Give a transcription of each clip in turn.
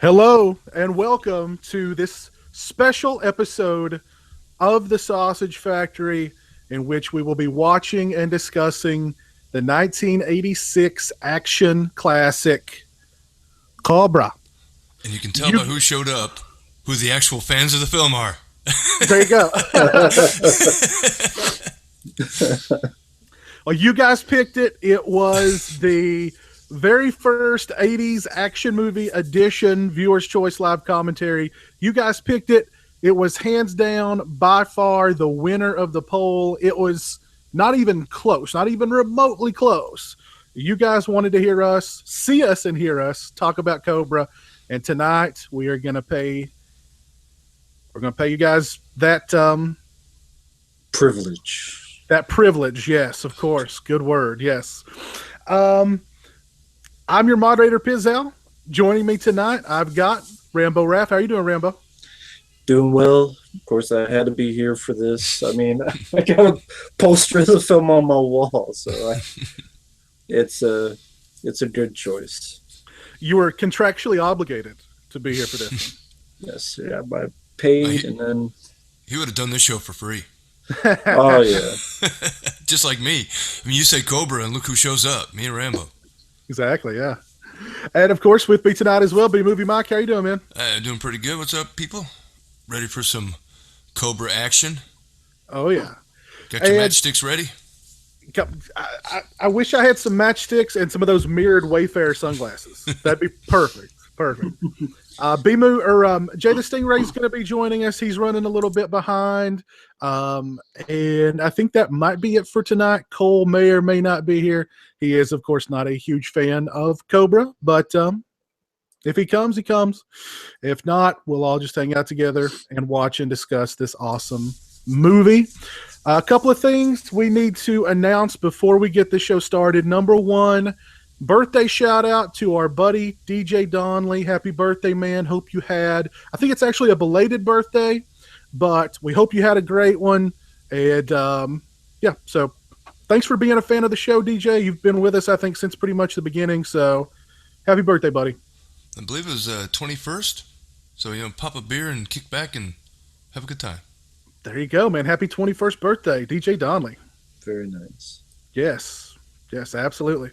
Hello and welcome to this special episode of the Sausage Factory, in which we will be watching and discussing the 1986 action classic Cobra. And you can tell You, by who showed up who the actual fans of the film are. there you go. Well, you guys picked it. It was the very first 80s action movie edition, Viewer's Choice Live Commentary. You guys picked it. It was hands down, by far, the winner of the poll. It was not even close, not even remotely close. You guys wanted to hear us, see us, and hear us talk about Cobra. And tonight we're gonna pay you guys Privilege. that privilege. Yes, of course. Good word. Yes. Um, I'm your moderator, Pizzell. Joining me tonight, I've got Rambo Raff. How are you doing, Rambo? Doing well. Of course, I had to be here for this. I mean, I got a poster of the film on my wall, so it's a good choice. You were contractually obligated to be here for this. Yes, yeah, I paid and then He would have done this show for free. oh yeah, Just like me. I mean, you say Cobra and look who shows up. Me and Rambo. Exactly, yeah. And of course, with me tonight as well, B Movie Mike. How you doing, man? Doing pretty good. What's up, people? Ready for some Cobra action? Oh yeah. Got your And matchsticks ready? I wish I had some matchsticks and some of those mirrored Wayfarer sunglasses. That'd be perfect. Perfect. Jay the Stingray is going to be joining us. He's running a little bit behind. And I think that might be it for tonight. Cole may or may not be here. He is, of course, not a huge fan of Cobra, but if he comes, he comes. If not, we'll all just hang out together and watch and discuss this awesome movie. A couple of things we need to announce before we get the show started. Number one, birthday shout out to our buddy DJ Donley. Happy birthday, man. Hope you had, I think it's actually a belated birthday, but we hope you had a great one. And yeah, so thanks for being a fan of the show, DJ. You've been with us, I think, since pretty much the beginning. So happy birthday, buddy. I believe it was 21st. So, pop a beer and kick back and have a good time. There you go, man. Happy 21st birthday, DJ Donley. very nice. Yes, yes, absolutely.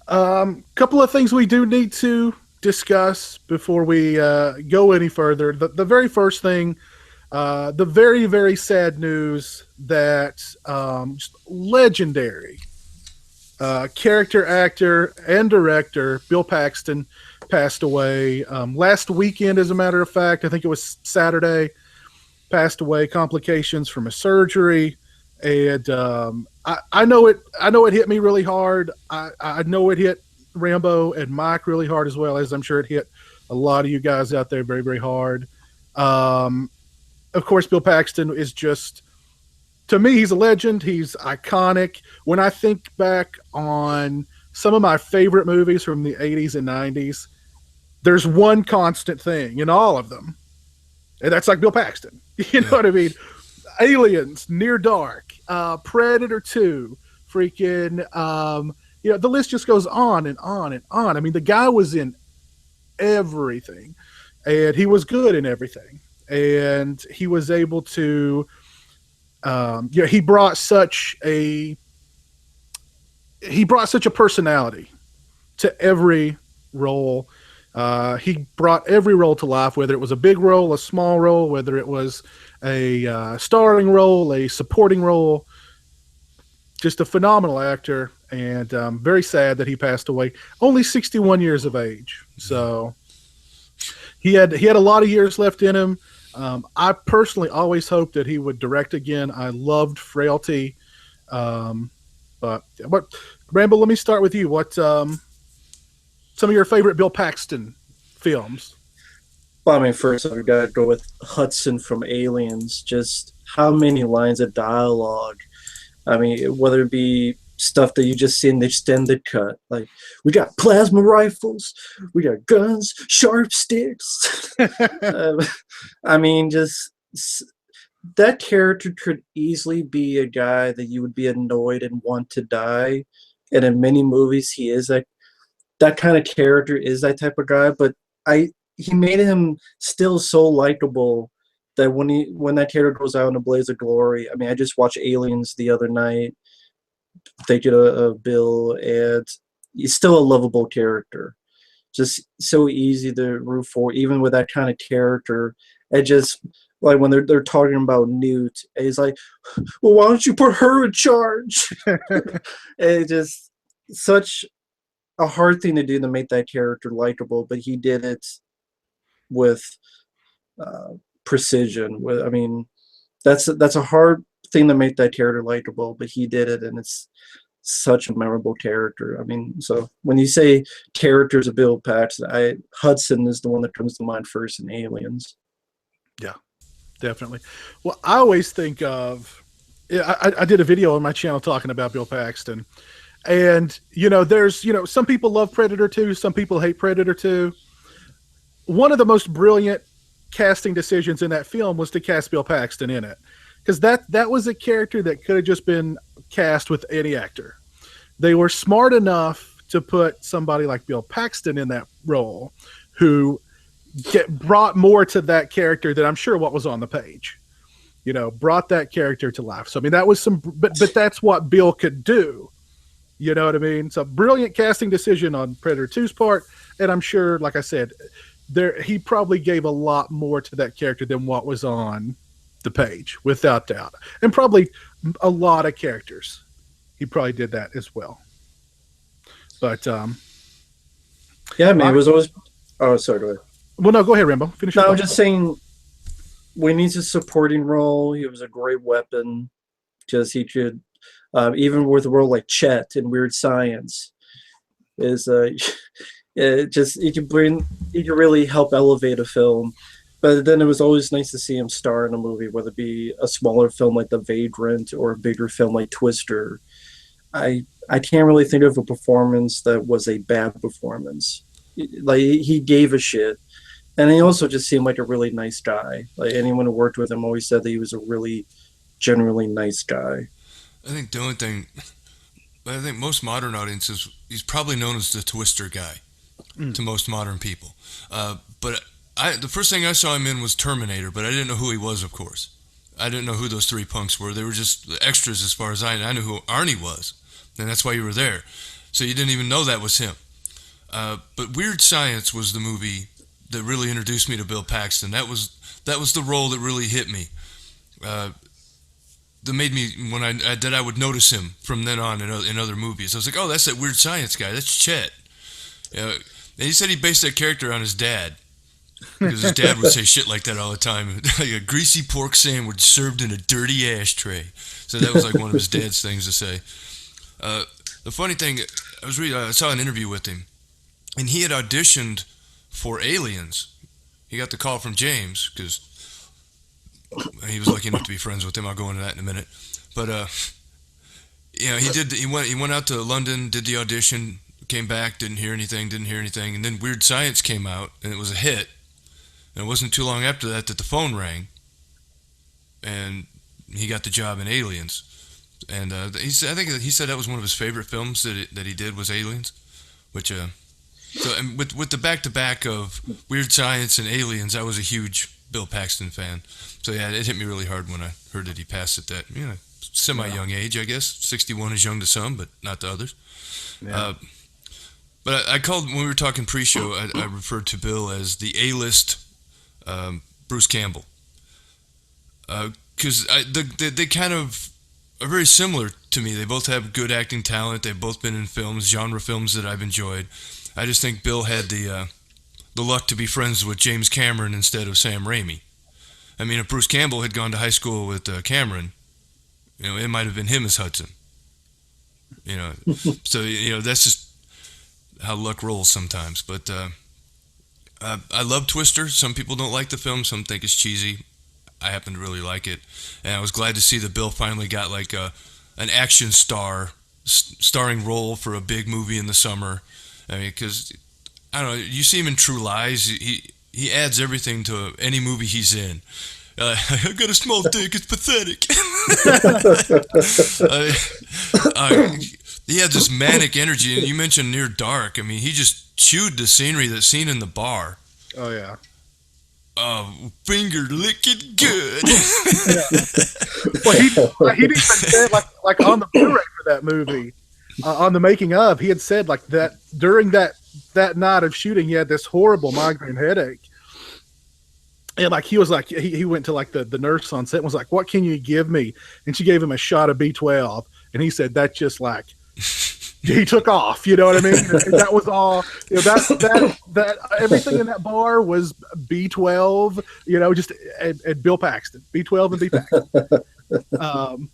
Couple of things we do need to discuss before we go any further. The very first thing, the very, very sad news that just legendary character actor and director Bill Paxton passed away last weekend, as a matter of fact. I think it was Saturday. Passed away, complications from a surgery. And I know it hit me really hard. I know it hit Rambo and Mike really hard, as well as I'm sure it hit a lot of you guys out there very, very hard. Of course, Bill Paxton is just, to me, he's a legend. He's iconic. When I think back on some of my favorite movies from the 80s and 90s, there's one constant thing in all of them, and that's like Bill Paxton. You know what I mean? Aliens, Near Dark, Predator 2, freaking, the list just goes on and on and on. I mean, the guy was in everything, and he was good in everything. And he was able to, he brought such a personality to every role. He brought every role to life, whether it was a big role, a small role, whether it was a starring role, a supporting role. Just a phenomenal actor, and very sad that he passed away. Only 61 years of age. So he had a lot of years left in him. I personally always hoped that he would direct again. I loved Frailty. But Rambo, let me start with you. What some of your favorite Bill Paxton films? Well, I mean, first I've got to go with Hudson from Aliens. Just how many lines of dialogue. I mean, whether it be stuff that you just see in the extended cut, like we got plasma rifles, we got guns, sharp sticks. I mean, just that character could easily be a guy that you would be annoyed and want to die. And in many movies, he is that kind of character, is that type of guy. But he made him still so likable that when that character goes out in a blaze of glory. I mean, I just watched Aliens the other night, thinking of Bill, and he's still a lovable character. Just so easy to root for, even with that kind of character. And just like when they're talking about Newt, and he's like, "Well, why don't you put her in charge?" And it just such a hard thing to do to make that character likable, but he did it with uh, precision. I mean, that's a hard thing to make that character likable, but he did it, and it's such a memorable character. I mean, so when you say characters of Bill Paxton, Hudson is the one that comes to mind first in Aliens. Yeah, definitely. Well, I always think of. Yeah, I did a video on my channel talking about Bill Paxton, and there's some people love Predator 2, some people hate Predator 2. One of the most brilliant casting decisions in that film was to cast Bill Paxton in it, because that was a character that could have just been cast with any actor. They were smart enough to put somebody like Bill Paxton in that role, who brought more to that character than I'm sure what was on the page. Brought that character to life. So I mean, that was but that's what Bill could do. You know what I mean? So brilliant casting decision on Predator 2's part, and I'm sure, like I said, he probably gave a lot more to that character than what was on the page, without doubt, and probably a lot of characters. He probably did that as well. But yeah, I mean, it was always. Oh, sorry, go ahead. Well, no, go ahead, Rambo. Finish. No, I'm just saying, when he's a supporting role, he was a great weapon. Just he could, even with a role like Chet in Weird Science, is just he could really help elevate a film. But then it was always nice to see him star in a movie, whether it be a smaller film like The Vagrant or a bigger film like Twister. I can't really think of a performance that was a bad performance. Like, he gave a shit. And he also just seemed like a really nice guy. Like, anyone who worked with him always said that he was a really generally nice guy. I think the only thing, I think most modern audiences, he's probably known as the Twister guy to most modern people. But the first thing I saw him in was Terminator, but I didn't know who he was, of course. I didn't know who those three punks were. They were just extras as far as I knew who Arnie was, and that's why you were there. So you didn't even know that was him. But Weird Science was the movie that really introduced me to Bill Paxton. That was the role that really hit me. That made me, when I would notice him from then on in other movies. I was like, oh, that's that Weird Science guy. That's Chet. And he said he based that character on his dad, because his dad would say shit like that all the time. Like a greasy pork sandwich served in a dirty ashtray. So that was like one of his dad's things to say. The funny thing, I saw an interview with him, and he had auditioned for Aliens. He got the call from James, because he was lucky enough to be friends with him. I'll go into that in a minute. But he went out to London, did the audition, came back, didn't hear anything, and then Weird Science came out, and it was a hit. And it wasn't too long after that the phone rang, and he got the job in Aliens. And I think he said that was one of his favorite films that he did was Aliens, which so, and with the back-to-back of Weird Science and Aliens, I was a huge Bill Paxton fan. So yeah, it hit me really hard when I heard that he passed at that semi-young age, I guess. 61 is young to some, but not to others. Yeah. But I called, when we were talking pre-show, I referred to Bill as the A-list Bruce Campbell. Because they kind of are very similar to me. They both have good acting talent. They've both been in films, genre films that I've enjoyed. I just think Bill had the luck to be friends with James Cameron instead of Sam Raimi. I mean, if Bruce Campbell had gone to high school with Cameron, it might have been him as Hudson. So that's just how luck rolls sometimes. But I love Twister. Some people don't like the film. Some think it's cheesy. I happen to really like it, and I was glad to see that Bill finally got like an action starring role for a big movie in the summer. I mean, because I don't know, you see him in True Lies. He adds everything to any movie he's in. I got a small dick. It's pathetic. He had this manic energy, and you mentioned Near Dark. I mean, he just chewed the scenery, that scene in the bar. Oh yeah. Finger licking good. Yeah. Well, he'd even said like on the Blu-ray for that movie, on the making of, he had said like that during that night of shooting, he had this horrible migraine headache, and like he was like he went to like the nurse on set and was like, "What can you give me?" And she gave him a shot of B12, and he said that just like he took off. You know what I mean? And that was all. You know, that everything in that bar was B12. You know, just and Bill Paxton, B12 and B Paxton. Um,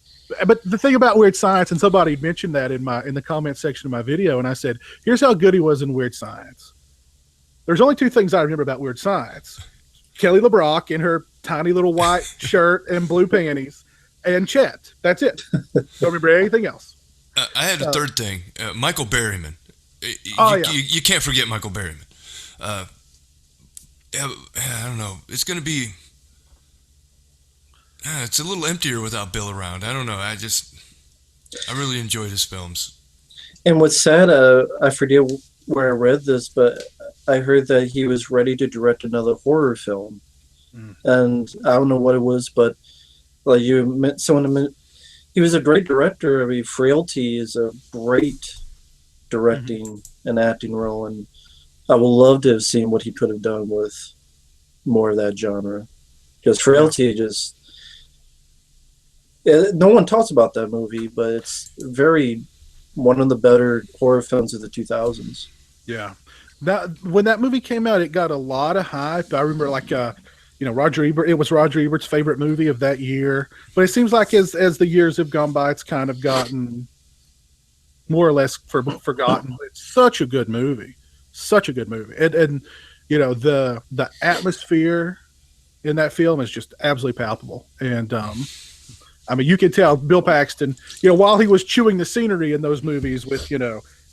but the thing about Weird Science, and somebody mentioned that in the comment section of my video, and I said, "Here's how good he was in Weird Science." There's only two things I remember about Weird Science: Kelly LeBrock in her tiny little white shirt and blue panties, and Chet. That's it. Don't remember anything else. I had a third thing. Michael Berryman. Oh yeah. You can't forget Michael Berryman. I don't know. It's going to be. It's a little emptier without Bill around. I don't know. I really enjoyed his films. And what's sad, I forget where I read this, but I heard that he was ready to direct another horror film. And I don't know what it was, but like you met someone, he was a great director. I mean, Frailty is a great directing and acting role, and I would love to have seen what he could have done with more of that genre. Because Frailty just, no one talks about that movie, but it's very one of the better horror films of the 2000s. Yeah. When that movie came out, it got a lot of hype. I remember like Roger Ebert. It was Roger Ebert's favorite movie of that year. But it seems like as the years have gone by, it's kind of gotten more or less forgotten. It's such a good movie, and the atmosphere in that film is just absolutely palpable. And I mean, you can tell Bill Paxton, while he was chewing the scenery in those movies with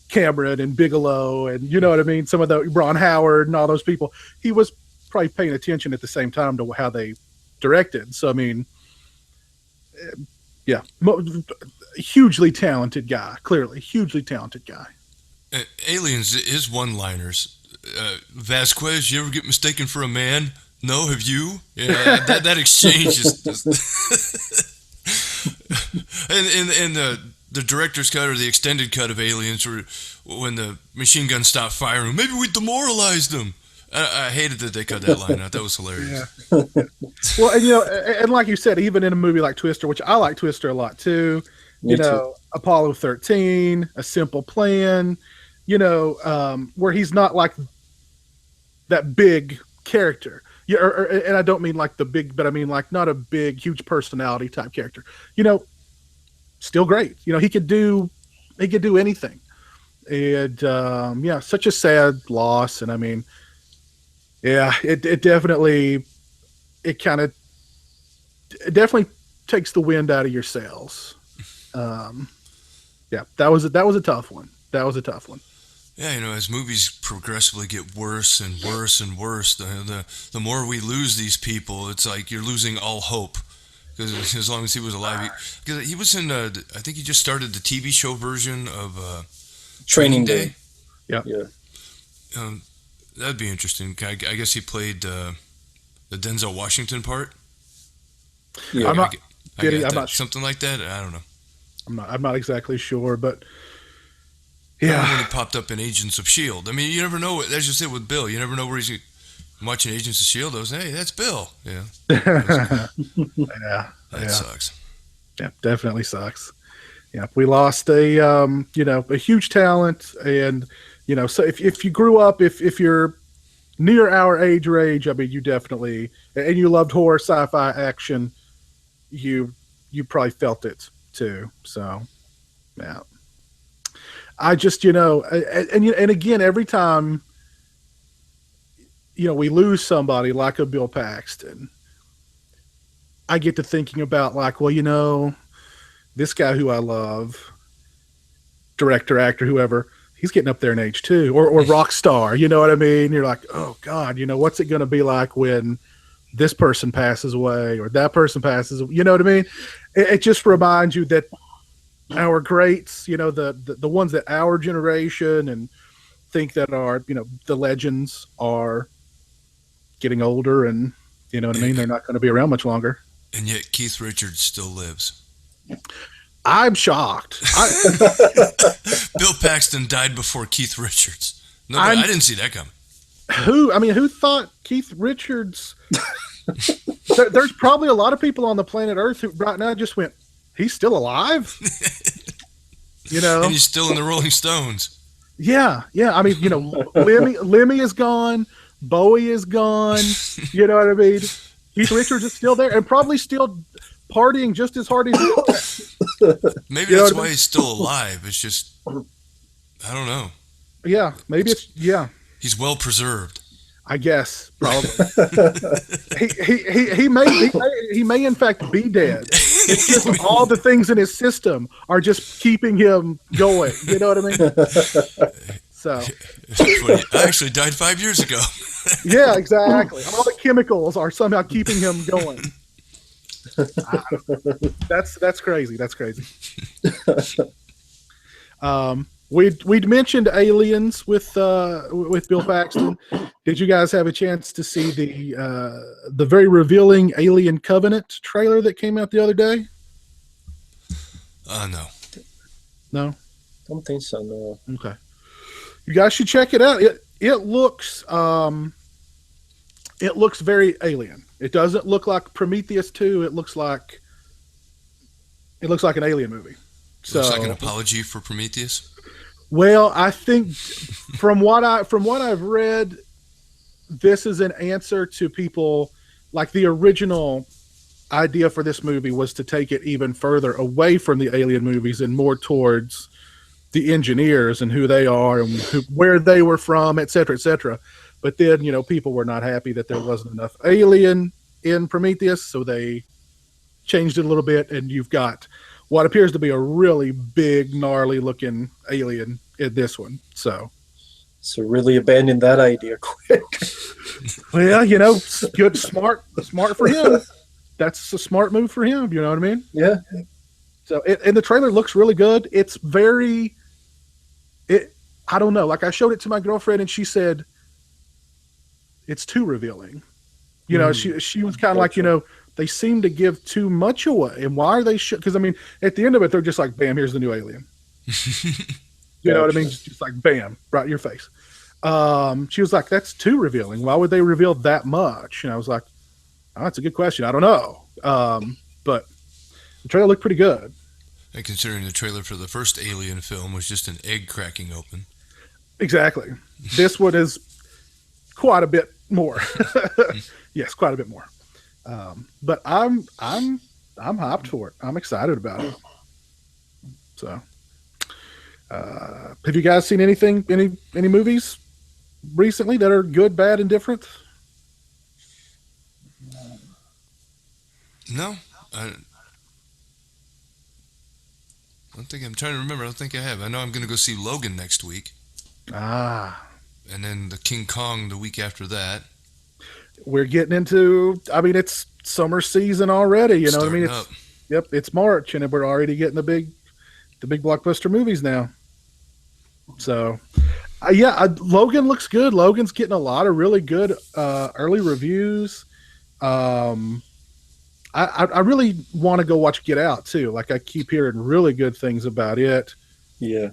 Cameron and Bigelow and you know what I mean, some of the Ron Howard and all those people, he was probably paying attention at the same time to how they directed. So I mean, yeah, hugely talented guy. Clearly, hugely talented guy. Aliens, his one-liners. Vasquez, you ever get mistaken for a man? No, have you? Yeah, that exchange is just. and the director's cut or the extended cut of Aliens, where when the machine gun stopped firing, maybe we demoralized them. I hated that they cut that line out. That was hilarious. Yeah. Well, and like you said, even in a movie like Twister, which I like Twister a lot too. Me too. Apollo 13, A Simple Plan. Where he's not like that big character. Yeah, and I don't mean like the big, but I mean like not a big, huge personality type character. Still great. He could do anything. And such a sad loss. And I mean, yeah, it definitely takes the wind out of your sails. Yeah, that was a tough one. Yeah, as movies progressively get worse and worse and worse, the more we lose these people, it's like you're losing all hope. Because as long as he was alive, because he was in, I think he just started the TV show version of Training Day. Yeah. That'd be interesting. I guess he played the Denzel Washington part. Yeah. I'm not something like that. I don't know. I'm not exactly sure, but yeah. When he popped up in Agents of S.H.I.E.L.D. I mean, you never know. That's just it with Bill. You never know where he's watching Agents of S.H.I.E.L.D. I was, hey, that's Bill. Yeah. That sucks. Yeah, definitely sucks. Yeah, we lost a huge talent, and so if you grew up, if you're near our age range, I mean, you definitely, and you loved horror, sci-fi, action, you probably felt it too. So, yeah. I just, and again, every time, we lose somebody like a Bill Paxton, I get to thinking about like, well, this guy who I love, director, actor, whoever, he's getting up there in age too, or rock star, you know what I mean? You're like, oh God, what's it going to be like when this person passes away or that person passes, you know what I mean? It just reminds you that our greats, the ones that our generation and think that are, the legends are getting older, and you know what I mean. They're not going to be around much longer. And yet Keith Richards still lives. I'm shocked. Bill Paxton died before Keith Richards. No, I didn't see that coming. Who thought Keith Richards? There's probably a lot of people on the planet Earth who right now just went, he's still alive. You know, and he's still in the Rolling Stones. Yeah. I mean, you know, Lemmy is gone, Bowie is gone. You know what I mean? Keith Richards is still there and probably still partying just as hard as he Maybe that's why he's still alive. It's just, I don't know. Yeah, maybe He's well preserved. I guess probably. he may in fact be dead. It's just all the things in his system are just keeping him going. You know what I mean? So I actually died 5 years ago. Yeah, exactly. All the chemicals are somehow keeping him going. That's crazy. That's crazy. We'd mentioned Aliens with Bill Paxton. Did you guys have a chance to see the very revealing Alien Covenant trailer that came out the other day? No. No? Don't think so, no. Okay. You guys should check it out. It looks very Alien. It doesn't look like Prometheus 2. It looks like an Alien movie. Looks like an apology for Prometheus. Well, I think from what I've read, this is an answer to people like the original idea for this movie was to take it even further away from the Alien movies and more towards the engineers and who they are and where they were from, et cetera, et cetera. But then, you know, people were not happy that there wasn't enough Alien in Prometheus, so they changed it a little bit, and you've got what appears to be a really big, gnarly looking alien in this one. So really abandon that idea quick. Well, you know, good, smart for him. That's a smart move for him. You know what I mean? Yeah. So, and the trailer looks really good. It's I don't know. Like I showed it to my girlfriend and she said, it's too revealing. You know, she was kind of like, you know, they seem to give too much away. And why are they? Because I mean, at the end of it, they're just like, bam, here's the new alien. You know what I mean? Just like, bam, right in your face. She was like, that's too revealing. Why would they reveal that much? And I was like, oh, that's a good question. I don't know. But the trailer looked pretty good. And considering the trailer for the first Alien film was just an egg cracking open. Exactly. This one is quite a bit more. Yes, quite a bit more. But I'm hyped for it. I'm excited about it. So, have you guys seen any movies recently that are good, bad, and different? No, I don't think. I'm trying to remember. I don't think I have. I know I'm going to go see Logan next week. And then the King Kong the week after that. We're getting into, I mean, it's summer season already. You know what I mean? It's March, and we're already getting the big blockbuster movies now. So, Logan looks good. Logan's getting a lot of really good early reviews. I really want to go watch Get Out too. Like I keep hearing really good things about it. Yeah.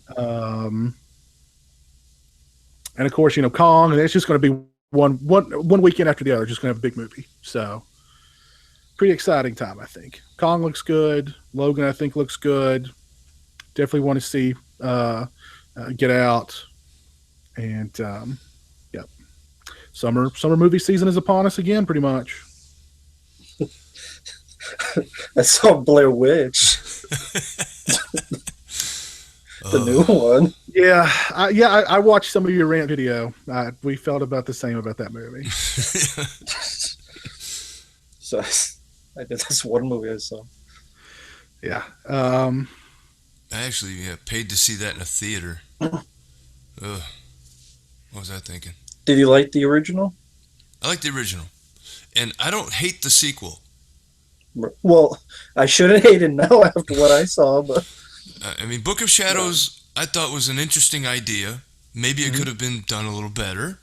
And of course, you know, Kong, and it's just going to be one weekend after the other, just going to have a big movie. So pretty exciting time, I think. Kong looks good. Logan, I think, looks good. Definitely want to see Get Out. And summer movie season is upon us again, pretty much. I saw Blair Witch. The new one. Yeah, I watched some of your rant video. We felt about the same about that movie. So I did this one movie I saw. Yeah. I actually paid to see that in a theater. What was I thinking? Did you like the original? I like the original. And I don't hate the sequel. Well, I shouldn't hate it now after what I saw, but... I mean, Book of Shadows, I thought was an interesting idea. Maybe it could have been done a little better.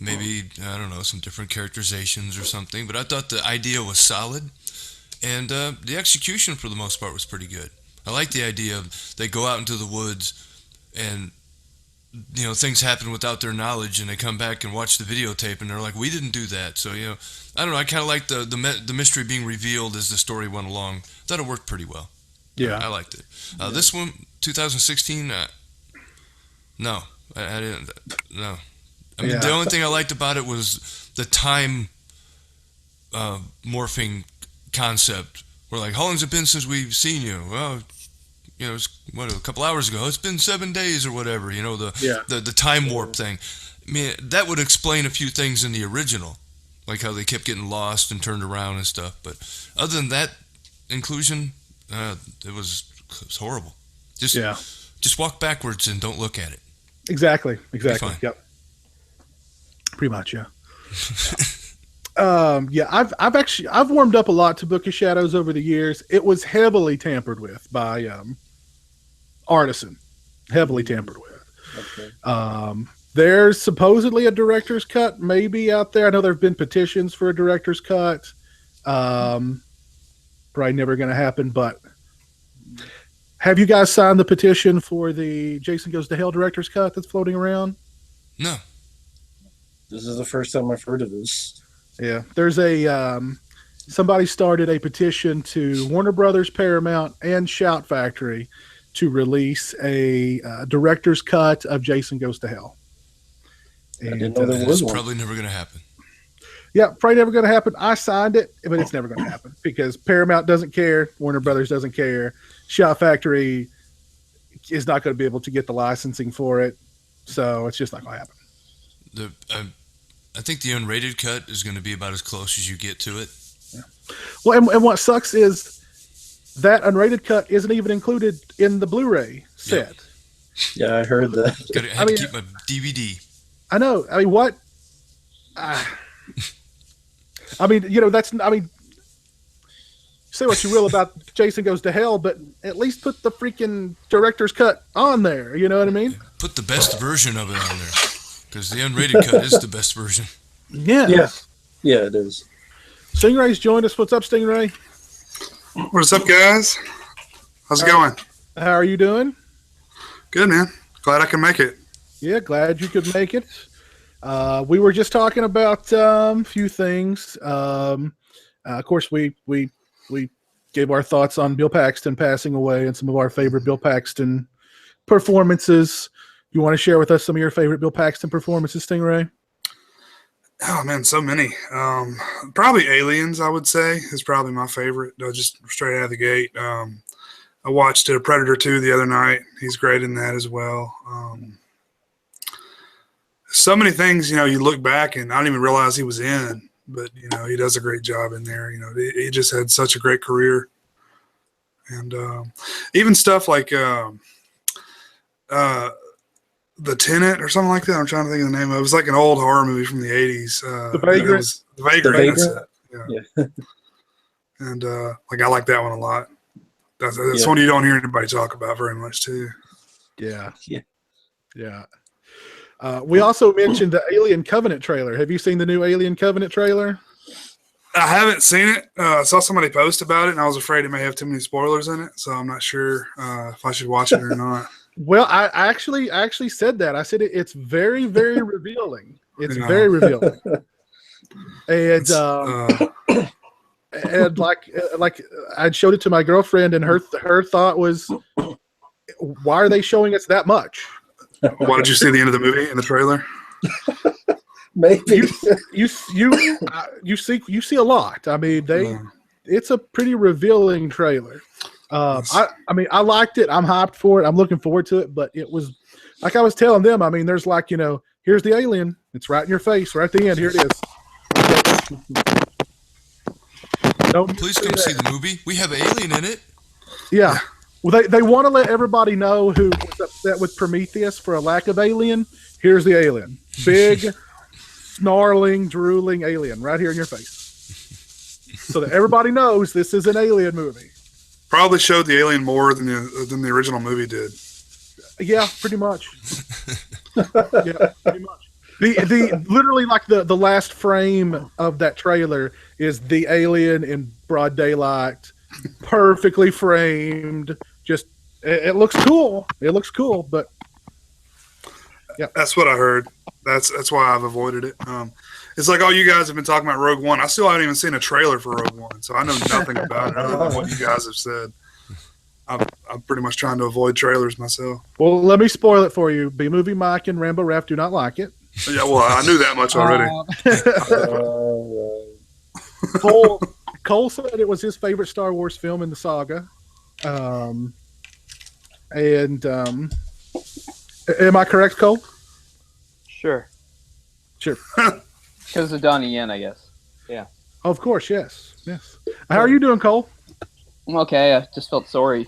Maybe, I don't know, some different characterizations or something. But I thought the idea was solid, and the execution for the most part was pretty good. I like the idea of they go out into the woods and things happen without their knowledge, and they come back and watch the videotape, and they're like, "We didn't do that." So I don't know. I kind of like the mystery being revealed as the story went along. I thought it worked pretty well. Yeah, I liked it. This one, 2016. No, I didn't. No, I mean the only thing I liked about it was the time morphing concept. We're like, how long's it been since we've seen you? Well, it's a couple hours ago. It's been 7 days or whatever. The time warp thing. I mean, that would explain a few things in the original, like how they kept getting lost and turned around and stuff. But other than that inclusion, it was horrible. Just walk backwards and don't look at it. Exactly. Yep. Pretty much, yeah. I've warmed up a lot to Book of Shadows over the years. It was heavily tampered with by Artisan. Heavily tampered with. Okay. There's supposedly a director's cut maybe out there. I know there have been petitions for a director's cut. Probably never going to happen, but have you guys signed the petition for the Jason Goes to Hell director's cut that's floating around? No. This is the first time I've heard of this. Yeah, there's somebody started a petition to Warner Brothers, Paramount, and Shout Factory to release a director's cut of Jason Goes to Hell. I didn't know there was one. Probably never going to happen. Yeah, probably never going to happen. I signed it, but it's never going to happen because Paramount doesn't care, Warner Brothers doesn't care, Shout Factory is not going to be able to get the licensing for it, so it's just not going to happen. I think the unrated cut is going to be about as close as you get to it. Yeah. Well, and what sucks is that unrated cut isn't even included in the Blu-ray set. Yep. Yeah, I heard that. I had to keep my DVD. I know. I mean, what? Say what you will about Jason Goes to Hell, but at least put the freaking director's cut on there. You know what I mean? Put the best version of it on there. Because the unrated cut is the best version. Yeah. Yeah, it is. Stingray's joined us. What's up, Stingray? What's up, guys? How's it going? How are you doing? Good, man. Glad I can make it. Yeah, glad you could make it. We were just talking about a few things. Of course, we gave our thoughts on Bill Paxton passing away and some of our favorite Bill Paxton performances. You want to share with us some of your favorite Bill Paxton performances, Stingray? Oh, man, so many. Probably Aliens, I would say, is probably my favorite, just straight out of the gate. I watched Predator 2 the other night. He's great in that as well. So many things, you look back and I didn't even realize he was in, but, he does a great job in there. He just had such a great career. And even stuff like The Tenant or something like that. I'm trying to think of the name of it. It was like an old horror movie from the 80s. The Vagrant. The Vagrant. Yeah. And I like that one a lot. That's one you don't hear anybody talk about very much too. Yeah. We also mentioned the Alien Covenant trailer. Have you seen the new Alien Covenant trailer? I haven't seen it. I saw somebody post about it, and I was afraid it may have too many spoilers in it, so I'm not sure if I should watch it or not. Well, I actually said that. I said it's very, very revealing. It's very revealing. And and like I showed it to my girlfriend, and her thought was, "Why are they showing us that much?" Why did you see the end of the movie in the trailer? Maybe you see a lot. I mean, it's a pretty revealing trailer. I liked it. I'm hyped for it. I'm looking forward to it. But it was like I was telling them. I mean, there's here's the alien. It's right in your face, right at the end. Here it is. Please come see the movie. We have an alien in it. Yeah. Well, they want to let everybody know who was upset with Prometheus for a lack of alien. Here's the alien. Big, snarling, drooling alien right here in your face. So that everybody knows this is an alien movie. Probably showed the alien more than the original movie did. Yeah, pretty much. Yeah, pretty much. The literally like the last frame of that trailer is the alien in broad daylight, perfectly framed. Just it looks cool. It looks cool, but yeah, That's what I heard. That's why I've avoided it. It's like all you guys have been talking about Rogue One. I still haven't even seen a trailer for Rogue One, so I know nothing about it other than what you guys have said. I'm pretty much trying to avoid trailers myself. well, let me spoil it for you. B Movie Mike and Rambo Rap do not like it. Yeah, well, I knew that much already. Cole said it was his favorite Star Wars film in the saga. And am I correct, Cole? Sure. Sure. Because of Donnie Yen, I guess. Yeah. Of course, yes. Yes. How are you doing, Cole? I'm okay. I just felt sorry.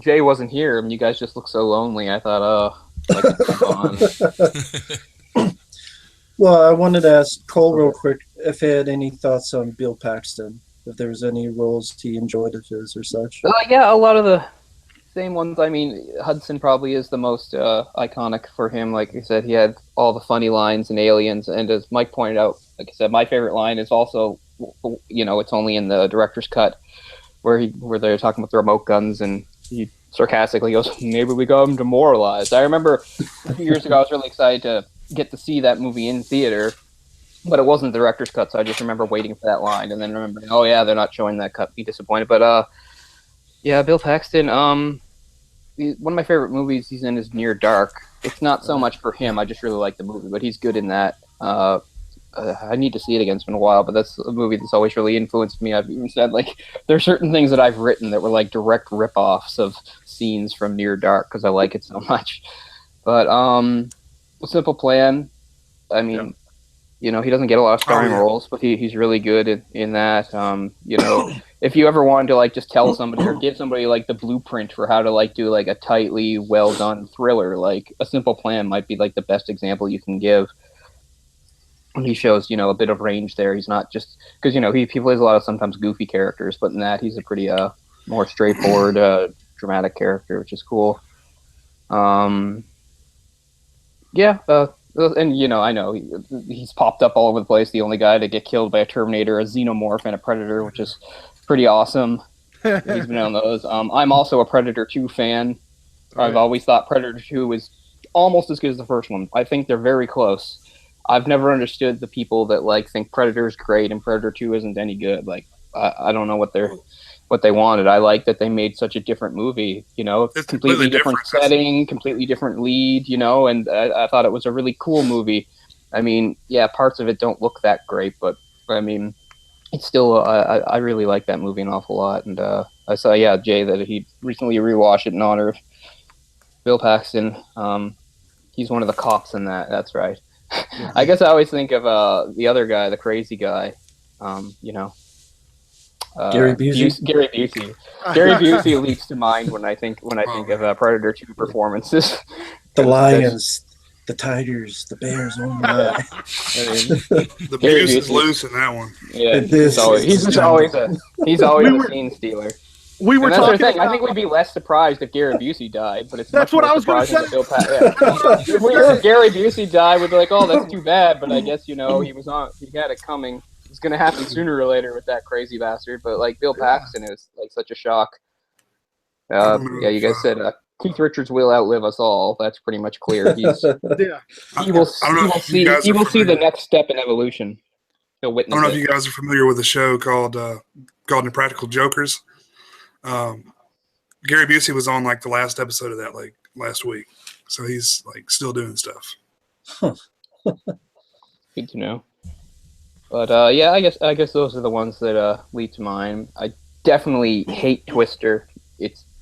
Jay wasn't here, and you guys just look so lonely. I thought, Well, I wanted to ask Cole real quick if he had any thoughts on Bill Paxton, if there was any roles he enjoyed of his or such. yeah, a lot of the same ones. I mean, Hudson probably is the most iconic for him. Like I said, he had all the funny lines in Aliens, and as Mike pointed out, like I said, my favorite line is also, it's only in the director's cut where they're talking about the remote guns, and he sarcastically goes, "Maybe we got him demoralized." I remember a few years ago, I was really excited to get to see that movie in theater, but it wasn't the director's cut, so I just remember waiting for that line, and then remembering, oh yeah, they're not showing that cut, be disappointed. But yeah, Bill Paxton, one of my favorite movies he's in is Near Dark. It's not so much for him, I just really like the movie, but he's good in that. I need to see it again. It's been a while, but that's a movie that's always really influenced me. I've even said, like, there are certain things that I've written that were like direct rip-offs of scenes from Near Dark because I like it so much. But Simple Plan, I mean, he doesn't get a lot of starring roles, but he's really good in that. If you ever wanted to, like, just tell somebody or give somebody, like, the blueprint for how to, like, do, like, a tightly well-done thriller, like, A Simple Plan might be, like, the best example you can give. He shows, a bit of range there. He's not just because he plays a lot of sometimes goofy characters, but in that he's a pretty more straightforward, dramatic character, which is cool. And I know he's popped up all over the place. The only guy to get killed by a Terminator, a Xenomorph, and a Predator, which is pretty awesome. He's been on those. I'm also a Predator 2 fan. I've always thought Predator 2 is almost as good as the first one. I think they're very close. I've never understood the people that like think Predator is great and Predator 2 isn't any good. Like, I don't know what they wanted. I like that they made such a different movie. It's completely different setting, completely different lead. And I thought it was a really cool movie. I mean, yeah, parts of it don't look that great, but I mean, it's still. I really like that movie an awful lot. And I saw, Jay, that he recently rewatched it in honor of Bill Paxton. He's one of the cops in that. That's right. I guess I always think of the other guy, the crazy guy. Gary Busey. Gary Busey. Gary Busey leaps to mind when I think of Predator 2 performances. The lions, the tigers, the bears. Oh my! The Busey is loose in that one. Yeah, he's always a scene stealer. We were talking about, I think we'd be less surprised if Gary Busey died, but that's what I was going to say. If we heard Gary Busey died, we'd be like, "Oh, that's too bad." But I guess he had it coming. It's going to happen sooner or later with that crazy bastard. But like Bill Paxton is like such a shock. You guys said Keith Richards will outlive us all. That's pretty much clear. He will see the next step in evolution. He'll witness. I don't know if you guys are familiar with a show called Impractical Jokers. Gary Busey was on like the last episode of that like last week, so he's like still doing stuff. Good to know. But I guess those are the ones that lead to mind. I definitely hate Twister.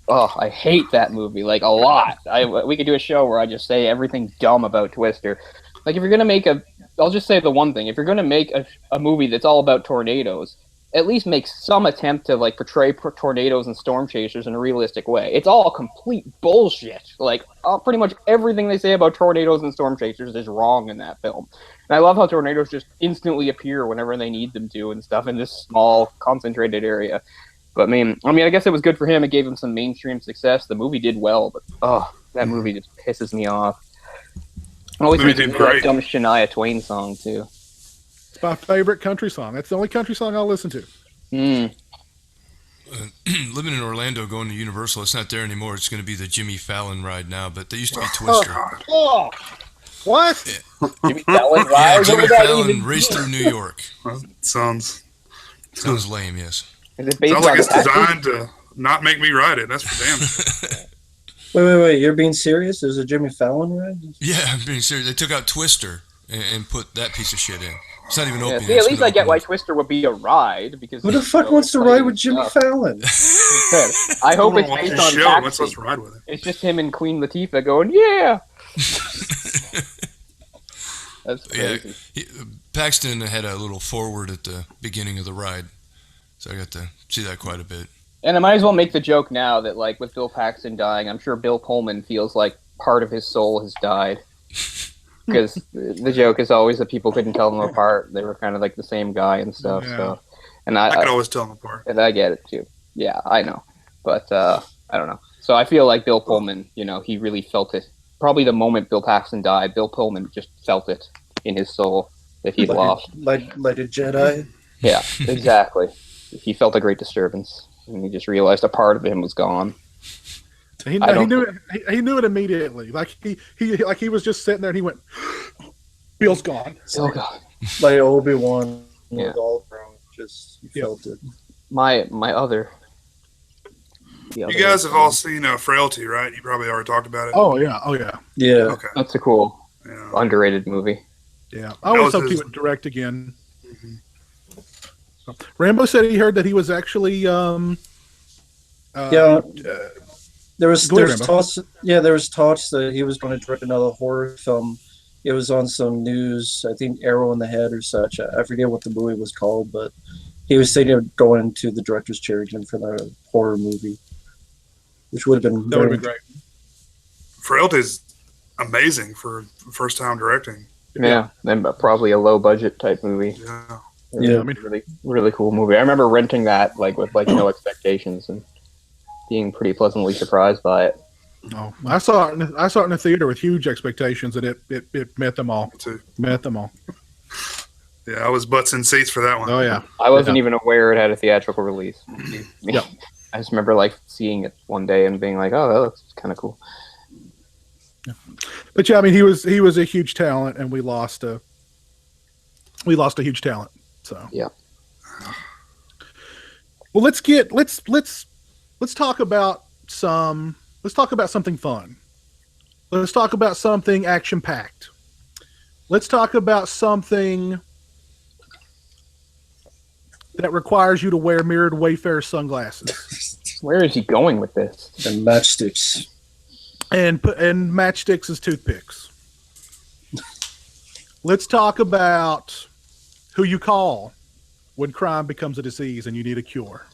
I hate that movie like a lot. We could do a show where I just say everything dumb about Twister. Like if you're gonna I'll just say the one thing: if you're gonna make a movie that's all about tornadoes, at least make some attempt to like portray tornadoes and storm chasers in a realistic way. It's all complete bullshit. Like pretty much everything they say about tornadoes and storm chasers is wrong in that film. And I love how tornadoes just instantly appear whenever they need them to and stuff in this small concentrated area. But I guess it was good for him. It gave him some mainstream success. The movie did well, but that movie just pisses me off. always Movie makes me did hear that great. dumb Shania Twain song too. It's my favorite country song. That's the only country song I'll listen to. Mm. Living in Orlando, going to Universal, it's not there anymore. It's going to be the Jimmy Fallon ride now, but there used to be Oh, Twister. God. Oh, what? Jimmy Fallon Yeah, ride? What Jimmy would that Fallon even raced be? through New York. That sounds Lame, yes. Is it based sounds like on it's Paxton? designed to not make me ride it. That's for damn sure. Wait. You're being serious? There's a Jimmy Fallon ride? Yeah, I'm being serious. They took out Twister and put that piece of shit in. It's not even Yeah, open. see, at least I get why Twister would be a ride because Who the fuck wants to ride with Jimmy Fallon? I hope I'm it's gonna watch based his on show. Let's Paxton. ride with it. It's just him and Queen Latifah going, yeah. That's Yeah, crazy. Paxton had a little forward at the beginning of the ride, so I got to see that quite a bit. And I might as well make the joke now that, like, with Bill Paxton dying, I'm sure Bill Pullman feels like part of his soul has died. Because the joke is always that people couldn't tell them apart. They were kind of like the same guy and stuff. Yeah. So, and I could always tell them apart. and I get it too. Yeah, I know, but I don't know. So I feel like Bill Pullman, he really felt it. Probably the moment Bill Paxton died, Bill Pullman just felt it in his soul that he'd lost. Like a Jedi? Yeah, exactly. He felt a great disturbance, and he just realized a part of him was gone. He knew it. He knew it immediately. Like he was just sitting there, and he went, "Bill's gone." Oh God. Like Obi-Wan Yeah. with all wrong. Just felt it. My other. You guys have all seen Frailty, right? You probably already talked about it. Oh yeah. Yeah. Okay. That's a cool, Yeah. underrated movie. Yeah. I always was hoped he his- would direct again. Rambo said he heard that he was actually Yeah. uh, There was Go ahead, there's Rambo. talks. Yeah, there was talks that he was going to direct another horror film. It was on some news. I think Arrow in the Head or such. I forget what the movie was called, but he was thinking of going into the director's chair again for the horror movie, which would have been that would be great. Frailty's amazing for first time directing. Yeah, and probably a low budget type movie. Yeah. Yeah. I mean, Really, really cool movie. I remember renting that with no expectations and being pretty pleasantly surprised by it. no, I saw it in the theater with huge expectations, and it met them all. Me too. Met them all. Yeah, I was butts in seats for that one. Oh yeah. I wasn't even aware it had a theatrical release. Yeah. I just remember seeing it one day and being like, "Oh, that looks kind of cool." But yeah, I mean, he was a huge talent, and we lost a huge talent. So Yeah. Well, let's talk about something fun. Let's talk about something action packed. Let's talk about something that requires you to wear mirrored Wayfarer sunglasses Where is he going with this? and matchsticks. and matchsticks as toothpicks. Let's talk about who you call when crime becomes a disease and you need a cure.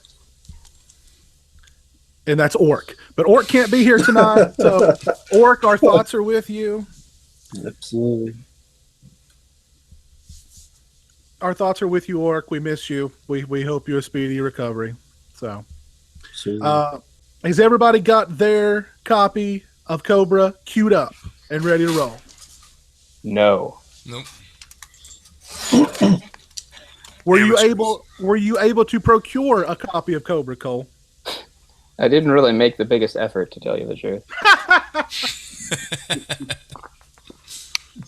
And that's Orc. But Orc can't be here tonight. So, Orc, our thoughts are with you. Absolutely. Our thoughts are with you, Orc. We miss you. We hope you a speedy recovery. So, Absolutely. has everybody got their copy of Cobra queued up and ready to roll? No. Nope. Were you Amateurs. able to procure a copy of Cobra, Cole? I didn't really make the biggest effort, to tell you the truth.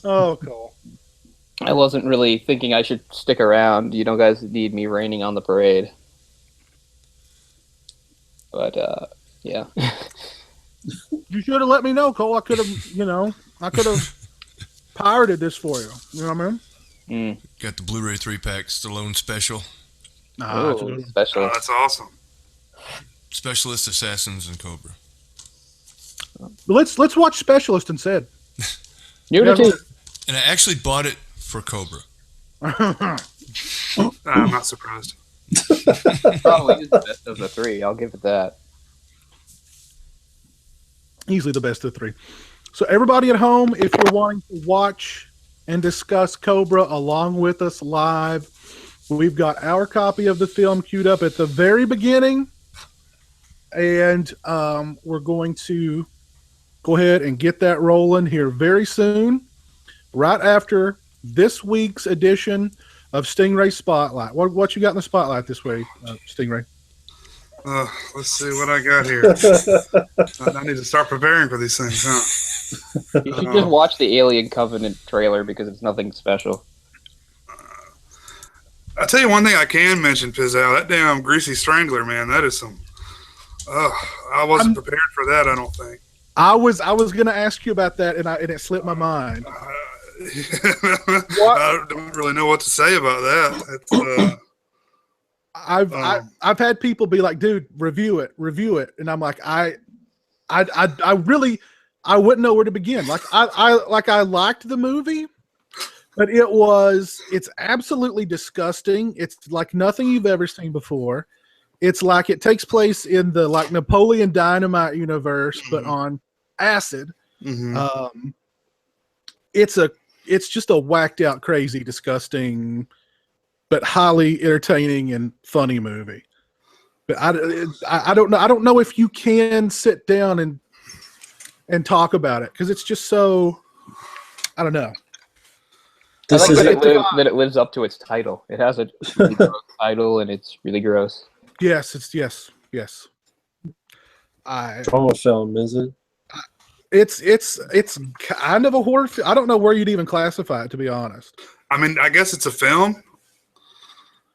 Oh, Cole. I wasn't really thinking I should stick around. You guys need me raining on the parade. But, yeah. You should have let me know, Cole. I could have pirated this for you. You know what I mean? Got the Blu-ray 3-pack Stallone special. Nah, it's a good one. Special. Oh, that's awesome. Specialist Assassins and Cobra. Let's watch Specialist instead. Unity. And I actually bought it for Cobra. I'm not surprised. Probably is the best of the three. I'll give it that. Easily the best of the three. So everybody at home, if you're wanting to watch and discuss Cobra along with us live, we've got our copy of the film queued up at the very beginning. And we're going to go ahead and get that rolling here very soon. right after this week's edition of Stingray Spotlight. What you got in the spotlight this week, Stingray? Let's see what I got here. I need to start preparing for these things, huh? You should just watch the Alien Covenant trailer because it's nothing special. I'll tell you one thing I can mention, Pizzelle. That damn Greasy Strangler, man, that is some... I wasn't prepared for that, I don't think. I was going to ask you about that, and it slipped my mind. I don't really know what to say about that. I've had people be like, "Dude, review it," and I'm like, I really wouldn't know where to begin. Like I liked the movie, but it's absolutely disgusting. It's like nothing you've ever seen before. It's like it takes place in the like Napoleon Dynamite universe, but on acid. Mm-hmm. It's just a whacked out, crazy, disgusting, but highly entertaining and funny movie. But I don't know. I don't know if you can sit down and talk about it because it's just so. I don't know. I like that it lives up to its title. It has a really gross title and it's really gross. Yes, yes. Drama film, is it? It's kind of a horror. I don't know where you'd even classify it, to be honest. I mean, I guess it's a film.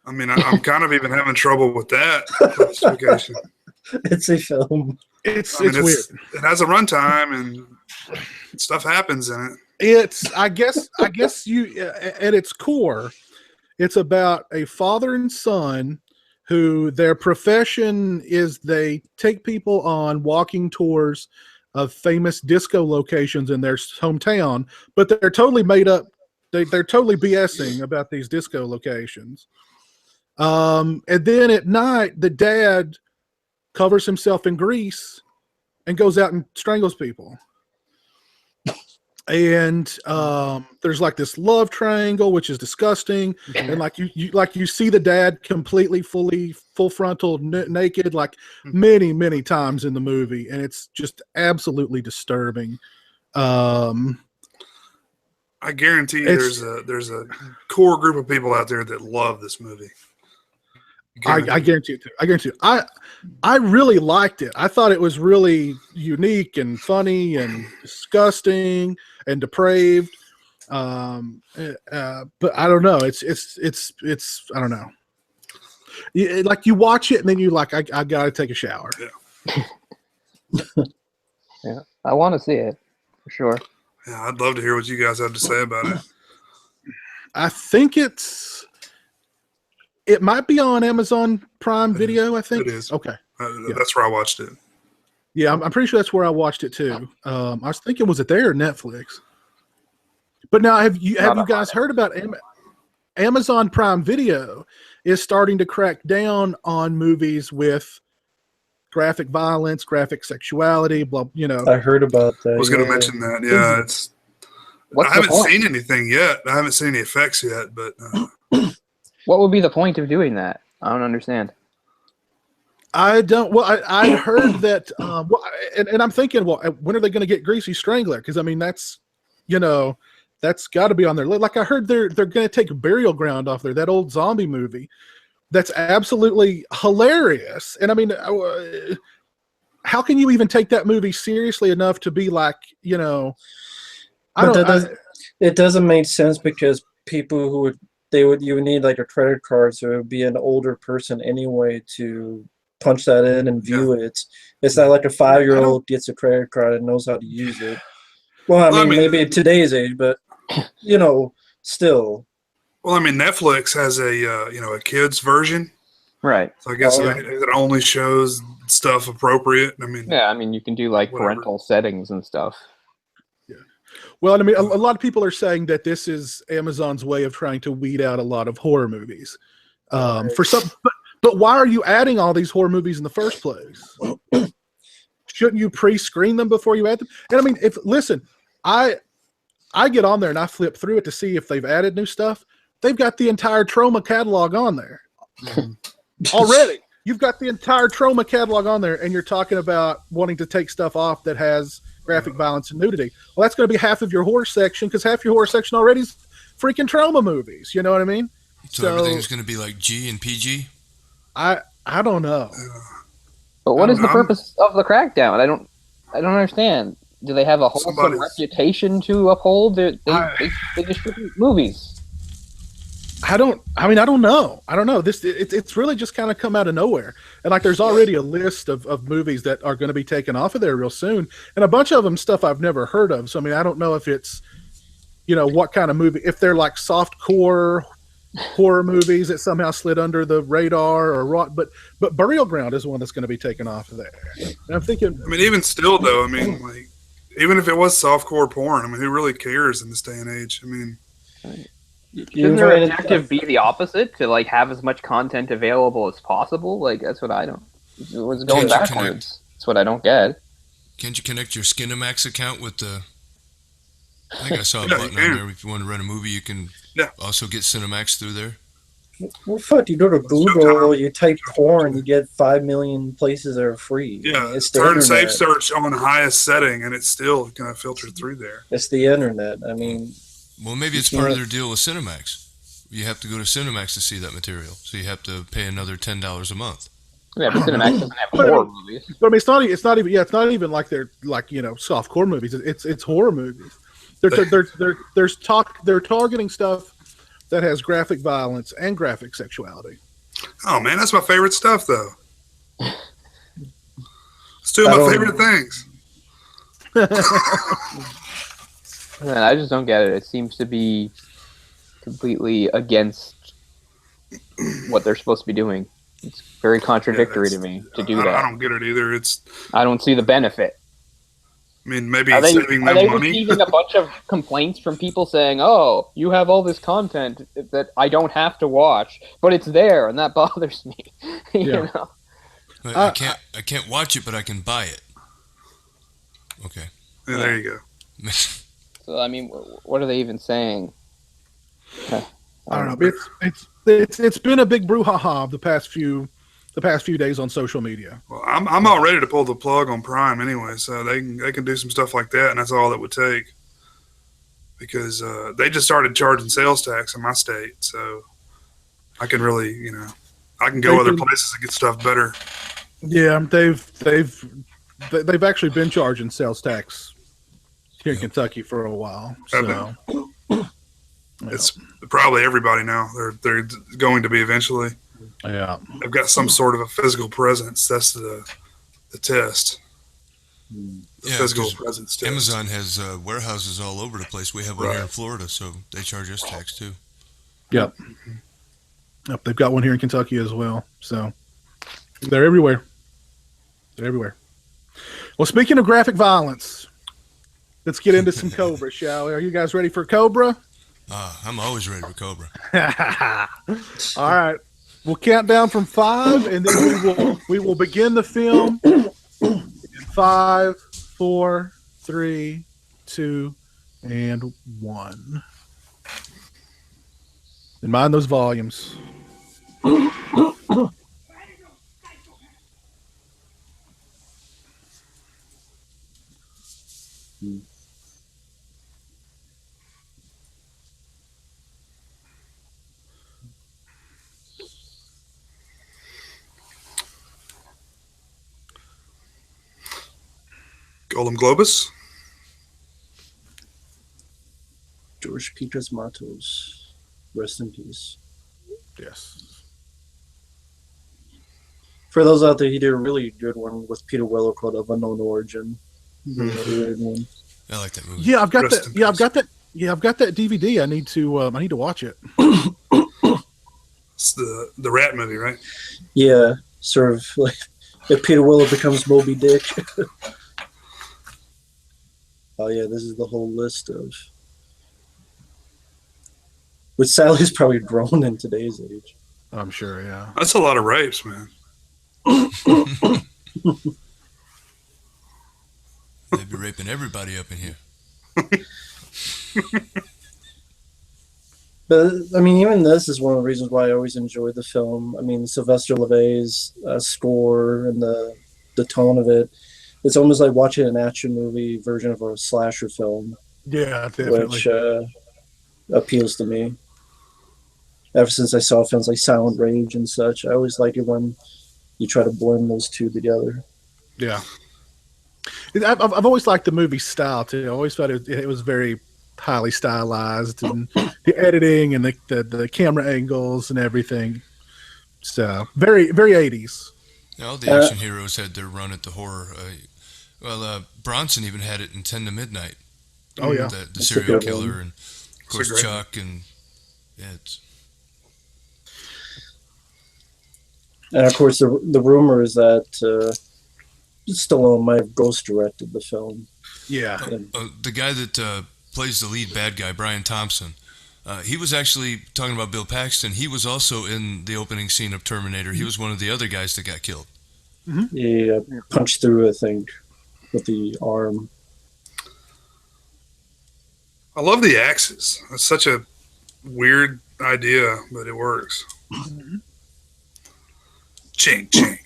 I mean, I'm kind of even having trouble with that classification. It's a film. It's weird. It has a runtime and stuff happens in it. I guess you at its core, it's about a father and son who their profession is they take people on walking tours of famous disco locations in their hometown, but they're totally made up. They're totally BSing about these disco locations. And then at night, the dad covers himself in grease and goes out and strangles people. And there's like this love triangle, which is disgusting. And like you see the dad completely, full frontal naked, like many times in the movie, and it's just absolutely disturbing. I guarantee you there's a core group of people out there that love this movie. I guarantee it too. I guarantee you. I really liked it. I thought it was really unique and funny and disgusting and depraved. But I don't know. It's I don't know. Like you watch it and then you like I gotta take a shower. Yeah. Yeah, I want to see it for sure. Yeah, I'd love to hear what you guys have to say about it. I think it might be on Amazon Prime Video. I think it is. Okay, that's where I watched it. Yeah, I'm pretty sure that's where I watched it too. I was thinking, was it there or Netflix? But now, have you guys heard about Amazon Prime Video is starting to crack down on movies with graphic violence, graphic sexuality, blah. I heard about that. I was going to mention that. Yeah, I haven't seen anything yet. I haven't seen any effects yet, but. What would be the point of doing that? I don't understand. I don't. Well, I heard that. And I'm thinking, well, when are they going to get Greasy Strangler? Because I mean, that's got to be on there. Like I heard they're going to take Burial Ground off there. That old zombie movie. That's absolutely hilarious. And I mean, how can you even take that movie seriously enough to be like, it doesn't make sense because people who you would need like a credit card, so it would be an older person anyway to punch that in and view it. It's not like a 5-year-old gets a credit card and knows how to use it. Well, I mean maybe at today's age, but still. Well, I mean, Netflix has a kids version, right? So I guess it only shows stuff appropriate. I mean, yeah, I mean you can do like parental settings and stuff. Well, I mean, a lot of people are saying that this is Amazon's way of trying to weed out a lot of horror movies. But why are you adding all these horror movies in the first place? Shouldn't you pre-screen them before you add them? And I mean, I get on there and I flip through it to see if they've added new stuff. They've got the entire Trauma catalog on there already. You've got the entire Trauma catalog on there, and you're talking about wanting to take stuff off that has graphic violence and nudity. Well, that's going to be half of your horror section because half your horror section already is freaking trauma movies. You know what I mean? So everything's going to be like G and PG? I don't know. But what is the purpose of the crackdown? I don't understand. Do they have a wholesome reputation to uphold? They distribute movies. I don't know. It's really just kind of come out of nowhere. And like, there's already a list of movies that are going to be taken off of there real soon. And a bunch of them stuff I've never heard of. So, I mean, I don't know if it's, what kind of movie, if they're like soft core horror movies that somehow slid under the radar or what, but Burial Ground is one that's going to be taken off of there. And I'm thinking, I mean, even still though, I mean, like, even if it was softcore porn, I mean, who really cares in this day and age? I mean, shouldn't their objective be the opposite, to like have as much content available as possible? Like, that's what I don't. What's going backwards? That's what I don't get. Can't you connect your Skinamax account with the? I think I saw a button on there. If you want to rent a movie, you can also get Cinemax through there. Well, fuck, you go to Google, you type porn, you get 5 million places that are free. Yeah, it's the turn internet. safe search on the highest setting, and it's still going to filter through there. It's the internet. I mean, well, maybe it's part of their deal with Cinemax. You have to go to Cinemax to see that material, so you have to pay another $10 a month. Yeah, but Cinemax doesn't have horror movies. But I mean, it's not even like they're like soft core movies. It's horror movies. They're targeting stuff that has graphic violence and graphic sexuality. Oh man, that's my favorite stuff, though. It's two of my favorite things. Man, I just don't get it. It seems to be completely against what they're supposed to be doing. It's very contradictory to me to do that. I don't get it either. I don't see the benefit. I mean, maybe Are saving them they money. receiving a bunch of complaints from people saying, "Oh, you have all this content that I don't have to watch, but it's there, and that bothers me." you know? I can't watch it, but I can buy it. Okay. Yeah, there you go. So I mean, what are they even saying? I don't know. It's been a big brouhaha the past few days on social media. Well, I'm all ready to pull the plug on Prime anyway, so they can do some stuff like that, and that's all it would take. Because they just started charging sales tax in my state, so I can really, I can go other places and get stuff better. Yeah, they've actually been charging sales tax here in Kentucky for a while. So it's probably everybody now. They're going to be eventually. Yeah, they've got some sort of a physical presence. That's the test. The physical presence test. Amazon has warehouses all over the place. We have one here in Florida, so they charge us tax too. Yep. Yep, they've got one here in Kentucky as well. So they're everywhere. Well, speaking of graphic violence, let's get into some Cobra, shall we? Are you guys ready for Cobra? I'm always ready for Cobra. All right. We'll count down from 5, and then we will begin the film in 5, 4, 3, 2, and 1. And mind those volumes. Golem Globus. George Petras Matos. Rest in peace. Yes. For those out there, he did a really good one with Peter Weller called Of Unknown Origin. Really one. I like that movie. Yeah, I've got that. Yeah, I've got that. Yeah, I've got that DVD. I need to watch it. It's the rat movie, right? Yeah, sort of like if Peter Weller becomes Moby Dick. Oh yeah, this is the whole list of. Which sadly is probably grown in today's age. I'm sure, yeah. That's a lot of rapes, man. They'd be raping everybody up in here. But I mean, even this is one of the reasons why I always enjoy the film. I mean, Sylvester LeVay's score and the tone of it. it's almost like watching an action movie version of a slasher film, Yeah, definitely. which appeals to me. Ever since I saw films like Silent Rage and such, I always like it when you try to blend those two together. Yeah. I've always liked the movie style too. I always thought it was very highly stylized, and the editing and the camera angles and everything. So very very 80s. All the action heroes had their run at the horror. Bronson even had it in 10 to Midnight. Oh yeah, The serial killer, one. and of course Chuck, and yeah, it's And of course, the rumor is that Stallone might have ghost directed the film. yeah. the guy that plays the lead bad guy, Brian Thompson. He was actually talking about Bill Paxton. He was also in the opening scene of Terminator. He was one of the other guys that got killed. He punched through, I think, with the arm. I love the axes. It's such a weird idea, but it works. Chink, chink.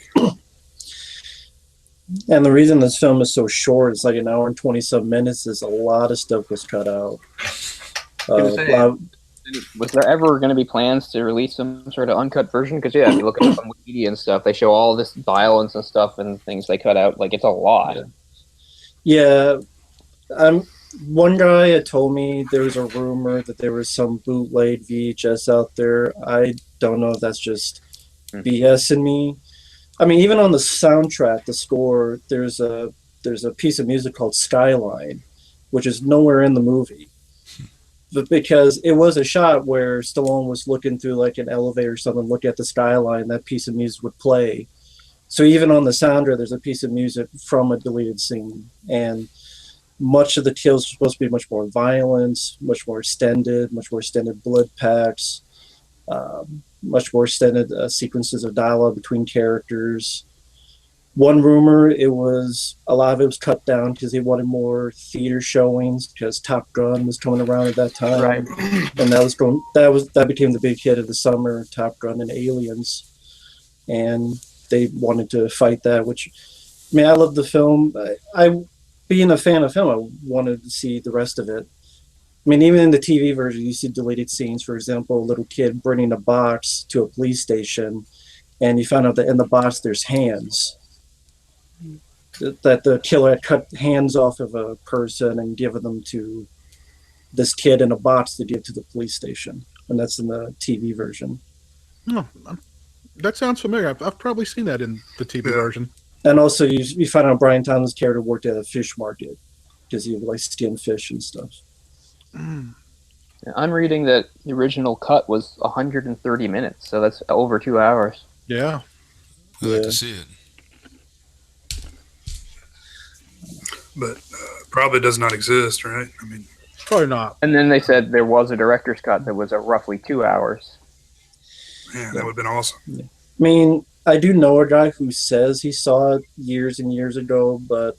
And the reason this film is so short, it's like an hour and 20-some minutes, is a lot of stuff was cut out. Was there ever going to be plans to release some sort of uncut version? Because if you look at some Wikipedia and stuff, they show all this violence and stuff and things they cut out. Like, it's a lot. Yeah. One guy had told me there was a rumor that there was some bootleg VHS out there. I don't know if that's just BS in me. I mean, even on the soundtrack, the score, there's a piece of music called Skyline, which is nowhere in the movie. But because it was a shot where Stallone was looking through like an elevator or something, look at the skyline, that piece of music would play. So even on the soundtrack, there's a piece of music from a deleted scene. And much of the kills are supposed to be much more violence, much more extended blood packs, much more extended sequences of dialogue between characters. One rumor, a lot of it was cut down because they wanted more theater showings because Top Gun was coming around at that time, Right. And that became the big hit of the summer, Top Gun and Aliens, and they wanted to fight that. Which, I mean, I love the film. I being a fan of film, I wanted to see the rest of it. I mean, even in the TV version, you see deleted scenes. For example, a little kid bringing a box to a police station, and you found out that in the box there's hands. That the killer had cut hands off of a person and given them to this kid in a box to give to the police station. And that's in the TV version. Oh, that sounds familiar. I've probably seen that in the TV version. And also, you find out Brian Thompson's character worked at a fish market because he would like skin fish and stuff. I'm reading that the original cut was 130 minutes, so that's over 2 hours. Yeah. I'd like to see it. But probably does not exist, right? I mean, Probably not. And then they said there was a director's cut that was roughly 2 hours. man, that would have been awesome. I mean, I do know a guy who says he saw it years and years ago, but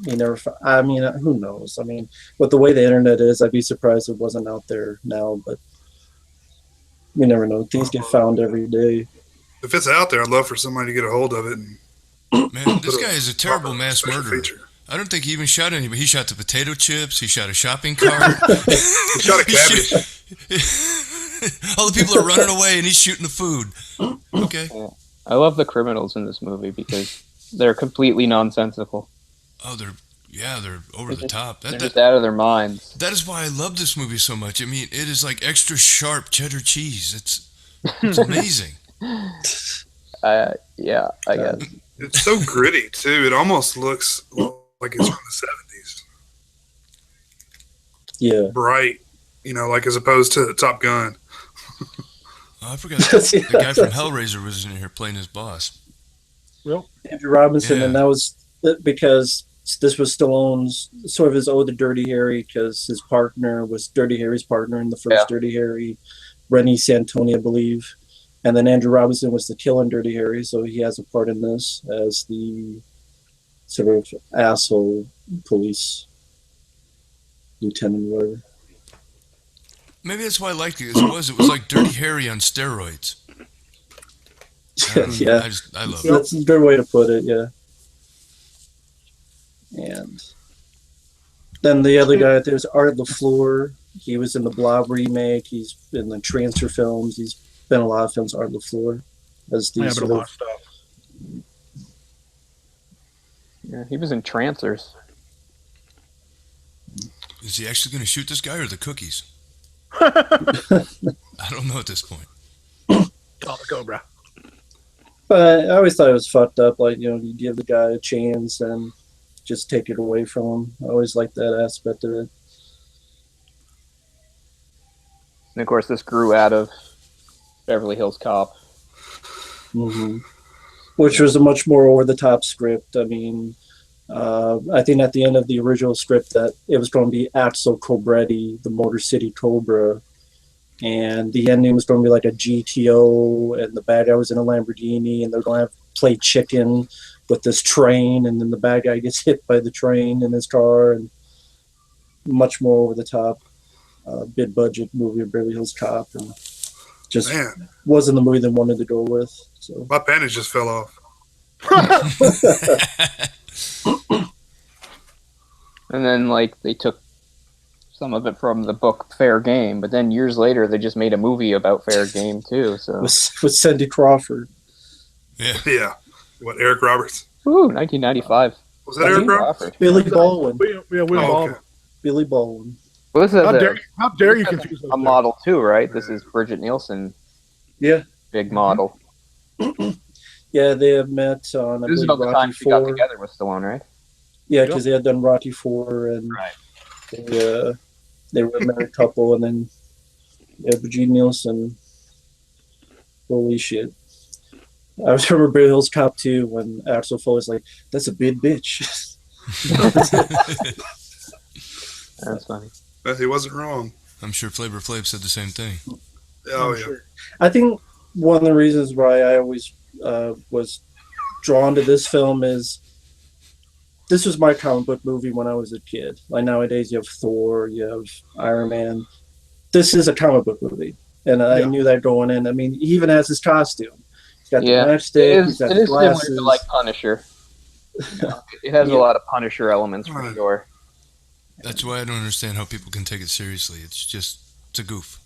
he never. I mean, who knows? I mean, with the way the internet is, I'd be surprised it wasn't out there now. But you never know. Things get found every day. If it's out there, I'd love for somebody to get a hold of it. And Man, this guy is a terrible proper mass special murderer. feature. I don't think he even shot anybody. He shot the potato chips. He shot a shopping cart. He shot a cabbage. All the people are running away, and he's shooting the food. Okay. I love the criminals in this movie because they're completely nonsensical. Oh, they're over the top. They're just out of their minds. That is why I love this movie so much. I mean, it is like extra sharp cheddar cheese. It's amazing. Yeah, I guess. It's so gritty too. It almost looks like it's from the 70s. Yeah. Bright, like as opposed to Top Gun. Oh, I forgot the guy from Hellraiser was in here playing his boss. Well, Andrew Robinson, Yeah. and that was because this was Stallone's sort of his ode to Dirty Harry, because his partner was Dirty Harry's partner in the first Dirty Harry, Rennie Santoni, I believe. And then Andrew Robinson was the killer in Dirty Harry, so he has a part in this as the sort of asshole police lieutenant, whatever. Maybe that's why I liked it. It was like Dirty Harry on steroids. Yeah, I love it. that's a good way to put it. Yeah. And then the other guy, there's Art LaFleur. He was in the Blob remake. He's been in transfer films. He's been in a lot of films. Art LaFleur as the Yeah, but a sort lot of of stuff. Yeah, he was in Trancers. Is he actually going to shoot this guy or the cookies? I don't know at this point. Call the Cobra. But I always thought it was fucked up. Like, you give the guy a chance and just take it away from him. I always liked that aspect of it. And of course, this grew out of Beverly Hills Cop. Mm-hmm. Which was a much more over-the-top script. I mean, I think at the end of the original script that it was going to be Axel Cobretti, the Motor City Cobra, and the ending was going to be like a GTO, and the bad guy was in a Lamborghini, and they're going to have play chicken with this train, and then the bad guy gets hit by the train in his car, and much more over the top, big budget movie of Beverly Hills Cop, and just wasn't the movie they wanted to go with. So my panties just fell off. And then, like, they took some of it from the book Fair Game, but then years later they just made a movie about Fair Game too. So with Cindy Crawford. Yeah. What, Eric Roberts? Ooh, 1995. Was that Eric Roberts? Billy Baldwin. William Baldwin. Okay. Billy Baldwin. Well, this is How dare you confuse those a two? model too, right? This is Bridget Nielsen. Yeah. Big model. Yeah, they had met on This is about the time she got together with Stallone, right? Yeah, because they had done Rocky 4, and they were a married couple, and then Bridget Nielsen. Holy shit. I remember Beverly Hills Cop 2 when Axel Foley's like, that's a big bitch. That's funny. But he wasn't wrong. I'm sure Flavor Flav said the same thing. Oh, yeah. Sure. I think one of the reasons why I always was drawn to this film is this was my comic book movie when I was a kid. Like nowadays you have Thor, you have Iron Man. This is a comic book movie. And I knew that going in. I mean, he even has his costume. He's got the matchstick, he's got the glasses. Similar to like Punisher. It has a lot of Punisher elements for sure. That's why I don't understand how people can take it seriously. It's a goof.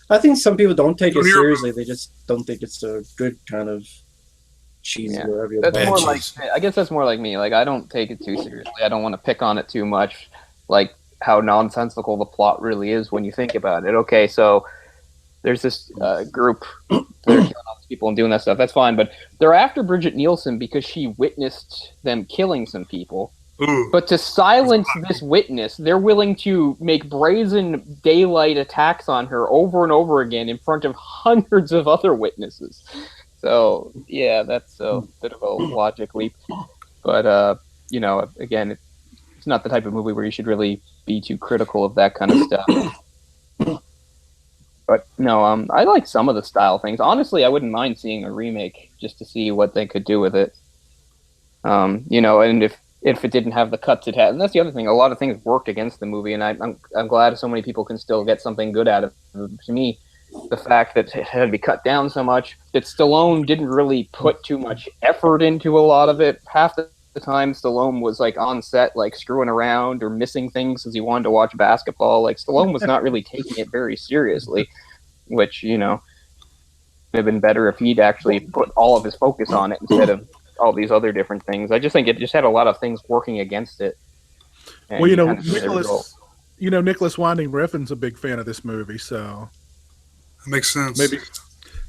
I think some people don't take it seriously. They just don't think it's a good kind of cheesy or whatever. That's more like, I guess that's more like me. Like, I don't take it too seriously. I don't want to pick on it too much. Like how nonsensical the plot really is when you think about it. Okay, so there's this group that are killing all these people and doing that stuff. That's fine, but they're after Bridget Nielsen because she witnessed them killing some people. Ooh. But to silence this witness, they're willing to make brazen daylight attacks on her over and over again in front of hundreds of other witnesses. So, yeah, that's a bit of a logic leap. But, again, it's not the type of movie where you should really be too critical of that kind of stuff. But, no, I like some of the style things. Honestly, I wouldn't mind seeing a remake just to see what they could do with it. And if it didn't have the cuts it had. And that's the other thing. A lot of things worked against the movie, and I'm glad so many people can still get something good out of it. To me, the fact that it had to be cut down so much, that Stallone didn't really put too much effort into a lot of it. Half the time, Stallone was like on set, like screwing around or missing things because he wanted to watch basketball. Like Stallone was not really taking it very seriously, which, would have been better if he'd actually put all of his focus on it instead of all these other different things. I just think it just had a lot of things working against it. Well, Nicholas Winding Refn's a big fan of this movie, so that makes sense.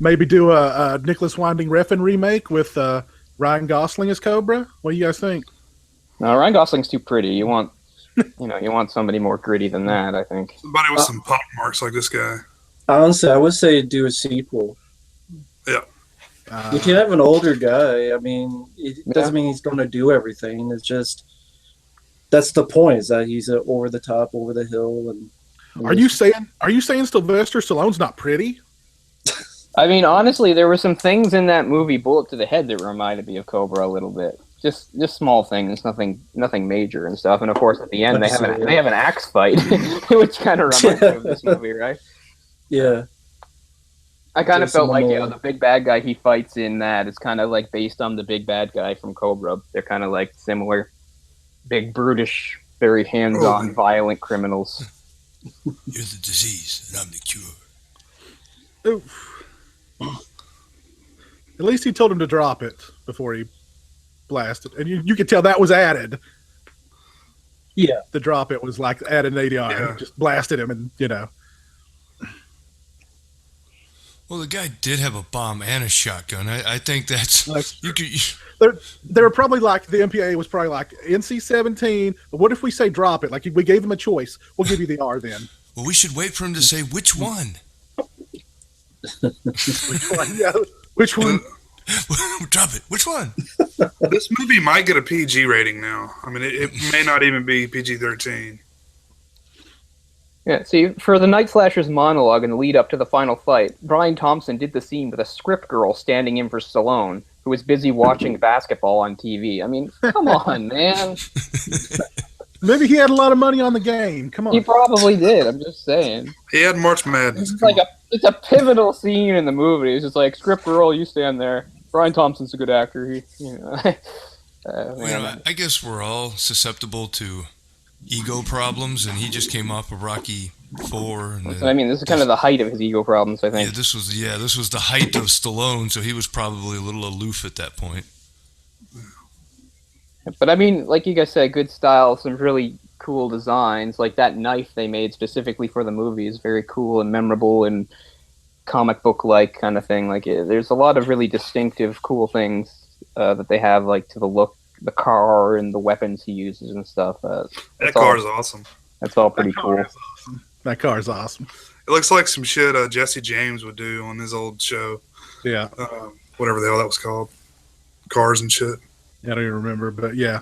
Maybe do a Nicholas Winding Refn remake with Ryan Gosling as Cobra. What do you guys think? No, Ryan Gosling's too pretty. You want, you want somebody more gritty than that. I think somebody with some pop marks like this guy. Honestly, I would say do a sequel. Yeah. You can have an older guy. I mean, it doesn't mean he's going to do everything. It's just that's the point. Is that he's over the top, over the hill. And are you saying Sylvester Stallone's not pretty? I mean, honestly, there were some things in that movie, Bullet to the Head, that reminded me of Cobra a little bit. Just small things, nothing major and stuff. And of course, at the end, they have an axe fight, which kind of reminds me of this movie, right? Yeah. I kind of felt like, the big bad guy he fights in that is kind of like based on the big bad guy from Cobra. They're kind of like similar. big, brutish, very hands-on, violent criminals. You're the disease, and I'm the cure. Oof. At least he told him to drop it before he blasted. And you could tell that was added. Yeah. The drop it was like added an ADR. Yeah. Just blasted him and, Well, the guy did have a bomb and a shotgun. I think that's you could. They were probably like, the MPA was probably like, NC-17, but what if we say drop it? Like, we gave him a choice. We'll give you the R then. Well, we should wait for him to say which one. Which one? Yeah. Which one? Drop it. Which one? This movie might get a PG rating now. I mean, it may not even be PG-13. Yeah, see, for the Night Slasher's monologue in the lead up to the final fight, Brian Thompson did the scene with a script girl standing in for Stallone, who was busy watching basketball on TV. I mean, come on, man. Maybe he had a lot of money on the game. Come on. He probably did. I'm just saying. He had March Madness. It's a pivotal scene in the movie. It's just like, script girl, you stand there. Brian Thompson's a good actor. I guess we're all susceptible to ego problems, and he just came off of Rocky IV. And I mean, this is kind of the height of his ego problems, I think. Yeah, this was the height of Stallone, so he was probably a little aloof at that point. But I mean, like you guys said, good style, some really cool designs. Like that knife they made specifically for the movie is very cool and memorable and comic book-like kind of thing. Like, there's a lot of really distinctive, cool things that they have, like to the look, the car, and the weapons he uses and stuff. That car is awesome. That's all pretty cool. Awesome. That car is awesome. It looks like some shit Jesse James would do on his old show. Yeah. Whatever the hell that was called. Cars and shit. I don't even remember, but yeah.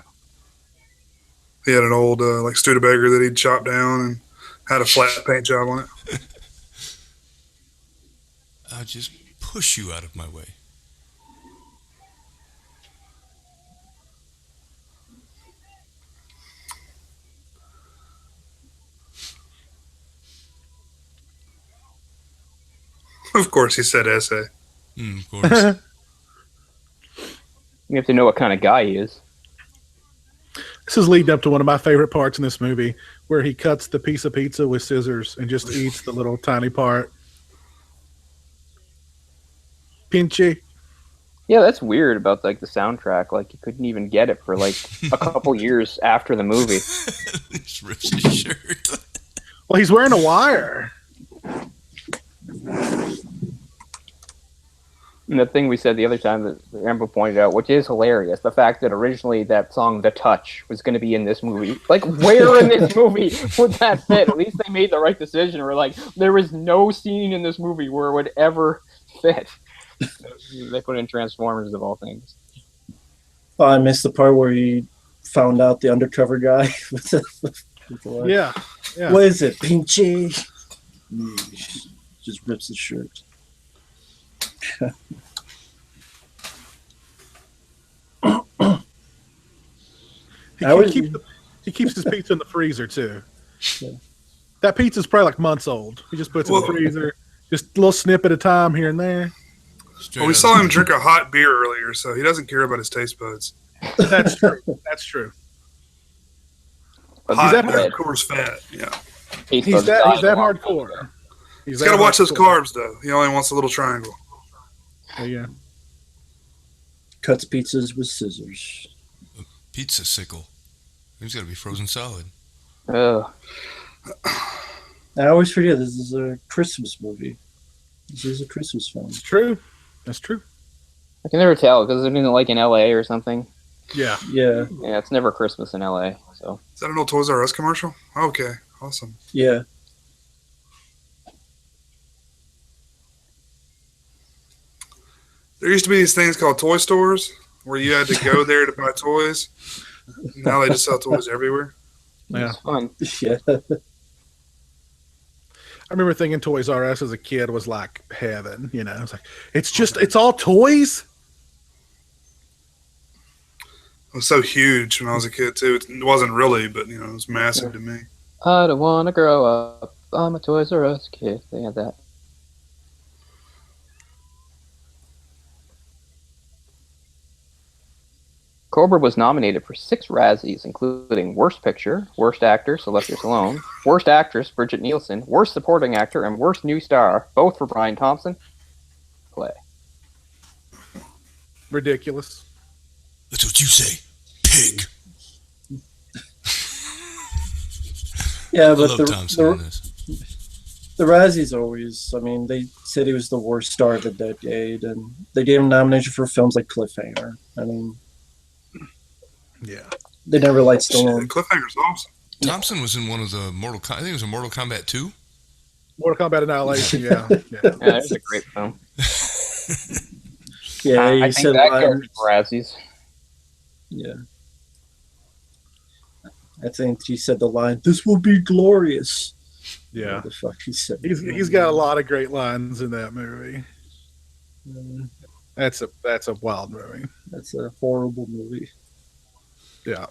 He had an old like Studebaker that he'd chopped down and had a flat paint job on it. I'll just push you out of my way. Of course, he said essay. Of course. You have to know what kind of guy he is. This is leading up to one of my favorite parts in this movie, where he cuts the piece of pizza with scissors and just eats the little tiny part. Pinchy. Yeah, that's weird about like the soundtrack. Like, you couldn't even get it for like a couple years after the movie. He just rips his shirt. Well, he's wearing a wire. And the thing we said the other time that Amber pointed out, which is hilarious, the fact that originally that song "The Touch" was going to be in this movie. Like, where in this movie would that fit? At least they made the right decision. Or like, there was no scene in this movie where it would ever fit. They put in Transformers of all things. Oh, I missed the part where he found out the undercover guy. with the Yeah. What is it, Pinchy? Just rips his shirt. He keeps his pizza in the freezer too. Yeah. That pizza's probably like months old. He just puts it in the freezer, just a little snip at a time here and there. Well, we saw him drink a hot beer earlier, so he doesn't care about his taste buds. That's true. That's true. Hot, that of course, fat. Yeah. He's that hardcore. He's got to watch those carbs, though. He only wants a little triangle. Oh, yeah. Cuts pizzas with scissors. Pizza sickle. He's got to be frozen solid. Oh. I always forget this is a Christmas movie. This is a Christmas film. It's true. That's true. I can never tell because it's like in LA or something. Yeah. Yeah. Yeah, it's never Christmas in LA. So. Is that an old Toys R Us commercial? Okay, awesome. Yeah. There used to be these things called toy stores where you had to go there to buy toys. Now they just sell toys everywhere. Yeah. It's fun. Yeah. I remember thinking Toys R Us as a kid was like heaven, you know. It's like it's all toys. It was so huge when I was a kid too. It wasn't really, but it was massive to me. I don't want to grow up. I'm a Toys R Us kid. They had that. Cobra was nominated for 6 Razzies, including Worst Picture, Worst Actor, Sylvester Stallone, Worst Actress, Bridget Nielsen, Worst Supporting Actor, and Worst New Star, both for Brian Thompson. Play. Ridiculous. That's what you say, pig. Yeah, I but love Thompson in this. the Razzies always, I mean, they said he was the worst star of the decade, and they gave him nomination for films like Cliffhanger. I mean, Yeah. they never liked Shit, Stallone. Cliffhanger's awesome. Thompson was in one of the I think it was a Mortal Kombat 2. Mortal Kombat Annihilation, yeah. Yeah, it's a great film. Yeah, I you think said that lines. character's for Razzies. Yeah. I think he said the line, "This will be glorious." Yeah. What the fuck he said. He's got a lot of great lines in that movie. That's a wild movie. That's a horrible movie. Yeah.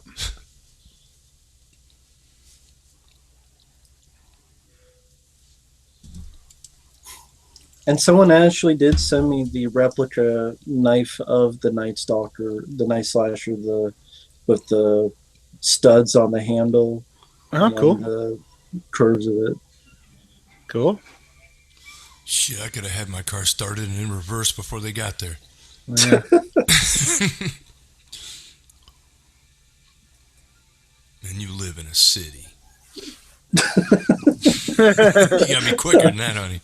And someone actually did send me the replica knife of the Night Stalker, the Night Slasher, with the studs on the handle. Oh, and cool. the curves of it. Cool. Shit, I could have had my car started and in reverse before they got there. Yeah. And you live in a city. You gotta be quicker than that, honey.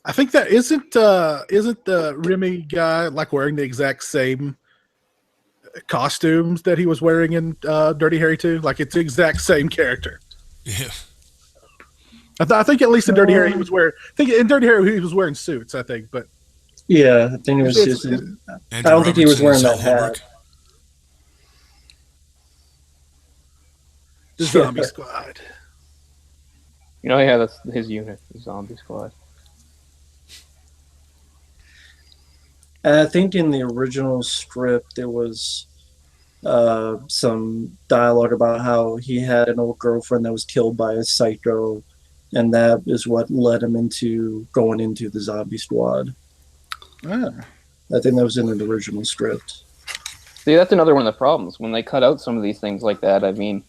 I think that isn't the Remy guy like wearing the exact same costumes that he was wearing in Dirty Harry 2? Like it's the exact same character. Yeah. I think at least in Dirty Harry he was wearing. I think in Dirty Harry he was wearing suits. I think, but Yeah, I think it was It's- just. I don't think he was wearing that hat. the Zombie Squad. Yeah, that's his unit, the Zombie Squad. And I think in the original script there was some dialogue about how he had an old girlfriend that was killed by a psycho, and that is what led him into going into the Zombie Squad. Ah. I think that was in the original script. See, that's another one of the problems. When they cut out some of these things like that, I mean,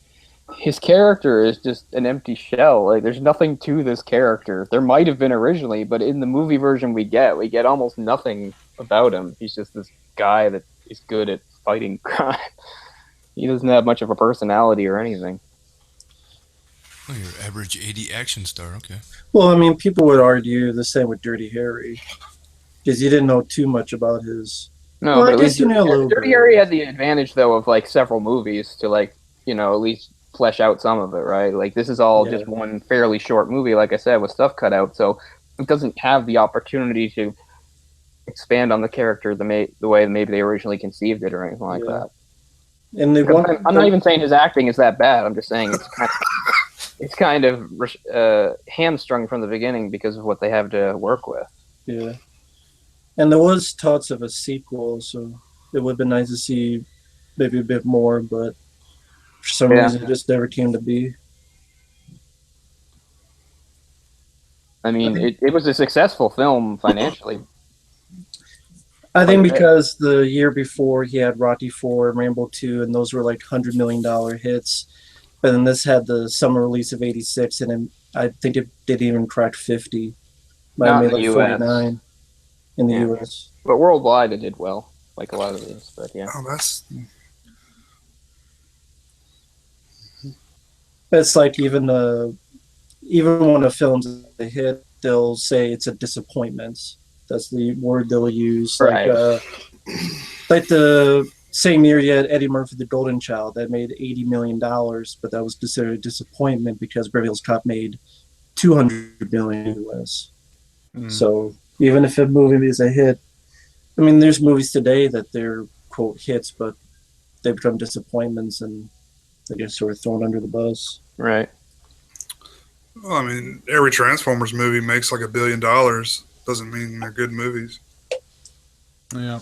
his character is just an empty shell. Like, there's nothing to this character. There might have been originally, but in the movie version we get almost nothing about him. He's just this guy that is good at fighting crime. He doesn't have much of a personality or anything. Oh, your average 80 action star, okay. Well, I mean, people would argue the same with Dirty Harry, because you didn't know too much about his. No, Well, I but at guess least you know a little Dirty bit. Harry had the advantage, though, of like several movies to at least flesh out some of it, right? Like this is all Yeah. just one fairly short movie, like I said, with stuff cut out, so it doesn't have the opportunity to expand on the character the way maybe they originally conceived it or anything like Yeah. that. And the one, I'm not even saying his acting is that bad. I'm just saying it's kind of hamstrung from the beginning because of what they have to work with. Yeah. And there was thoughts of a sequel, so it would have been nice to see maybe a bit more, but for some reason it just never came to be. I mean, it was a successful film financially. I think because the year before he had Rocky 4 and Rambo 2, and those were like $100 million hits. But then this had the summer release of '86, and I think it didn't even crack 50. Might have Not made in like the US. 49 in the Yeah. US. But worldwide it did well, like a lot of these. But yeah. Oh, that's But it's like even when a film's a hit, they'll say it's a disappointment. That's the word they'll use. Right. Like the same year you had Eddie Murphy, The Golden Child, that made $80 million, but that was considered a disappointment because Beverly Hills Cop made $200 million US. So even if a movie is a hit, I mean, there's movies today that they're quote hits, but they become disappointments and they get sort of thrown under the bus. Right. well, I mean, every Transformers movie makes like $1 billion. Doesn't mean they're good movies. Yeah.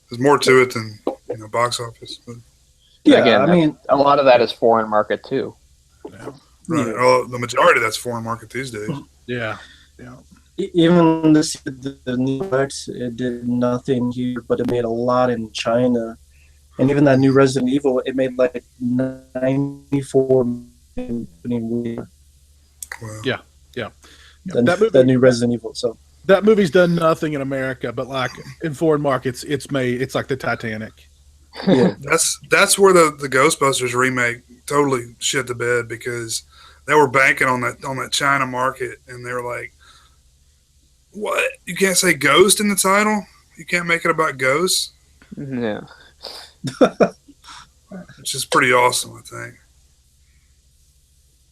There's more to it than box office. But, Yeah, Again, I mean, a lot of that is foreign market too. Yeah. right. Yeah. Oh, the majority of that's foreign market these days. Yeah. Yeah. even the new X, it did nothing here, but it made a lot in China. And even that new Resident Evil, it made like 94 million. Wow. Yeah. Yeah. That new Resident Evil. So that movie's done nothing in America, but like in foreign markets, it's like the Titanic. yeah, That's where the Ghostbusters remake totally shit the bed, because they were banking on that China market, and they were like, "What? You can't say ghost in the title? You can't make it about ghosts?" Yeah. Which is pretty awesome, I think.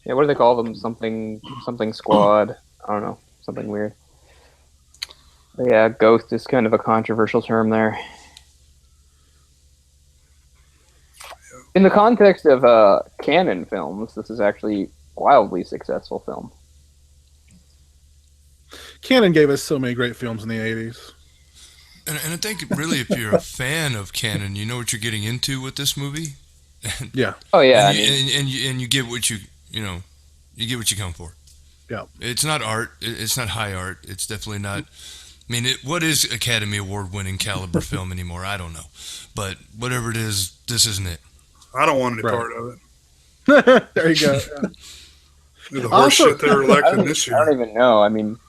Yeah, what do they call them? Something squad. I don't know. Something weird. But yeah, ghost is kind of a controversial term there. In the context of canon films, this is actually wildly successful film. Canon gave us so many great films in the 80s. And I think really, if you're a fan of canon, you know what you're getting into with this movie. Yeah. Oh yeah, and you get what you get what you come for. Yeah. It's not art. It's not high art. It's definitely not. I mean, what is Academy Award winning caliber film anymore? I don't know, but whatever it is, this isn't it. I don't want any Right. part of it. There you go. The horse shit they were electing this I don't year. even know. I mean,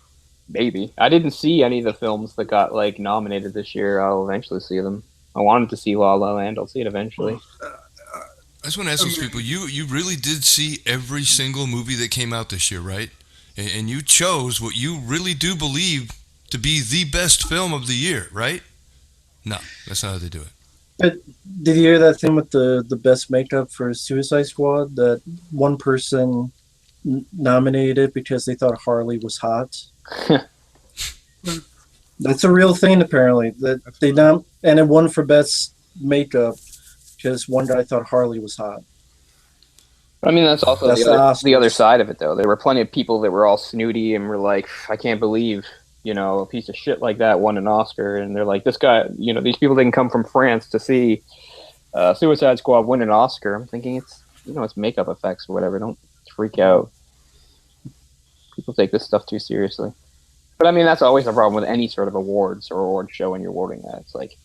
maybe. I didn't see any of the films that got like nominated this year. I'll eventually see them. I wanted to see La La Land. I'll see it eventually. I just want to ask those people, you really did see every single movie that came out this year, right? And you chose what you really do believe to be the best film of the year, right? No, that's not how they do it. but did you hear that thing with the best makeup for Suicide Squad? That one person nominated because they thought Harley was hot. That's a real thing, apparently. That they and it won for best makeup because one guy thought Harley was hot. I mean, that's also That's the other Oscars. side of it, though. There were plenty of people that were all snooty and were like, I can't believe, a piece of shit like that won an Oscar. And they're like, this guy, these people didn't come from France to see Suicide Squad win an Oscar. I'm thinking it's makeup effects or whatever. Don't freak out. People take this stuff too seriously. But I mean, that's always a problem with any sort of awards or award show when you're awarding that. It's like,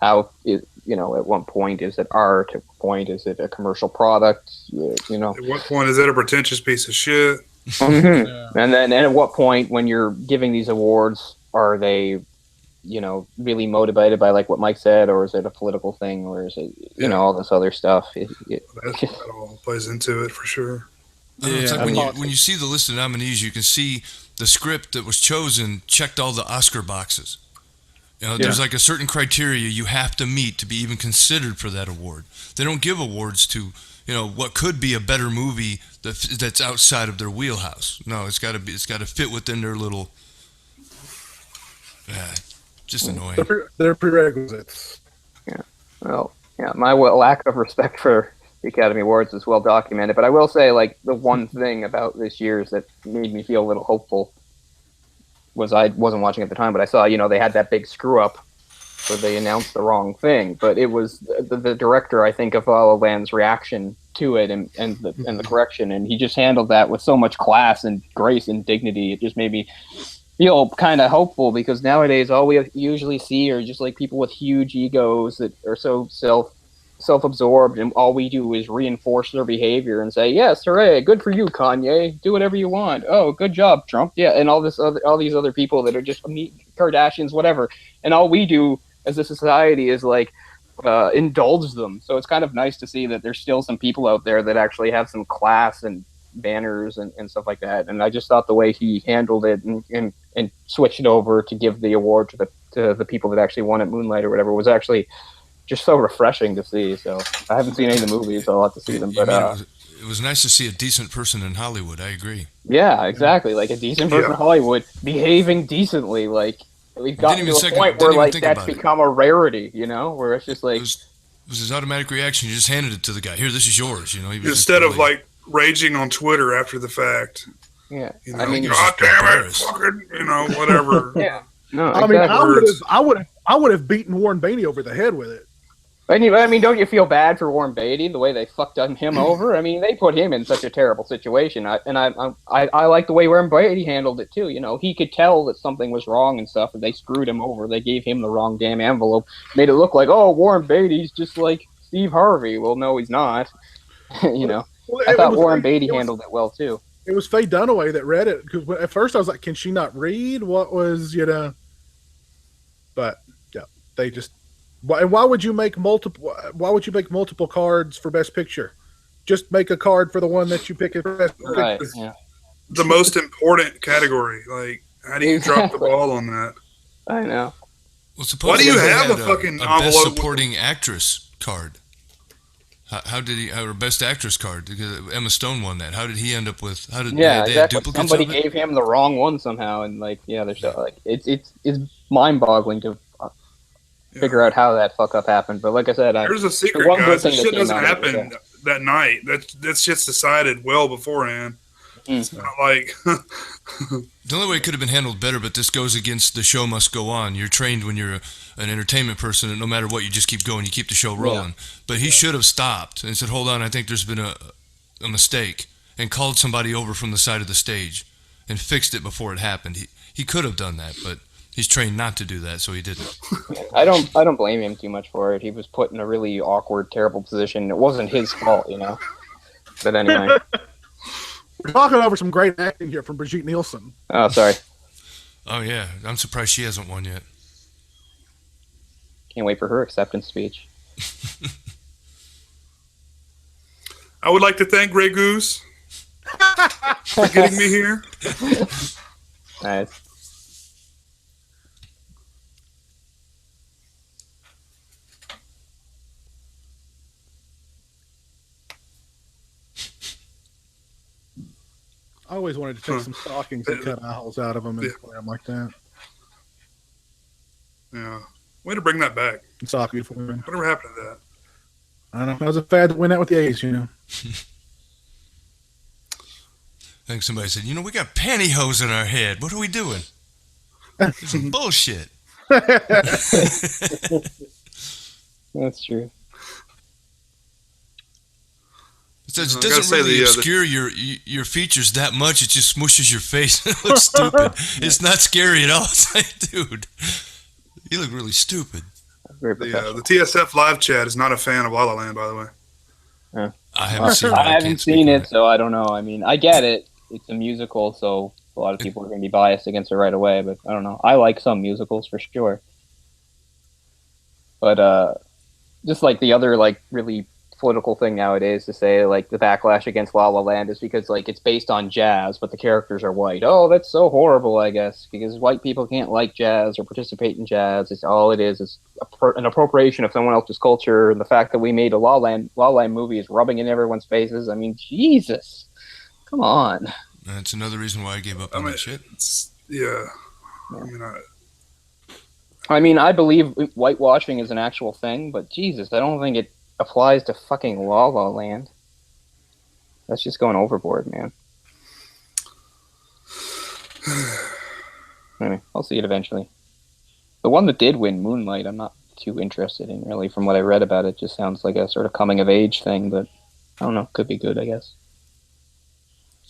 how is, at what point is it art? At what point is it a commercial product? At what point is it a pretentious piece of shit? Mm-hmm. Yeah. And then at what point when you're giving these awards, are they, really motivated by like what Mike said, or is it a political thing, or is it, all this other stuff? That all plays into it for sure. It's Yeah, like when you see the list of nominees, you can see the script that was chosen checked all the Oscar boxes. There's like a certain criteria you have to meet to be even considered for that award. They don't give awards to, what could be a better movie that's outside of their wheelhouse. No, it's got to fit within their little. Just annoying. They're prerequisites. Well, yeah, my lack of respect for the Academy Awards is well documented. But I will say, like, the one thing about this year's that made me feel a little hopeful was I wasn't watching at the time, but I saw, they had that big screw up where they announced the wrong thing. But it was the director, I think, of La La Land's reaction to it and the correction, and he just handled that with so much class and grace and dignity. It just made me feel kind of hopeful, because nowadays all we usually see are just like people with huge egos that are so self-absorbed, and all we do is reinforce their behavior and say, yes, hooray, good for you, Kanye, do whatever you want, oh, good job, Trump, yeah, and all these other people that are just Kardashians, whatever, and all we do as a society is like indulge them. So it's kind of nice to see that there's still some people out there that actually have some class and banners and stuff like that. And I just thought the way he handled it and switched it over to give the award to the people that actually won at Moonlight or whatever was actually just so refreshing to see. So I haven't seen any of the movies, so I'll have to see them. But it was nice to see a decent person in Hollywood. I agree. Yeah, exactly. Like a decent person in Hollywood behaving decently. Like we've gotten to a point where like that's become a rarity, where it's just like it was his automatic reaction. You just handed it to the guy. Here, this is yours. Instead of like raging on Twitter after the fact. Yeah, God damn it, fucking, whatever. Yeah. No, I mean, exactly. I would have beaten Warren Beatty over the head with it. I mean, don't you feel bad for Warren Beatty the way they fucked him over? I mean, they put him in such a terrible situation. I like the way Warren Beatty handled it too. You know, he could tell that something was wrong and stuff, and they screwed him over. They gave him the wrong damn envelope, made it look like, oh, Warren Beatty's just like Steve Harvey. Well, no, he's not. You know, Well, I thought Warren like, Beatty handled it well too. It was Faye Dunaway that read it because at first I was like, can she not read? What was But yeah, they just. And why would you make multiple? Why would you make multiple cards for Best Picture? Just make a card for the one that you pick for Best Picture. Right. Yeah. The most important category. Like, how do you drop the ball on that? I know. Well, why do you have a had fucking a best envelope? supporting actress card? How did he? Or best actress card? Because Emma Stone won that. How did he end up with? How did Yeah, they had exactly. duplicates Somebody of it? gave him the wrong one somehow, and like, yeah, there's like it's mind-boggling to figure out how that fuck up happened. But like I said, There's a secret, one good guys. That thing that shit came doesn't out of it, happen that night. That shit's decided well beforehand. It's not like The only way it could have been handled better, but this goes against the show must go on. You're trained when you're an entertainment person, and no matter what, you just keep going. You keep the show rolling. Yeah. But he should have stopped and said, hold on, I think there's been a mistake, and called somebody over from the side of the stage and fixed it before it happened. He could have done that, but he's trained not to do that, so he didn't. I don't blame him too much for it. He was put in a really awkward, terrible position. It wasn't his fault, you know. But anyway. We're talking over some great acting here from Brigitte Nielsen. Oh, sorry. Oh, yeah. I'm surprised she hasn't won yet. Can't wait for her acceptance speech. I would like to thank Grey Goose for getting me here. Nice. I always wanted to take some stockings and cut eye holes out of them and wear them like that. Yeah. Way to bring that back. Sock beautiful women. Whatever happened to that? I don't know. That was a fad that went out with the A's, you know. I think somebody said, we got pantyhose in our head. What are we doing? This is bullshit. That's true. It doesn't really obscure your features that much. It just smooshes your face. It looks stupid. It's not scary at all. It's like, dude, you look really stupid. The TSF live chat is not a fan of La La Land, by the way. Yeah. I haven't seen it, so I don't know. I mean, I get it. It's a musical, so a lot of people are going to be biased against it right away, but I don't know. I like some musicals for sure. But just like the other like really political thing nowadays to say like the backlash against La La Land is because like it's based on jazz, but the characters are white. Oh, that's so horrible, I guess, because white people can't like jazz or participate in jazz. It's all it is an appropriation of someone else's culture. And the fact that we made a La La Land movie is rubbing in everyone's faces. I mean, Jesus, come on. That's another reason why I gave up on that shit. Yeah. I mean, I believe whitewashing is an actual thing, but Jesus, I don't think it applies to fucking La La Land. That's just going overboard, man. Anyway, I'll see it eventually. The one that did win, Moonlight, I'm not too interested in, really. From what I read about it, just sounds like a sort of coming-of-age thing, but I don't know. Could be good, I guess.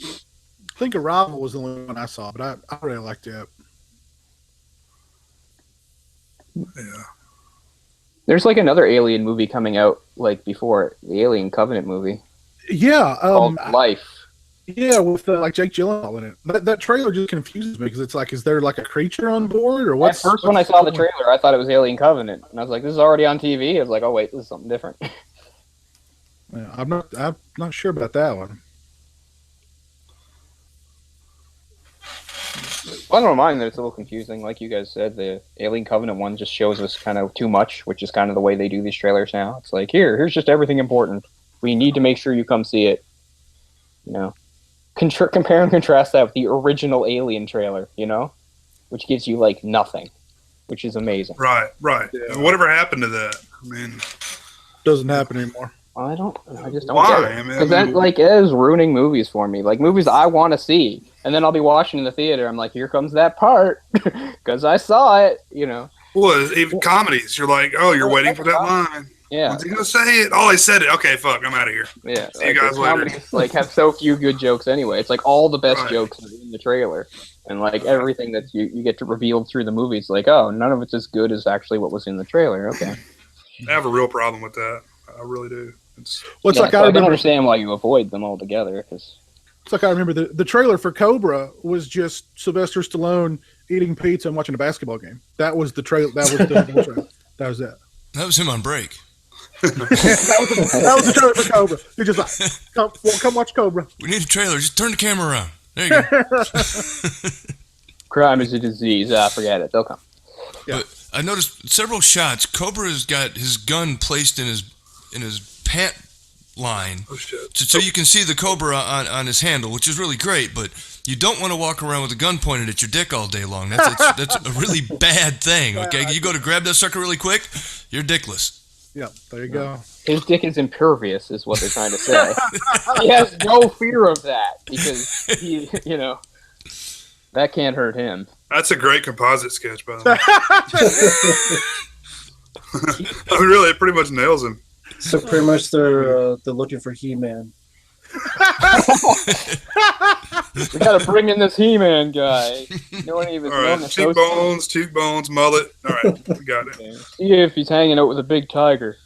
I think Arrival was the only one I saw, but I really liked it. Yeah. There's like another Alien movie coming out like before the Alien Covenant movie. Yeah, called Life. Yeah, with like Jake Gyllenhaal in it. That trailer just confuses me because it's like, is there like a creature on board or what? First, when I saw the trailer, I thought it was Alien Covenant, and I was like, "This is already on TV." I was like, "Oh wait, this is something different." Yeah, I'm not sure about that one. I don't mind that it's a little confusing. Like you guys said, the Alien Covenant one just shows us kind of too much, which is kind of the way they do these trailers now. It's like, here's just everything important. We need to make sure you come see it. Compare and contrast that with the original Alien trailer, which gives you like nothing, which is amazing. Right. Yeah. Whatever happened to that? I mean, doesn't happen anymore. I just don't Why? get it. I mean, Because that like is ruining movies for me. Like movies I want to see, and then I'll be watching in the theater. I'm like, here comes that part, because I saw it. You know. well, even comedies, you're like, oh, you're waiting for that line. Yeah. When's he gonna say it? Oh, he said it. Okay, fuck, I'm out of here. Yeah. See you guys later. Comedies like have so few good jokes anyway. It's like all the best Right. jokes are in the trailer, and like everything that you get to revealed through the movies, like oh, none of it's as good as actually what was in the trailer. Okay. I have a real problem with that. I really do. Well, it's Yeah, like so I I don't remember. understand why you avoid them altogether. Because It's like I remember the trailer for Cobra was just Sylvester Stallone eating pizza and watching a basketball game. That was the trailer. That was the whole trailer. That was it. That was him on break. That was the trailer for Cobra. He just like, come watch Cobra. We need a trailer. Just turn the camera around. There you go. crime is a disease. Forget it. They'll come. But I noticed several shots. Cobra has got his gun placed in his pant line, Oh shit. so you can see the Cobra on his handle, which is really great. But you don't want to walk around with a gun pointed at your dick all day long. That's a really bad thing. Okay, you go to grab that sucker really quick, you're dickless. Yeah, there you go. His dick is impervious, is what they're trying to say. He has no fear of that because he, that can't hurt him. That's a great composite sketch, by the way. I mean, really, it pretty much nails him. So pretty much they're looking for He-Man. We gotta bring in this He-Man guy. No one even All right, cheekbones, mullet. All right, we got it. See if he's hanging out with a big tiger.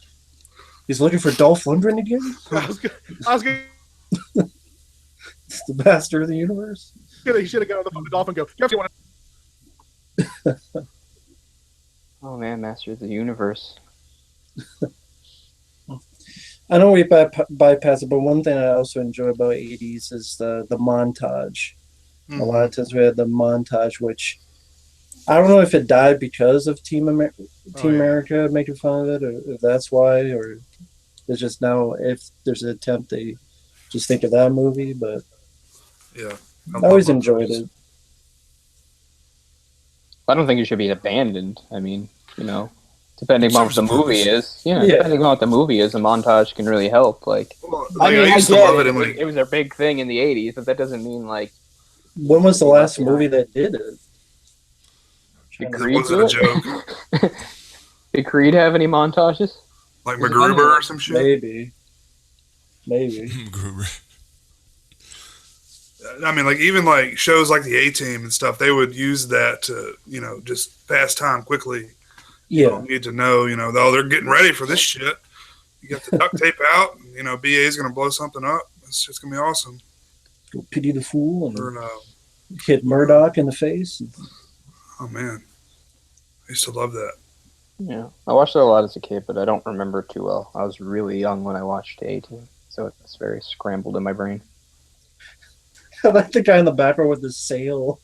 He's looking for Dolph Lundgren again? I was gonna It's the master of the universe? he should have got on the phone with Dolphin and go, "Jeff, you want Oh man, Master of the Universe. I know we bypass it, but one thing I also enjoy about 80s is the montage. Mm-hmm. A lot of times we had the montage, which I don't know if it died because of Team America making fun of it, or if that's why, or it's just now if there's an attempt, they just think of that movie. But Yeah. I always enjoyed it. I don't think it should be abandoned. I mean, depending on what the movie is. Yeah. Depending on what the movie is, a montage can really help. Like, Well, I mean, I used to get love it. it in like It was a big thing in the 80s, but that doesn't mean like When was the last movie that did it? Did it Creed wasn't do a joke. it? Did Creed have any montages? Like MacGruber or some shit. Maybe. Gruber. I mean, like even like shows like the A-Team and stuff, they would use that to, just pass time quickly. You Yeah. don't need to know, though they're getting ready for this shit. You got the duct tape out, and, BA's going to blow something up. It's just going to be awesome. Go pity the fool and Or, hit Murdoch in the face. oh, man. I used to love that. Yeah, I watched it a lot as a kid, but I don't remember it too well. I was really young when I watched A-Team, so it's very scrambled in my brain. I like the guy in the background with the sail.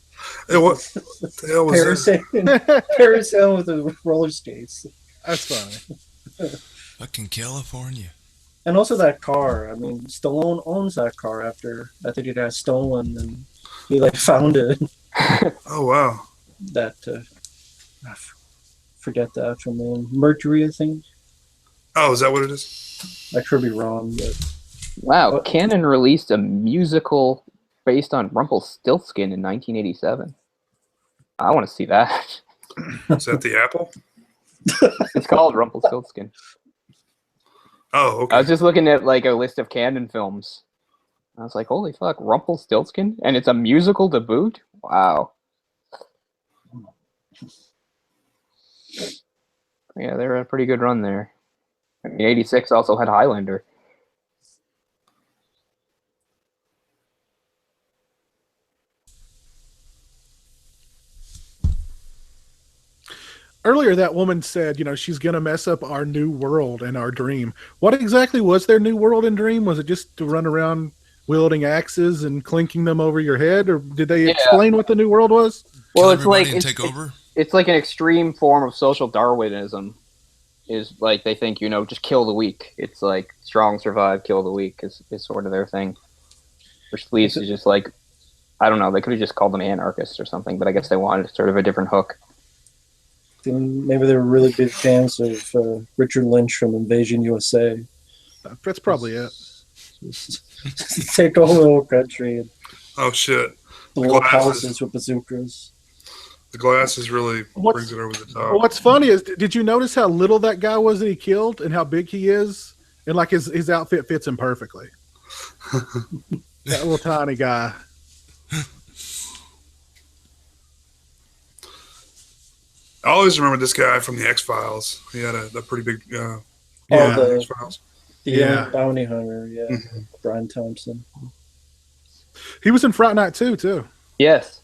Hey, what the hell was that? Parasailing with the roller skates. That's funny. Fucking California. And also that car. I mean, Stallone owns that car after I think it got stolen and he found it. Oh, wow. That forget the actual name. Mercury, I think. Oh, is that what it is? I could be wrong, but Wow, Canon released a musical based on Rumpelstiltskin in 1987. I want to see that. Is that the Apple? It's called Rumpelstiltskin. Oh, okay. I was just looking at a list of Canon films. I was like, holy fuck, Rumpelstiltskin? And it's a musical to boot? Wow. Yeah, they're a pretty good run there. I mean, 86 also had Highlander. Earlier, that woman said, she's going to mess up our new world and our dream. What exactly was their new world and dream? Was it just to run around wielding axes and clinking them over your head, or did they explain what the new world was? Well, Kill it's like everybody and take over. It's like an extreme form of social Darwinism. Is like they think just kill the weak. It's like strong survive, kill the weak is sort of their thing. Which leads to just I don't know. They could have just called them anarchists or something, but I guess they wanted sort of a different hook. then maybe they were really big fans of Richard Lynch from Invasion USA. That's probably it. Just take over the whole country and Oh shit! blow up glasses. houses with bazookas. The glasses really What's- brings it over the top. What's funny is, did you notice how little that guy was that he killed, and how big he is, and like his outfit fits him perfectly. That little tiny guy. I always remember this guy from the X Files. He had a pretty big. Yeah. the X Files. The Yeah. young bounty hunter, yeah. Mm-hmm. Brian Thompson. He was in Fright Night too. Yes.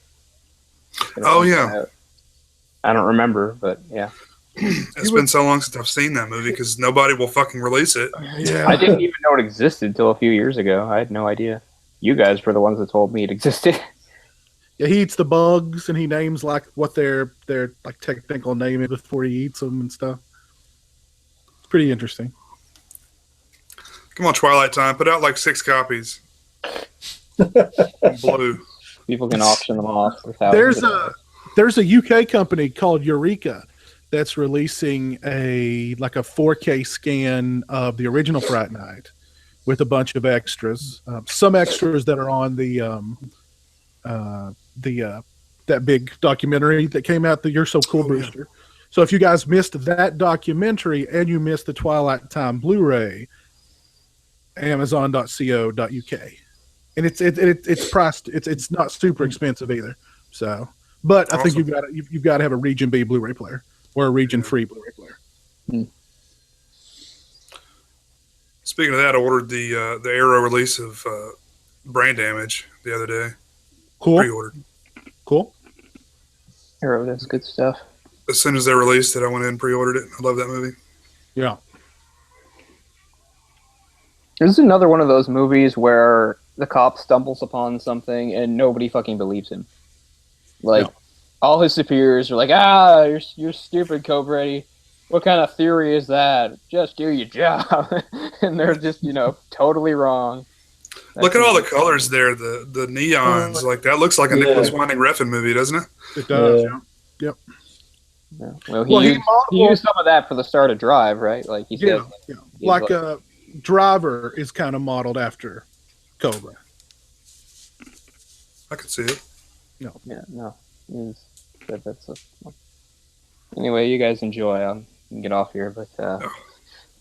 Oh yeah. I don't remember, but yeah. It's been so long since I've seen that movie because nobody will fucking release it. Yeah. I didn't even know it existed until a few years ago. I had no idea. You guys were the ones that told me it existed. Yeah, he eats the bugs, and he names like what their like technical name is before he eats them and stuff. It's pretty interesting. Come on, Twilight Time, put out like 6 copies. Blue. People can auction them off for There's thousands. there's a UK company called Eureka that's releasing a 4K scan of the original Fright Night with a bunch of extras. Some extras that are on that big documentary that came out, the You're So Cool, Brewster. So if you guys missed that documentary and you missed the Twilight Time Blu-ray, Amazon.co.uk, and it's priced. It's not super expensive either. So, but I think you've got to have a Region B Blu-ray player or a Region Free Blu-ray player. Speaking of that, I ordered the Arrow release of Brain Damage the other day. Cool, Pre-ordered. cool. Hero, that's good stuff. As soon as they released it, I went in and pre-ordered it. I love that movie. Yeah, This is another one of those movies where the cop stumbles upon something and nobody fucking believes him. Like, all his superiors are like, you're stupid, Cobra. What kind of theory is that? Just do your job. And they're just, totally wrong. Look at all the colors there, the neons. Like, that looks like a Nicholas Winding Refn movie, doesn't it? it does. Yeah. Yep. Yeah. Well, he used some of that for the start of Drive, right? Like he said, Like Driver is kind of modeled after Cobra. I could see it. Anyway, you guys enjoy. I can get off here, but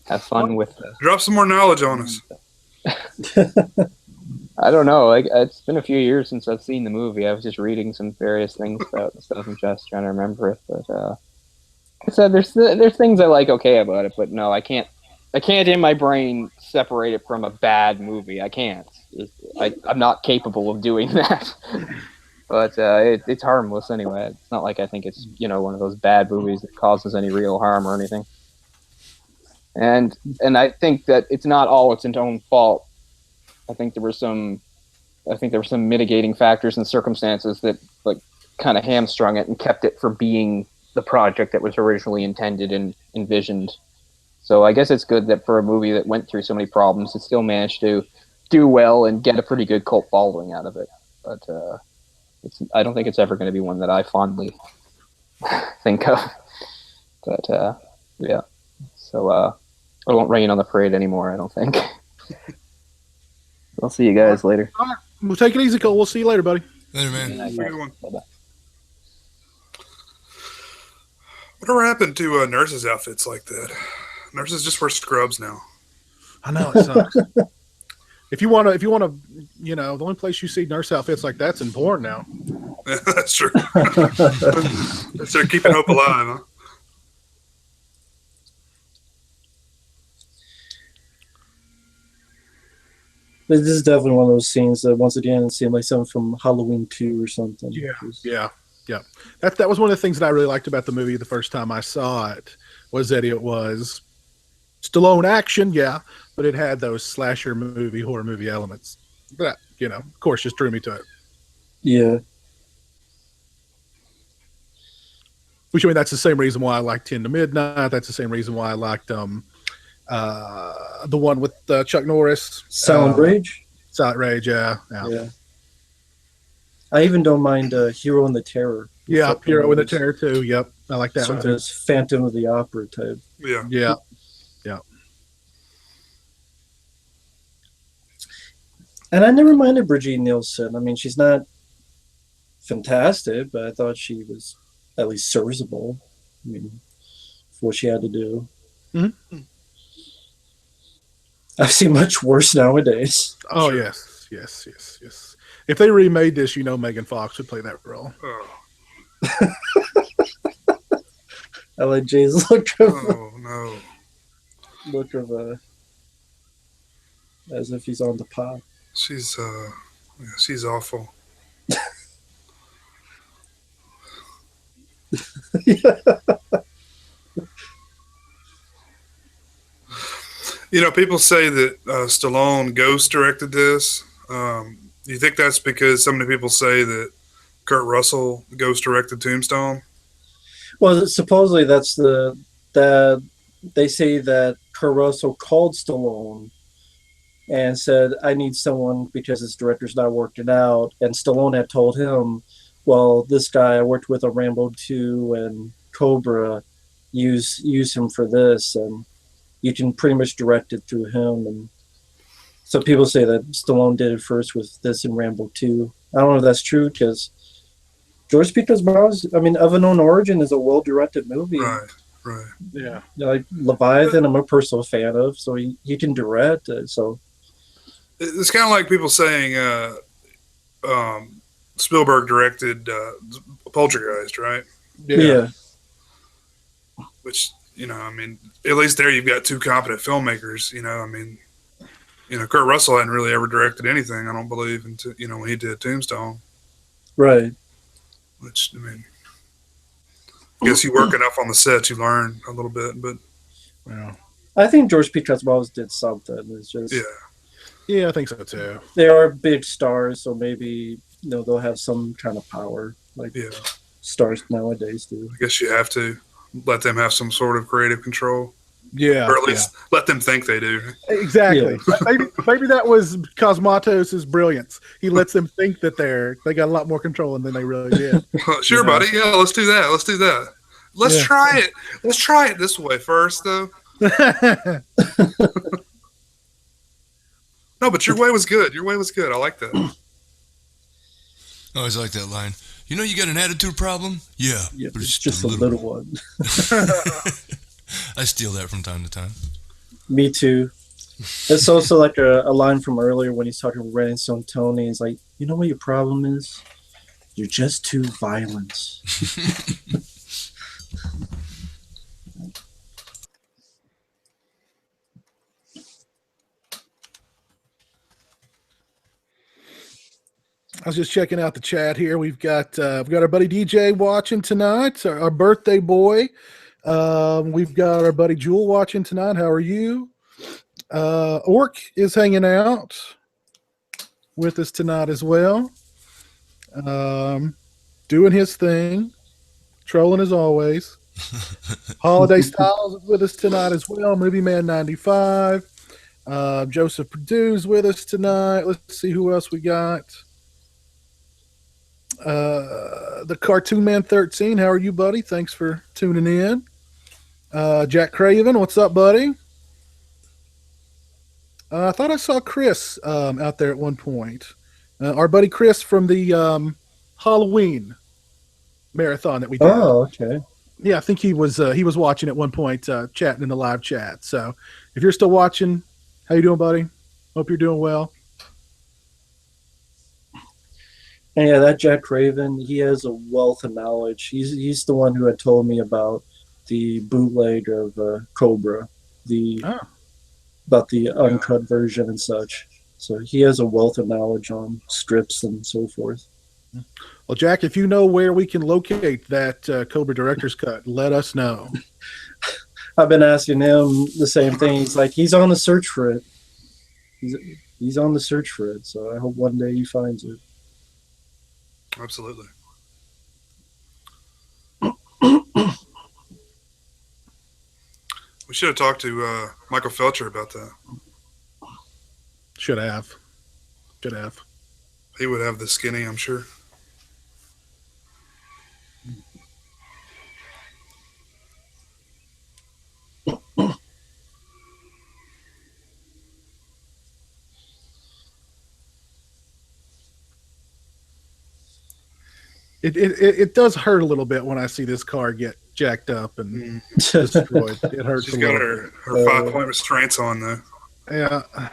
have fun with. Drop some more knowledge on us. I don't know. Like, it's been a few years since I've seen the movie. I was just reading some various things about the stuff and just trying to remember it. But like I said, there's things I like okay about it, but no, I can't in my brain separate it from a bad movie. I can't. I'm not capable of doing that. But it's harmless anyway. It's not like I think it's one of those bad movies that causes any real harm or anything. And I think that it's not all its own fault. I think there were some mitigating factors and circumstances that like kind of hamstrung it and kept it from being the project that was originally intended and envisioned. So I guess it's good that for a movie that went through so many problems, it still managed to do well and get a pretty good cult following out of it. But I don't think it's ever going to be one that I fondly think of. But yeah, so I won't rain on the parade anymore, I don't think. I'll see you guys later. All right. We'll take it easy, Cole. We'll see you later, buddy. Later, man. Good one. Bye-bye. Whatever happened to nurses' outfits like that? Nurses just wear scrubs now. I know it sucks. If you want to, the only place you see nurse outfits like that's in porn now. That's true. They're keeping hope alive, huh? This is definitely one of those scenes that, once again, it seemed like something from Halloween 2 or something. Yeah. That was one of the things that I really liked about the movie the first time I saw it, was that it was Stallone action, but it had those slasher movie, horror movie elements. But, of course, just drew me to it. Yeah. Which, I mean, that's the same reason why I liked 10 to Midnight. That's the same reason why I liked the one with Chuck Norris. Silent Rage? Silent Rage, yeah. I even don't mind Hero and the Terror. Yeah, Hero and the Terror, too. Yep. I like that one, too. It's Phantom of the Opera type. Yeah. Yeah. And I never minded Brigitte Nielsen. I mean, she's not fantastic, but I thought she was at least serviceable. I mean, for what she had to do. Mhm. I've seen much worse nowadays. Oh Sure. yes, yes, yes, yes. If they remade this, you know Megan Fox would play that role. Oh, I like Jay's oh no. look of as if he's on the pot. She's yeah, she's awful. You know, people say that Stallone ghost directed this. Do you think that's because so many people say that Kurt Russell ghost directed Tombstone? Well, supposedly that's that they say that Kurt Russell called Stallone and said, "I need someone because this director's not working out." And Stallone had told him, "Well, this guy I worked with on Rambo 2 and Cobra, use him for this, and you can pretty much direct it through him." And some people say that Stallone did it first with this and Rambo 2. I don't know if that's true because George P. Cosmaros, I mean, Of Unknown Origin is a well-directed movie. Right, right. Yeah. Like Leviathan, I'm a personal fan of, so he can direct. So It's kind of like people saying Spielberg directed Poltergeist, right? yeah. Which, you know, I mean, at least there you've got two competent filmmakers. You know, I mean, you know, Kurt Russell hadn't really ever directed anything, I don't believe, until, you know, when he did Tombstone. Right. Which, I mean, I guess you work enough on the set, you learn a little bit. But Yeah. I think George P. Cosmaros did something. It's just yeah, Yeah, I think so too. they are big stars, so maybe they'll have some kind of power like yeah, stars nowadays do. I guess you have to let them have some sort of creative control, Yeah. or at least let them think they do. Exactly. Maybe that was Cosmatos' brilliance. He lets them think that they got a lot more control than they really did. Sure, buddy. Yeah, let's do that. Let's do that. Let's Yeah. try it. Let's try it this way first, though. No, but your way was good. Your way was good. I like that. I always like that line. You know, you got an attitude problem? Yeah, Yeah, but it's just a little one. I steal that from time to time. Me too. It's also like a line from earlier when he's talking to Ren and Stone Tony. He's like, "You know what your problem is? You're just too violent." I was just checking out the chat here. We've got our buddy DJ watching tonight, our birthday boy. We've got our buddy Jewel watching tonight. How are you? Orc is hanging out with us tonight as well. Doing his thing, trolling as always. Holiday Styles is with us tonight as well. Movie Man 95. Joseph Purdue's with us tonight. Let's see who else we got. The Cartoon Man 13. How are you, buddy? Thanks for tuning in. Jack Craven, what's up, buddy? I thought I saw Chris out there at one point. Our buddy Chris from the Halloween marathon that we did. Oh, okay. Yeah, I think he was watching at one point, chatting in the live chat. So if you're still watching, how you doing, buddy? Hope you're doing well. And yeah, that Jack Craven, he has a wealth of knowledge. He's the one who had told me about the bootleg of Cobra, about the uncut version and such. So he has a wealth of knowledge on strips and so forth. Well, Jack, if you know where we can locate that Cobra Director's Cut, let us know. I've been asking him the same thing. He's like, he's on the search for it. He's on the search for it. So I hope one day he finds it. Absolutely. We should have talked to Michael Felcher about that. Should have. He would have the skinny, I'm sure. It does hurt a little bit when I see this car get jacked up and Mm. destroyed. It hurts She's a got little her 5-point restraints on though. bit. Yeah.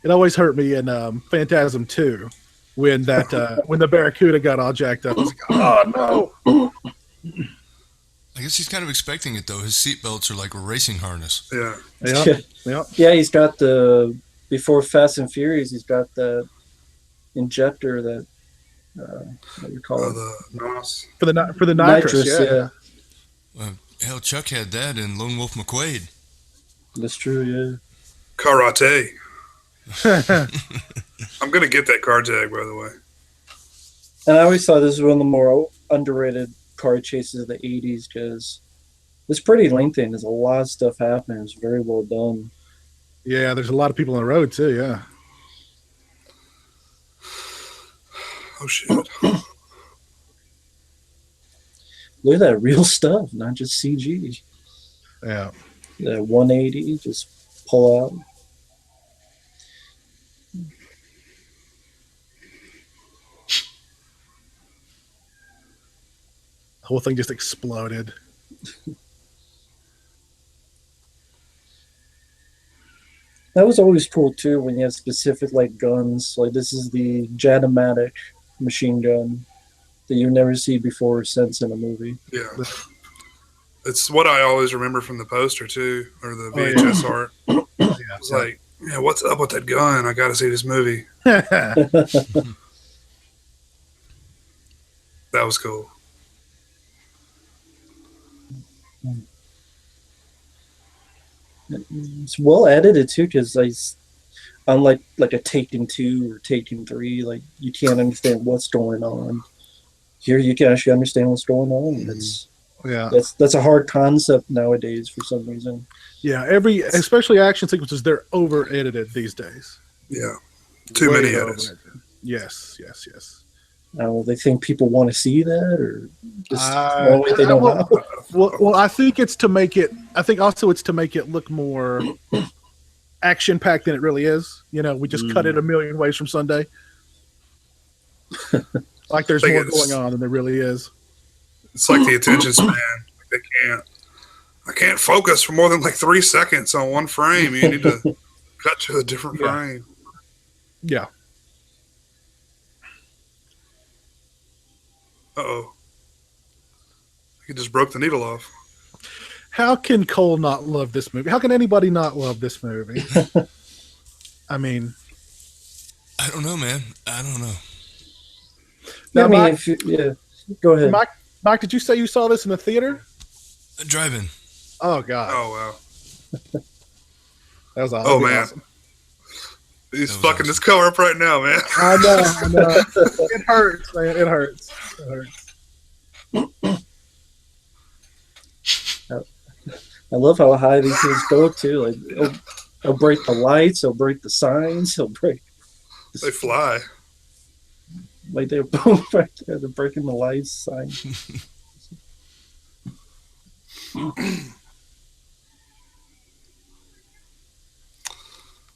It always hurt me in Phantasm 2 when when the Barracuda got all jacked up. I was like, oh no! I guess he's kind of expecting it though. His seatbelts are like a racing harness. Yeah. Yeah. Yeah, he's got the before Fast and Furious. He's got the injector that what do you call it? The NOS. For the nitrous, yeah. Hell, Chuck had that in Lone Wolf McQuade. That's true. Yeah. Karate. I'm gonna get that car tag, by the way. And I always thought this was one of the more underrated car chases of the '80s because it's pretty lengthy and there's a lot of stuff happening. It's very well done. Yeah, there's a lot of people on the road too. Yeah. Oh shit! Look at that real stuff, not just CG. Yeah. The 180, just pull out. The whole thing just exploded. That was always cool too when you have specific like guns. Like this is the Jatomatic machine gun that you never see before or since in a movie. Yeah, it's what I always remember from the poster too, or the VHS art. It's like, yeah, what's up with that gun? I got to see this movie. That was cool. It's well edited too, because unlike like a Taken 2 or Taken 3, like you can't understand what's going on. Here you can actually understand what's going on. That's a hard concept nowadays for some reason. Yeah, especially action sequences, they're over edited these days. Yeah, too many edits. Yes. They think people want to see that, or just they don't know. Well, I think it's to make it. I think also it's to make it look more action packed than it really is. You know, we just cut it a million ways from Sunday. Like there's more going on than there really is. It's like the attention span. Like I can't focus for more than like 3 seconds on one frame. You need to cut to a different frame. Yeah. Uh-oh. He just broke the needle off. How can Cole not love this movie? How can anybody not love this movie? I mean, I don't know, man. I don't know. Now, Mike, go ahead. Mike, did you say you saw this in the theater? Driving. Oh God. Oh wow. That was awesome. Oh man. Awesome. He's fucking this color up right now, man. I know. It hurts, man. It hurts. I love how high these things go too. Like he'll break the lights, he'll break the signs, he'll break. They fly. Like they're both right there. They're breaking the lights, signs.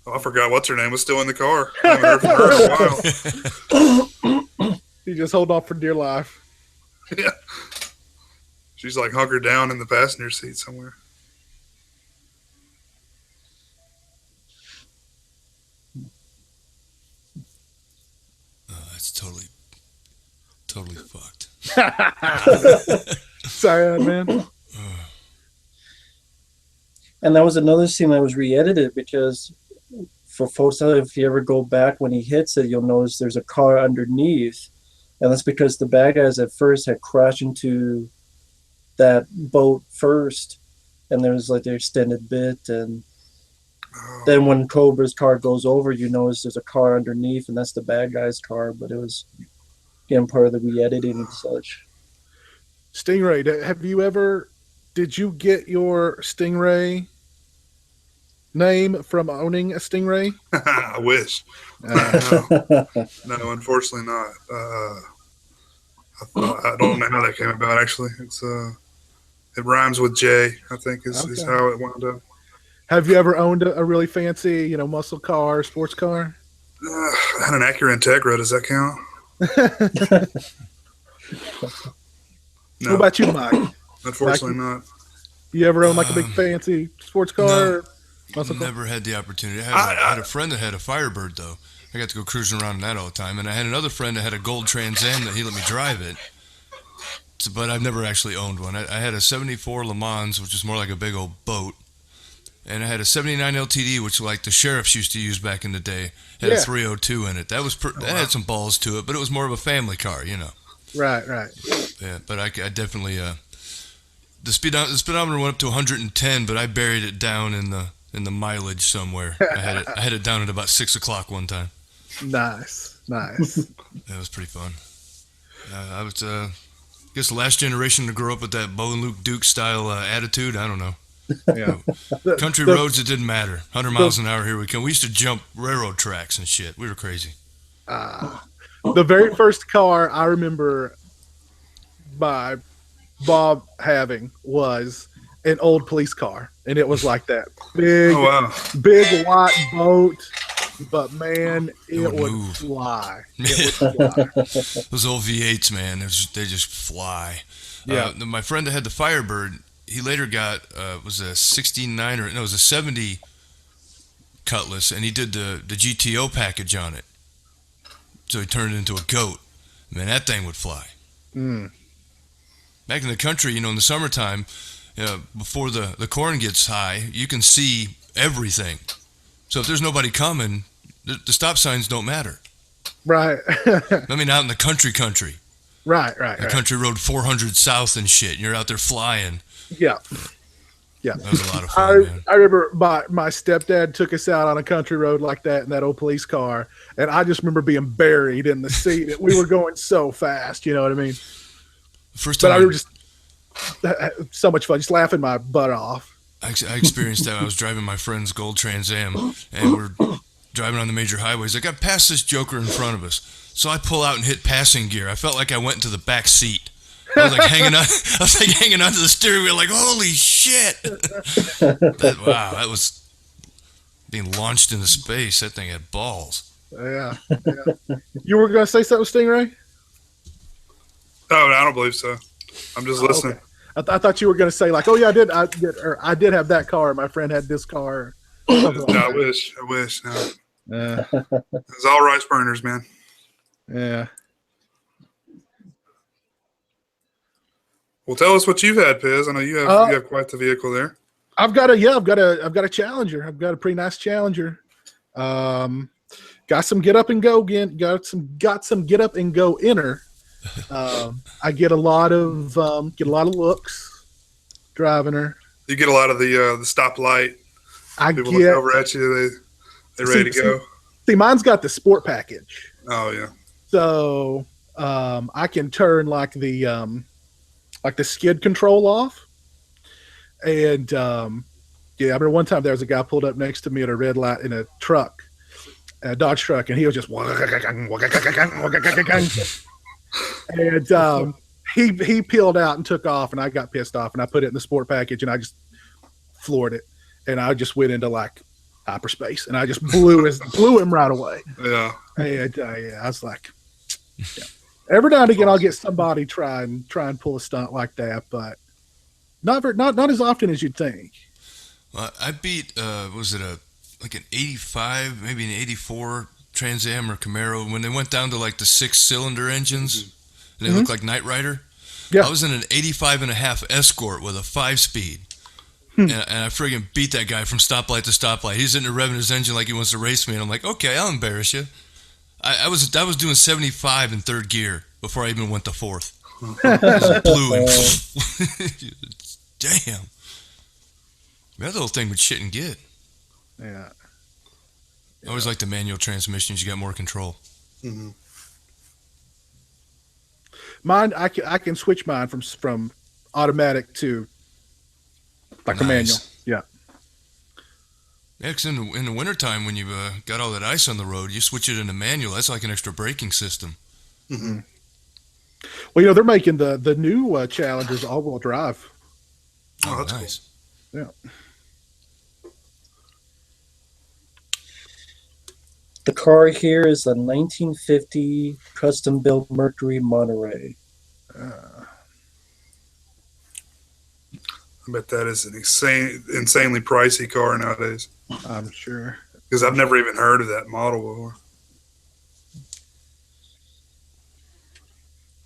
Oh, I forgot what's her name was still in the car. I haven't heard from her in a while. You just hold on for dear life. Yeah. She's like hunkered down in the passenger seat somewhere. That's totally fucked. Sorry, man. And that was another scene that was re-edited because for folks out, if you ever go back when he hits it, you'll notice there's a car underneath. And that's because the bad guys at first had crashed into that boat first. And there's like the extended bit. And then when Cobra's car goes over, you notice there's a car underneath, and that's the bad guy's car. But it was, again, part of the re-editing and such. Stingray, did you get your Stingray name from owning a Stingray? I wish. No, unfortunately not. I don't know how that came about. Actually, it rhymes with J. I think is how it wound up. Have you ever owned a really fancy, muscle car, sports car? I had an Acura Integra. Does that count? What No, about you, Mike? unfortunately not. You ever own like a big fancy sports car? No, or muscle car? never had the opportunity. I had a friend that had a Firebird though. I got to go cruising around in that all the time, and I had another friend that had a gold Trans Am that he let me drive it. But I've never actually owned one. I had a '74 Le Mans, which is more like a big old boat, and I had a '79 LTD, which like the sheriffs used to use back in the day. Had a 302 in it. That was that had some balls to it, but it was more of a family car, Right. Yeah, but I definitely the speedometer went up to 110, but I buried it down in the mileage somewhere. I had it down at about 6 o'clock one time. Nice. That was pretty fun. I was I guess the last generation to grow up with that Bo and Luke Duke style attitude. I don't know. Yeah. Country roads, it didn't matter. 100 miles an hour, here we come. We used to jump railroad tracks and shit. We were crazy. The very first car I remember by Bob having was an old police car, and it was like that big white boat. But man, it would fly. It would fly. Those old V8s, man, they just fly. Yeah. My friend that had the Firebird, he later got was a 69 it was a 70 Cutlass, and he did the GTO package on it. So he turned it into a goat. Man, that thing would fly. Back in the country, in the summertime, before the corn gets high, you can see everything. So if there's nobody coming, the stop signs don't matter. Right. I mean, out in the country. Right. The country road 400 south and shit. And you're out there flying. Yeah. That was a lot of fun, man. I remember my stepdad took us out on a country road like that in that old police car, and I just remember being buried in the seat. We were going so fast, you know what I mean? First time I remember just so much fun, just laughing my butt off. I experienced that. I was driving my friend's gold Trans Am, and we're driving on the major highways. I got past this joker in front of us, so I pull out and hit passing gear. I felt like I went into the back seat. I was like hanging on to the steering wheel, like holy shit! Wow, that was being launched into space. That thing had balls. Yeah. You were going to say something, Stingray? Oh, I don't believe so. I'm just listening. Okay. I thought you were going to say like, oh yeah, I did have that car. My friend had this car. No, I wish. No. It's all rice burners, man. Yeah. Well, tell us what you've had, Piz. I know you have quite the vehicle there. I've got a Challenger. I've got a pretty nice Challenger. Got some get up and go again. Got some get up and go inner. I get a lot of looks driving her. You get a lot of the stoplight. People look over at you. They're ready to go. See, mine's got the sport package. Oh yeah. So I can turn like the skid control off. And I remember one time there was a guy pulled up next to me at a red light in a truck, a Dodge truck, and he was just and he peeled out and took off, and I got pissed off, and I put it in the sport package, and I just floored it, and I just went into like hyperspace, and I just blew him right away. Yeah. And I was like, yeah. Every now and again I'll get somebody try and pull a stunt like that, but not as often as you'd think. Well, I beat was it like an 85, maybe an 84 Trans Am or Camaro when they went down to like the 6-cylinder engines and they looked like Knight Rider. Yeah. I was in an 85.5 Escort with a 5-speed. And I friggin' beat that guy from stoplight to stoplight. He's in there revving his engine like he wants to race me, and I'm like, okay, I'll embarrass you. I was doing 75 in third gear before I even went to fourth. Just blew him. Damn. That little thing would shit and get. Yeah. I always like the manual transmissions. You got more control. Mm-hmm. Mine, I can switch mine from automatic to like a manual. Yeah. Yeah, because in the wintertime when you've got all that ice on the road, you switch it into manual. That's like an extra braking system. Mm-hmm. Well, they're making the new Challengers all-wheel drive. Oh, that's nice. Cool. Yeah. The car here is a 1950 custom-built Mercury Monterey. Uh, I bet that is an insanely pricey car nowadays. I'm sure. Because I've never even heard of that model before.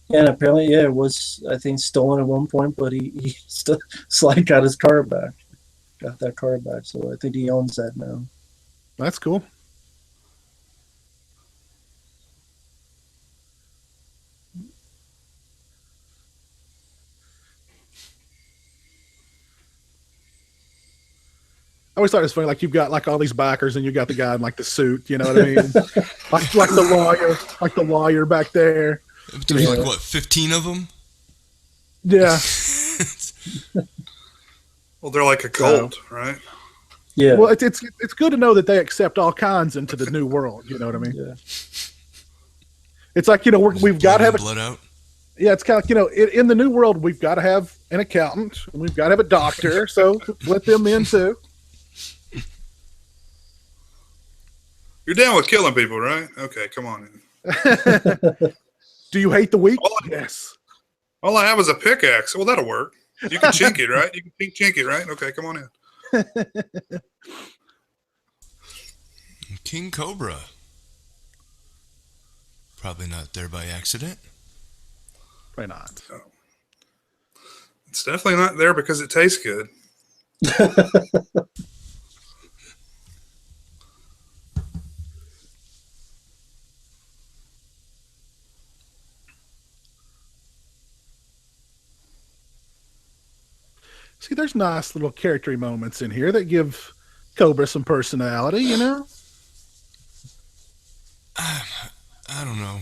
Yeah, and apparently, yeah, it was, I think, stolen at one point, but he still Sly got his car back. Got that car back, so I think he owns that now. That's cool. I always thought it was funny. Like you've got like all these backers, and you got the guy in like the suit. You know what I mean? like the lawyer back there. There's like what, 15 of them? Yeah. Well, they're like a cult, right? Yeah. Well, it's good to know that they accept all kinds into the new world. You know what I mean? Yeah. It's like we've got to have blood out. Yeah, it's kind of like in the new world we've got to have an accountant and we've got to have a doctor. So let them in too. You're down with killing people, right? Okay, come on in. Do you hate the weak? Yes. All I have is a pickaxe. Well, that'll work. You can chink it, right? You can chink it, right? Okay, come on in. King Cobra. Probably not there by accident. Why not? No. It's definitely not there because it tastes good. See, there's nice little character moments in here that give Cobra some personality, you know? I don't know.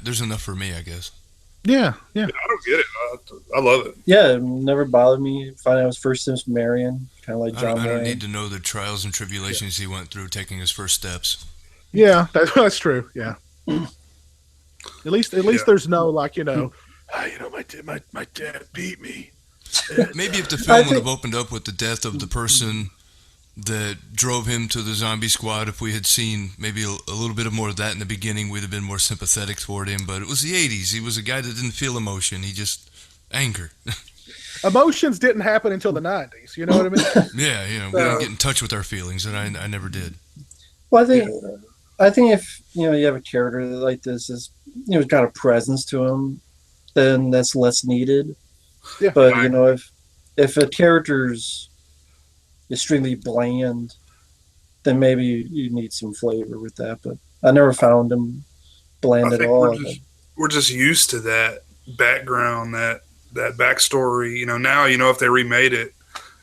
There's enough for me, I guess. Yeah. I don't get it. I love it. Yeah, it never bothered me. Finding out his first name's Marion, kind of like John I don't Wayne. need to know the trials and tribulations he went through taking his first steps. Yeah, that's true. Yeah. At least there's no like my dad beat me. Maybe if the film would have opened up with the death of the person that drove him to the zombie squad, if we had seen maybe a little bit of more of that in the beginning, we'd have been more sympathetic toward him. But it was the 80s. He was a guy that didn't feel emotion. He just anger. Emotions didn't happen until the 90s. You know what I mean? Yeah, we didn't get in touch with our feelings, and I never did. Well, I think if you have a character like this is got a presence to him, then that's less needed. Yeah. But if a character's extremely bland, then maybe you need some flavor with that. But I never found him bland at all. We're just used to that background, that backstory. Now if they remade it,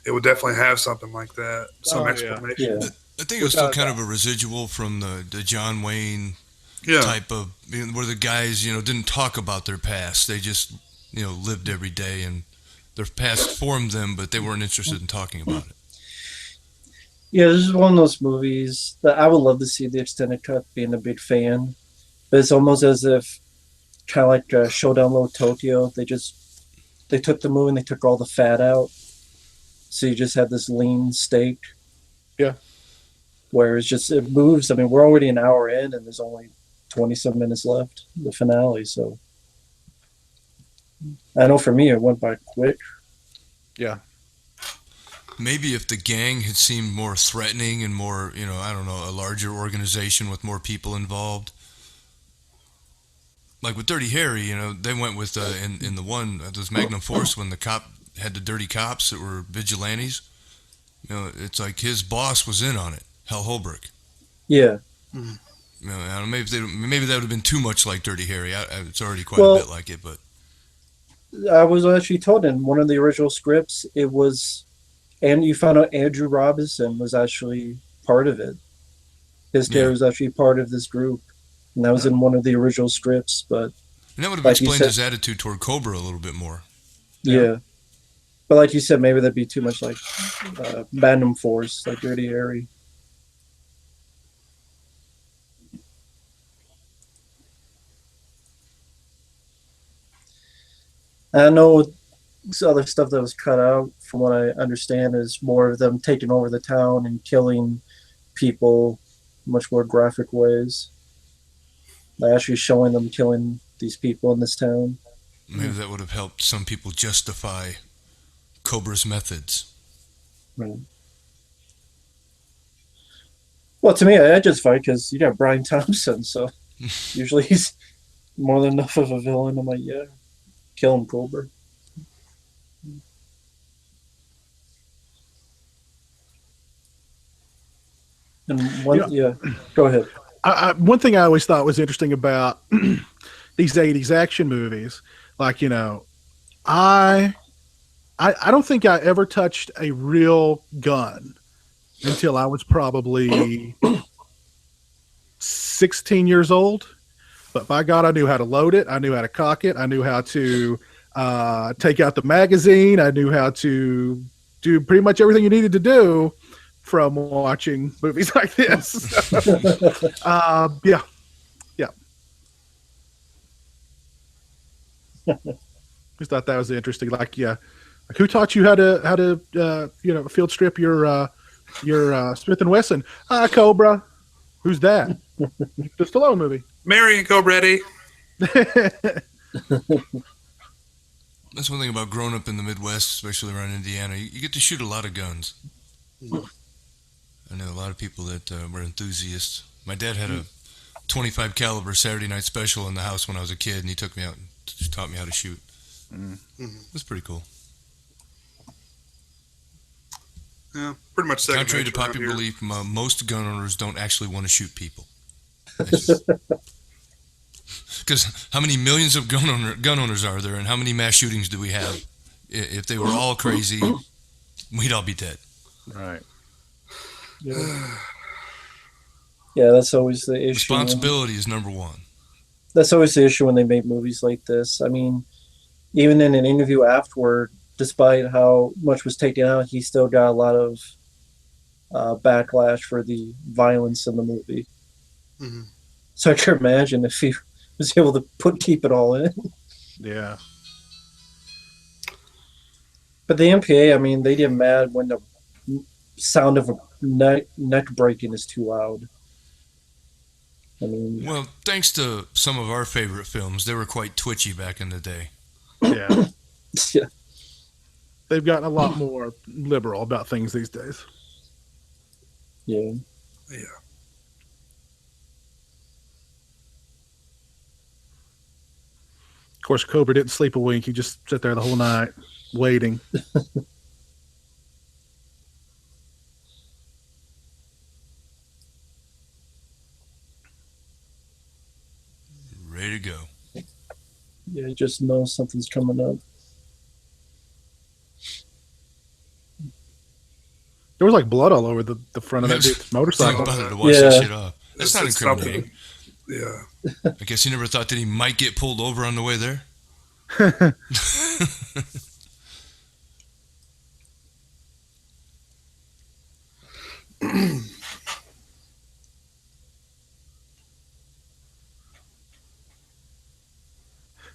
it would definitely have something like that, some explanation. Yeah. I think it was still kind of a residual from the John Wayne type of where the guys didn't talk about their past. They just lived every day, and their past formed them, but they weren't interested in talking about it. Yeah, this is one of those movies that I would love to see the extended cut, being a big fan. But it's almost as if, kind of like Showdown Low Tokyo, they took the movie and they took all the fat out. So you just have this lean steak. Yeah. Where it moves. I mean, we're already an hour in and there's only 20-some minutes left, the finale. So I know for me, it went by quick. Yeah. Maybe if the gang had seemed more threatening and more, I don't know, a larger organization with more people involved. Like with Dirty Harry, they went with, in the one, those Magnum Force, when the cop had the dirty cops that were vigilantes. It's like his boss was in on it, Hal Holbrook. Yeah. Maybe that would have been too much like Dirty Harry. It's already quite a bit like it, but. I was actually told in one of the original scripts, it was, and you found out Andrew Robinson was actually part of it. His character was actually part of this group, and that was in one of the original scripts. But and that would have explained his attitude toward Cobra a little bit more. Yeah, but like you said, maybe that'd be too much like Magnum Force, like Dirty Harry. I know This other stuff that was cut out, from what I understand, is more of them taking over the town and killing people much more graphic ways. Like actually showing them killing these people in this town. Maybe that would have helped some people justify Cobra's methods. Right. Well, to me, I justify because you got Brian Thompson, so usually he's more than enough of a villain. I'm like, yeah, kill him, Cobra. And one, yeah, go ahead. One thing I always thought was interesting about these '80s action movies, like I I don't think I ever touched a real gun until I was probably 16 years old. But by God, I knew how to load it. I knew how to cock it. I knew how to take out the magazine. I knew how to do pretty much everything you needed to do from watching movies like this. Yeah. Just thought that was interesting. Like, yeah, like who taught you how to field strip your Smith and Wesson? Cobra. Who's that? The Stallone movie. Mary and Cobra Eddie. That's one thing about growing up in the Midwest, especially around Indiana. You get to shoot a lot of guns. I know a lot of people that were enthusiasts. My dad had a 25 caliber Saturday night special in the house when I was a kid, and he took me out and taught me how to shoot. It was pretty cool. Yeah, pretty much second. Contrary to popular belief, most gun owners don't actually want to shoot people. Because how many millions of gun owners are there, and how many mass shootings do we have? If they were all crazy, we'd all be dead. Right. Yeah. Yeah, that's always the issue. Responsibility is number one. That's always the issue when they make movies like this. I mean, even in an interview afterward, despite how much was taken out, he still got a lot of backlash for the violence in the movie. Mm-hmm. So I can imagine if he was able to keep it all in. Yeah. But the MPA, I mean, they get mad when the sound of a neck breaking is too loud. I mean, well, thanks to some of our favorite films, they were quite twitchy back in the day. Yeah. Yeah. They've gotten a lot more liberal about things these days. Yeah. Yeah. Of course, Cobra didn't sleep a wink. He just sat there the whole night waiting. Ready to go. Yeah, he just knows something's coming up. There was like blood all over the front of that dude's motorcycle. Bothered to wash that shit off. That's not incriminating. Yeah. I guess he never thought that he might get pulled over on the way there.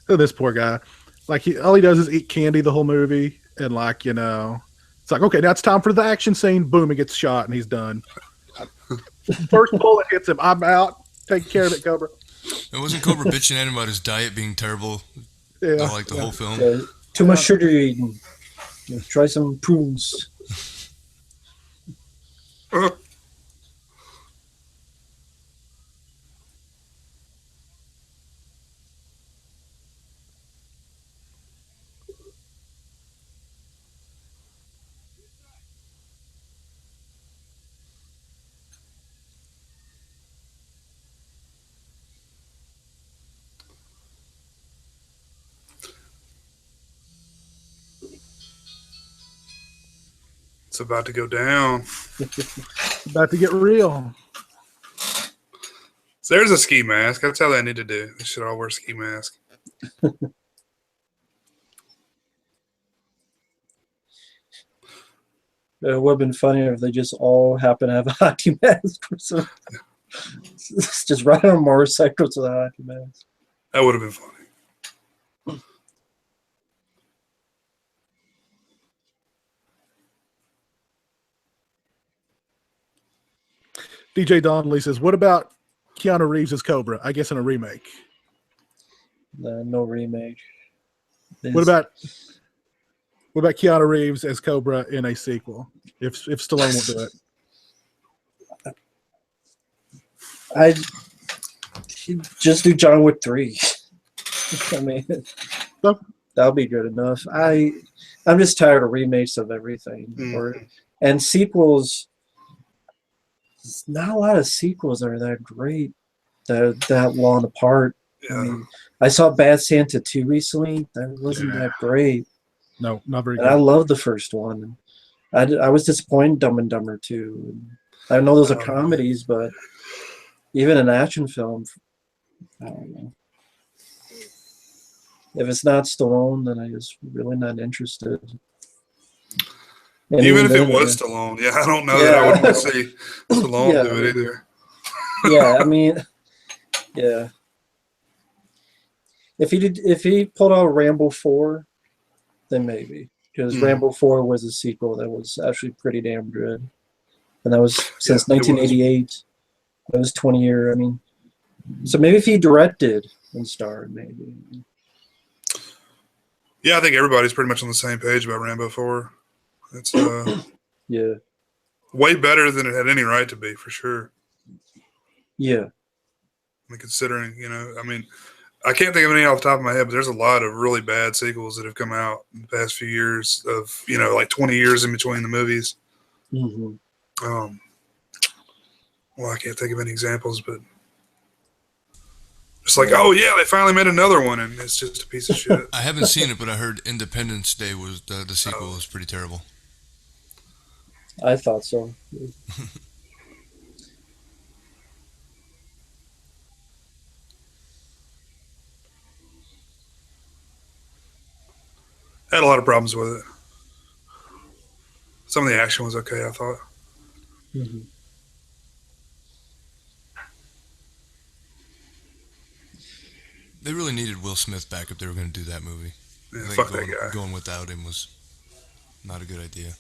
This poor guy, like all he does is eat candy the whole movie, and like it's like, okay, now it's time for the action scene. Boom, he gets shot and he's done. First bullet hits him. I'm out. Take care of it, Cobra. It wasn't Cobra bitching at him about his diet being terrible. Yeah, like the whole film. Yeah, too much sugar you're eating. Yeah, try some prunes. It's about to go down. About to get real. So there's a ski mask. That's how they need to do. They should all wear ski mask. It would have been funnier if they just all happen to have a hockey mask. It's just ride on motorcycles with a hockey mask. That would have been funny. DJ Donnelly says, "What about Keanu Reeves as Cobra? I guess in a remake. No remake. What about Keanu Reeves as Cobra in a sequel? If Stallone won't do it, I just do John Wick 3. I mean, so, that'll be good enough. I'm just tired of remakes of everything, and sequels. Not a lot of sequels are that great. They're that long apart. Yeah. I mean, I saw Bad Santa 2 recently. That wasn't that great. no, not very And good. I love the first one. I was disappointed in Dumb and Dumber 2. I know those are comedies, but even an action film, I don't know. If it's not Stallone, then I just really not interested. And Even if it was Stallone, I don't know that I would want to see Stallone do it either. Yeah, I mean, yeah. If he pulled out Rambo 4, then maybe, because Rambo 4 was a sequel that was actually pretty damn good, and that was since 1988. That was 20 years. I mean, so maybe if he directed and starred, maybe. Yeah, I think everybody's pretty much on the same page about Rambo 4. It's yeah, way better than it had any right to be, for sure. Yeah. I mean, considering, I mean, I can't think of any off the top of my head, but there's a lot of really bad sequels that have come out in the past few years of, like 20 years in between the movies. Mm-hmm. Well, I can't think of any examples, but it's like, oh yeah, they finally made another one, and it's just a piece of shit. I haven't seen it, but I heard Independence Day was the sequel was pretty terrible. I thought so. I had a lot of problems with it. Some of the action was okay, I thought. Mm-hmm. They really needed Will Smith back if they were going to do that movie. Yeah, I think fuck that guy. Going without him was not a good idea.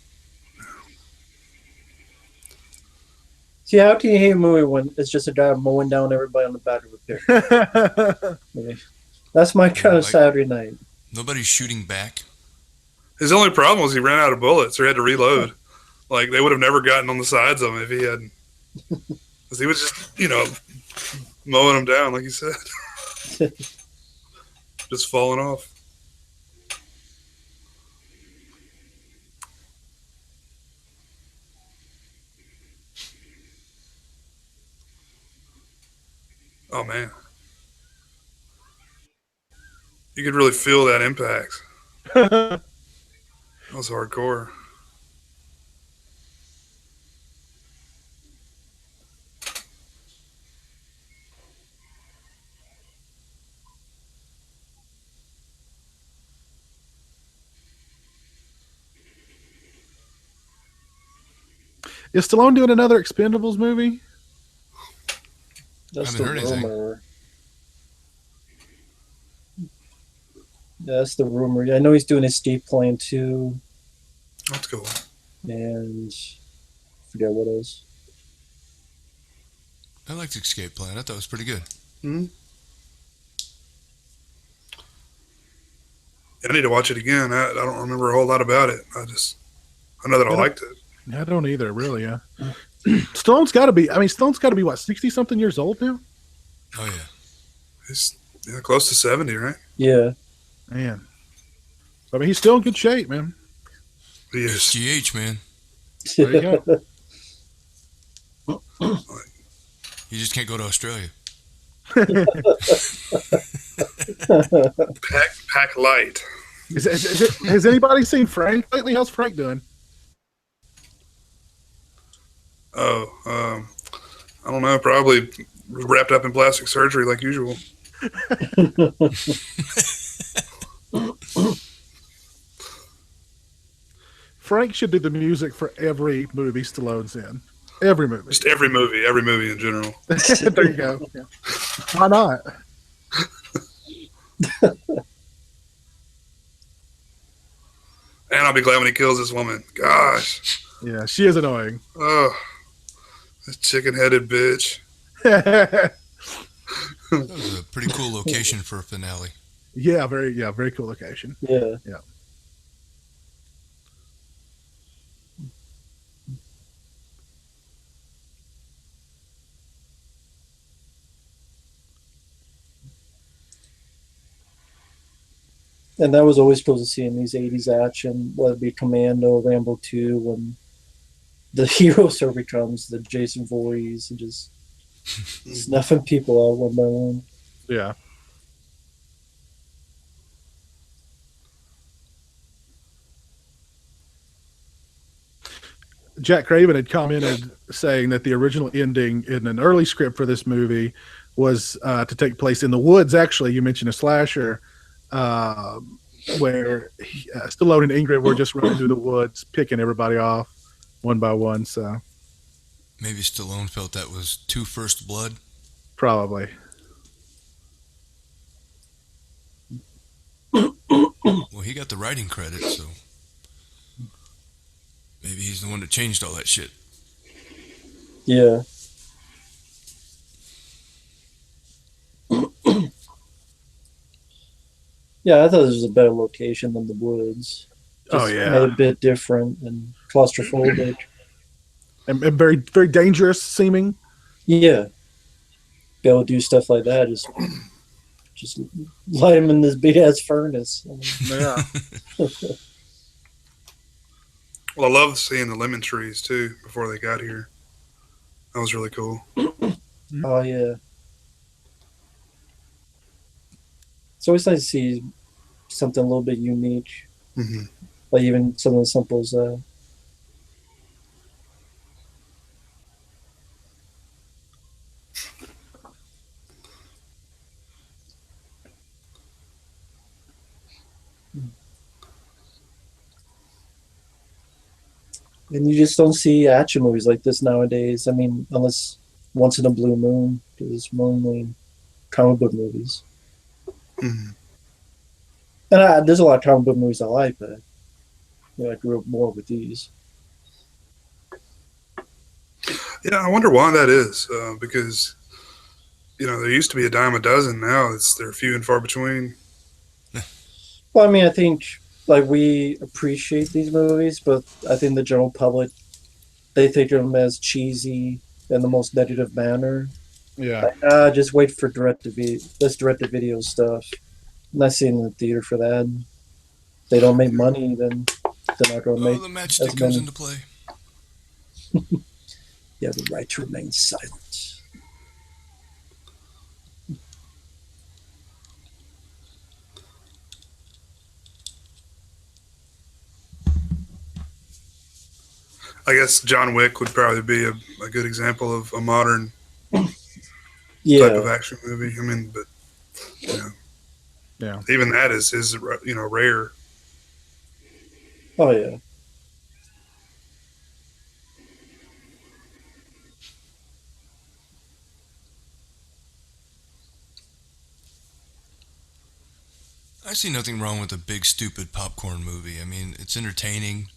See, how can you hate a movie when it's just a guy mowing down everybody on the back of a pickup? That's my kind of Saturday night. Nobody's shooting back. His only problem was he ran out of bullets or had to reload. Like, they would have never gotten on the sides of him if he hadn't. Because he was just, mowing them down, like you said. Just falling off. Oh, man. You could really feel that impact. That was hardcore. Is Stallone doing another Expendables movie? That's I haven't heard rumor. That's the rumor. I know he's doing Escape Plan 2. That's cool. And I forget what else. I liked Escape Plan. I thought it was pretty good. Mm-hmm. I need to watch it again. I don't remember a whole lot about it. I know that I liked it. I don't either, really. Yeah. Stallone's got to be. I mean, Stallone's got to be what, 60-something years old now? Oh yeah. He's close to 70, right? Yeah. Man. I mean, he's still in good shape, man. He is. GH, man. There you go. You just can't go to Australia. Pack light. Has anybody seen Frank lately? How's Frank doing? Oh, I don't know. Probably wrapped up in plastic surgery like usual. Frank should do the music for every movie Stallone's in. Every movie. Just every movie in general. There you go. Yeah. Why not? And I'll be glad when he kills this woman. Gosh. Yeah, she is annoying. Oh, This chicken-headed bitch. That was a pretty cool location for a finale. Very cool location. Yeah. Yeah. And that was always supposed to see in these 80s action, whether it be Commando, Rambo 2, when the hero sort of becomes the Jason Voorhees and just snuffing people out one by one. Yeah. Jack Craven had commented saying that the original ending in an early script for this movie was to take place in the woods. Actually, you mentioned a slasher uh, where Stallone and Ingrid were just running through the woods, picking everybody off one by one. So Maybe Stallone felt that was too First Blood. probably. Well, he got the writing credit, so maybe he's the one that changed all that shit. Yeah. Yeah, I thought this was a better location than the woods. Just made a bit different and claustrophobic. And very, very dangerous seeming. Yeah. Be able to do stuff like that, just light him in this big ass furnace. Yeah. Well, I love seeing the lemon trees too before they got here. That was really cool. Oh yeah. It's always nice to see something a little bit unique. Mm-hmm. Like even something as simple as that. And you just don't see action movies like this nowadays. I mean, unless once in a blue moon, because it's mainly comic book movies. Mm-hmm. And there's a lot of comic book movies I like, but I grew up more with these. Yeah, I wonder why that is. Because there used to be a dime a dozen. Now they're few and far between. Well, I mean, I think like we appreciate these movies, but I think the general public, they think of them as cheesy in the most negative manner. Yeah. Like, just wait for this direct-to-video stuff. I'm not seeing in the theater for that. If they don't make money, then they're not going to make. The matchstick comes into play. You have the right to remain silent. I guess John Wick would probably be a good example of a modern type of action movie. I mean, but Yeah. even that is rare. Oh yeah. I see nothing wrong with a big, stupid popcorn movie. I mean, it's entertaining.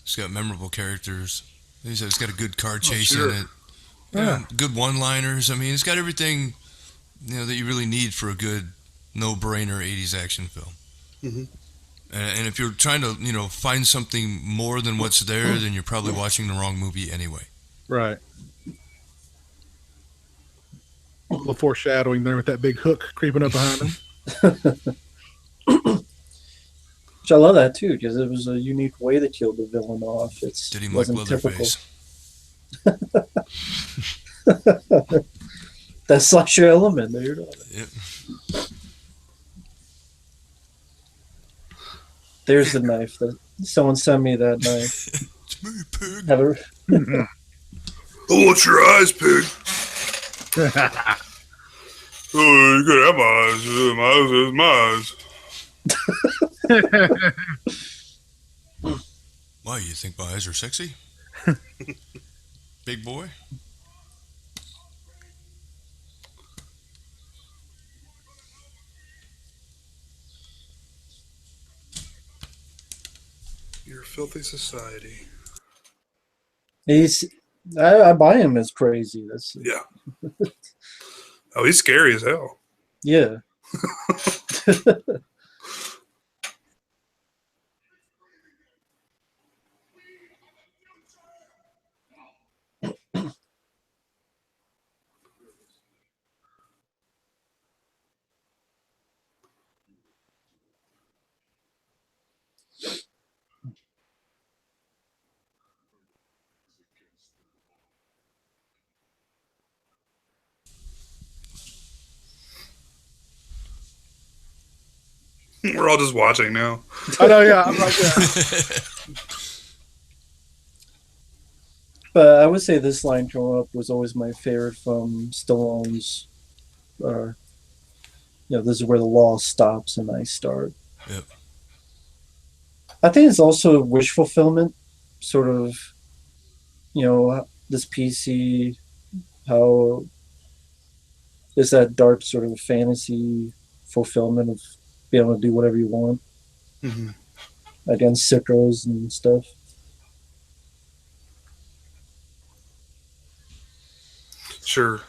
It's got memorable characters. It's got a good car chase in it. Yeah. Good one-liners. I mean, it's got everything that you really need for a good, no-brainer 80s action film. Mm-hmm. And if you're trying to, find something more than what's there, then you're probably watching the wrong movie anyway. Right. A little foreshadowing there with that big hook creeping up behind him. Which I love that too, because it was a unique way they killed the villain off. Did he like wasn't typical. Leatherface? That slasher element there. Yep. There's the knife. Someone sent me that knife. It's me, pig. Oh, what's your eyes, pig? Oh, you could have my eyes. My eyes. Why, you think my eyes are sexy? Big boy? Your filthy society. I buy him as crazy. That's Yeah. Oh, he's scary as hell. yeah. We're all just watching now. I know, yeah. I'm like, yeah. But I would say this line growing up was always my favorite from Stallone's. Uh, this is where the law stops and I start. Yep. I think it's also wish fulfillment, sort of. This PC, how is that dark sort of fantasy fulfillment of being able to do whatever you want Mm-hmm. against sickos and stuff. Sure.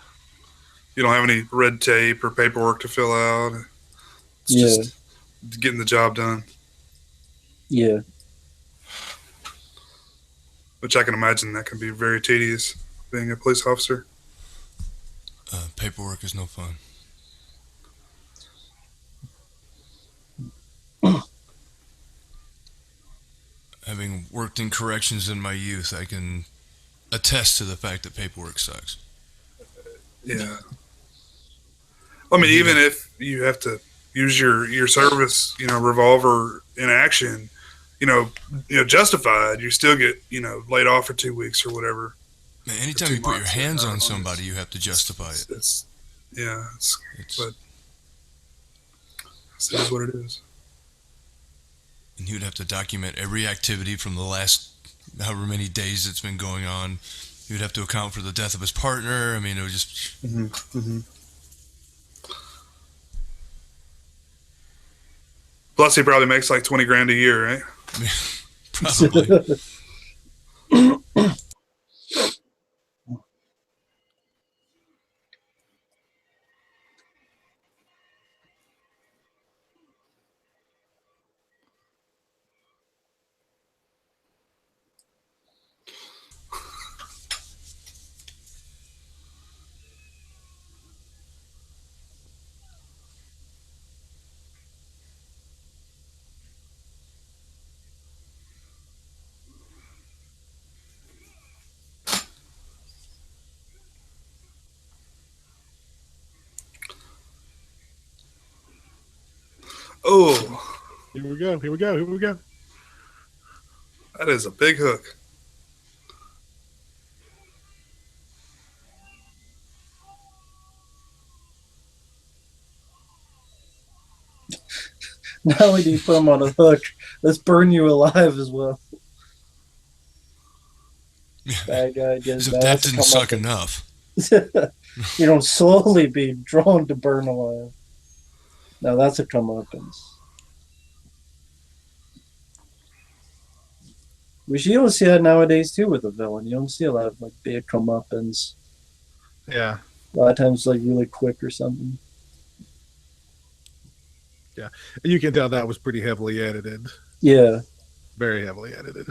You don't have any red tape or paperwork to fill out. It's Yeah, just getting the job done, yeah. which I can imagine that can be very tedious being a police officer. Paperwork is no fun. Having worked in corrections in my youth, I can attest to the fact that paperwork sucks. Yeah. I mean, even if you have to use your service, revolver in action, justified, you still get, laid off for 2 weeks or whatever. Man, Or anytime two you put your months, hands or on however long somebody, you have to justify it. Yeah, It's but it is what it is. and he would have to document every activity from the last however many days it's been going on. He would have to account for the death of his partner. I mean, it was just Mm-hmm. Mm-hmm. Plus, he probably makes like 20 grand a year, right? probably. Oh, Here we go. Here we go. Here we go. that is a big hook. Not only do you put them on a hook, let's burn you alive as well. Bad guy gets So that. that That's a didn't suck comeuppance. enough. You don't slowly be drawn to burn alive. Now that's a comeuppance. Which you don't see that nowadays too with a villain. You don't see a lot of like big comeuppance. Yeah. A lot of times like really quick or something. Yeah. You can tell that was pretty heavily edited. Yeah. Very heavily edited.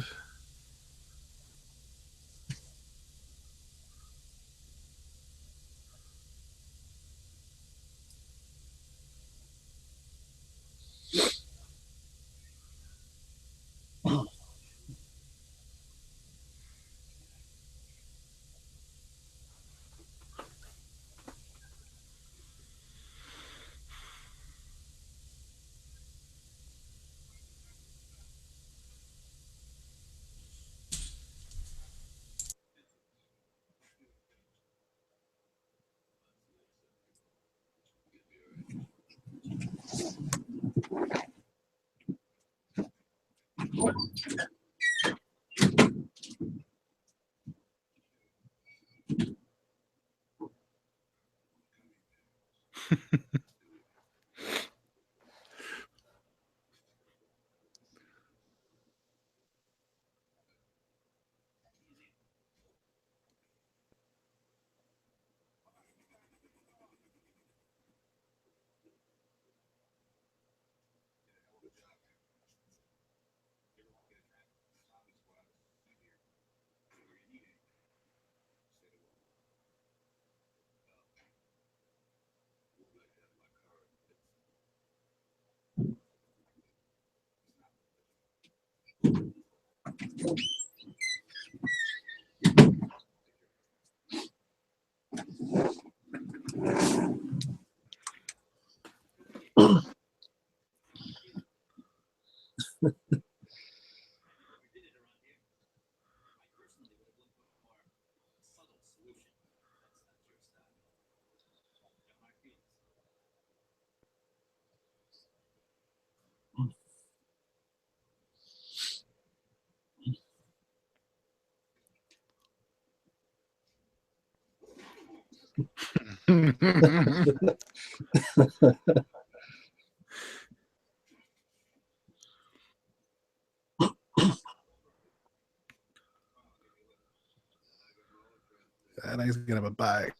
I think he's gonna have a bike.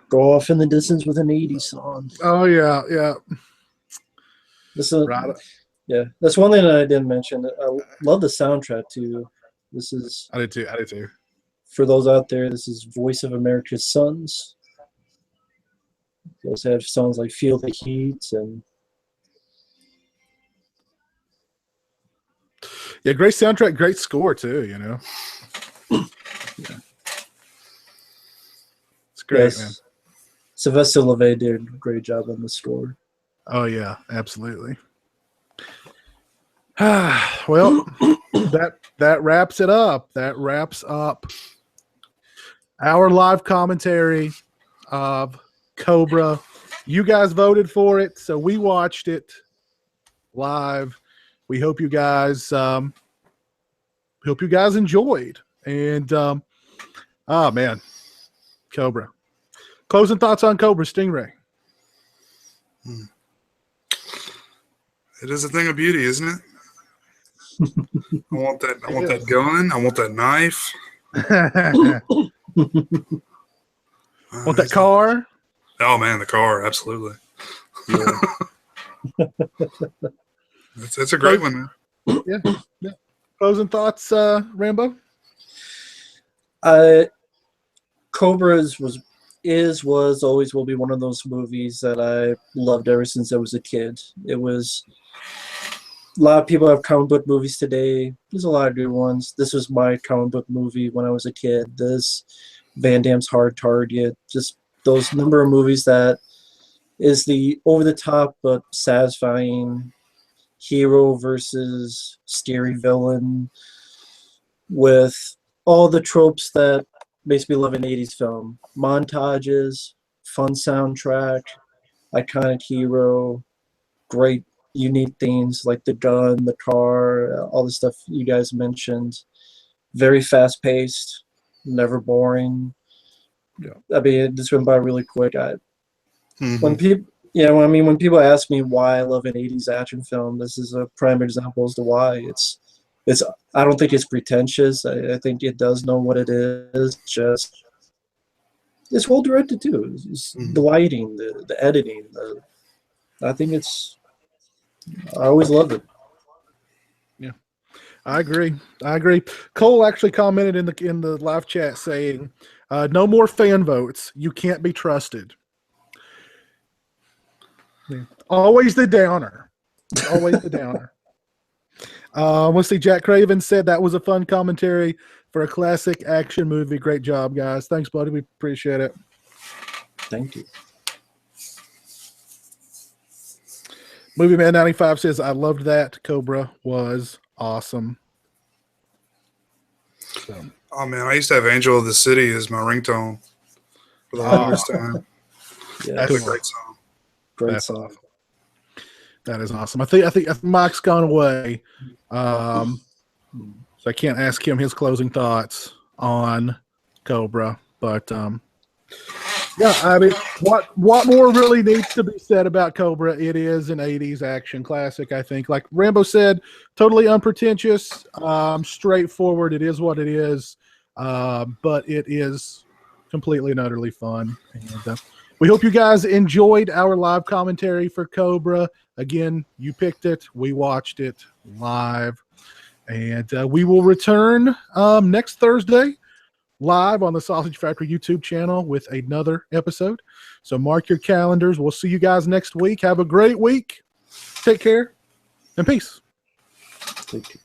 Go off in the distance with an 80s song. Oh yeah, yeah. This is Right. yeah. That's one thing that I didn't mention. I love the soundtrack too. This is I did too. I did too. for those out there. This is Voice of America's Sons. Those have songs like "Feel the Heat" and Yeah, great soundtrack, great score too. You know, it's great, man. Sylvester LeVay did a great job on the score. Oh yeah, absolutely. Well, that wraps it up. That wraps up our live commentary of Cobra. You guys voted for it, so we watched it live. We hope you guys enjoyed. And oh man, Cobra. Closing thoughts on Cobra, Stingray. It is a thing of beauty, isn't it? I want that. I want that gun. I want that knife. Want that car? Oh man, the car, absolutely. Yeah. It's a great one, man. Yeah. Closing thoughts, Rambo? Cobra was always will be one of those movies that I loved ever since I was a kid. It was a lot of people have comic book movies today. There's a lot of good ones. This was my comic book movie when I was a kid. This Van Damme's Hard Target, just those number of movies that is the over the top but satisfying hero versus scary villain with all the tropes that makes me love an 80s film. Montages, fun soundtrack, iconic hero, great unique themes like the gun, the car, all the stuff you guys mentioned. Very fast paced, never boring. Yeah. I mean, this went by really quick. Mhm. When people ask me why I love an 80s action film, this is a prime example as to why. It's I don't think it's pretentious. I think it does know what it is. Just it's well directed too. It's the lighting, the editing. I think I always loved it. Yeah, I agree. Cole actually commented in the live chat saying, "No more fan votes. You can't be trusted." Yeah. Always the downer. Always the downer. Let's see. Jack Craven said that was a fun commentary for a classic action movie. Great job, guys. Thanks, buddy. We appreciate it. Thank you. Movie Man 95 says, I loved that. Cobra was awesome. So. Oh man, I used to have Angel of the City as my ringtone for the longest time. Yeah, That's a great song. Great song. Awesome. That is awesome. I think Mike's gone away. So I can't ask him his closing thoughts on Cobra. But yeah, I mean, what more really needs to be said about Cobra? It is an 80s action classic, I think. Like Rambo said, totally unpretentious, straightforward. It is what it is. But it is completely and utterly fun. And we hope you guys enjoyed our live commentary for Cobra. Again, you picked it. We watched it live. And we will return next Thursday live on the Sausage Factory YouTube channel with another episode. So mark your calendars. We'll see you guys next week. Have a great week. Take care and peace. Thank you.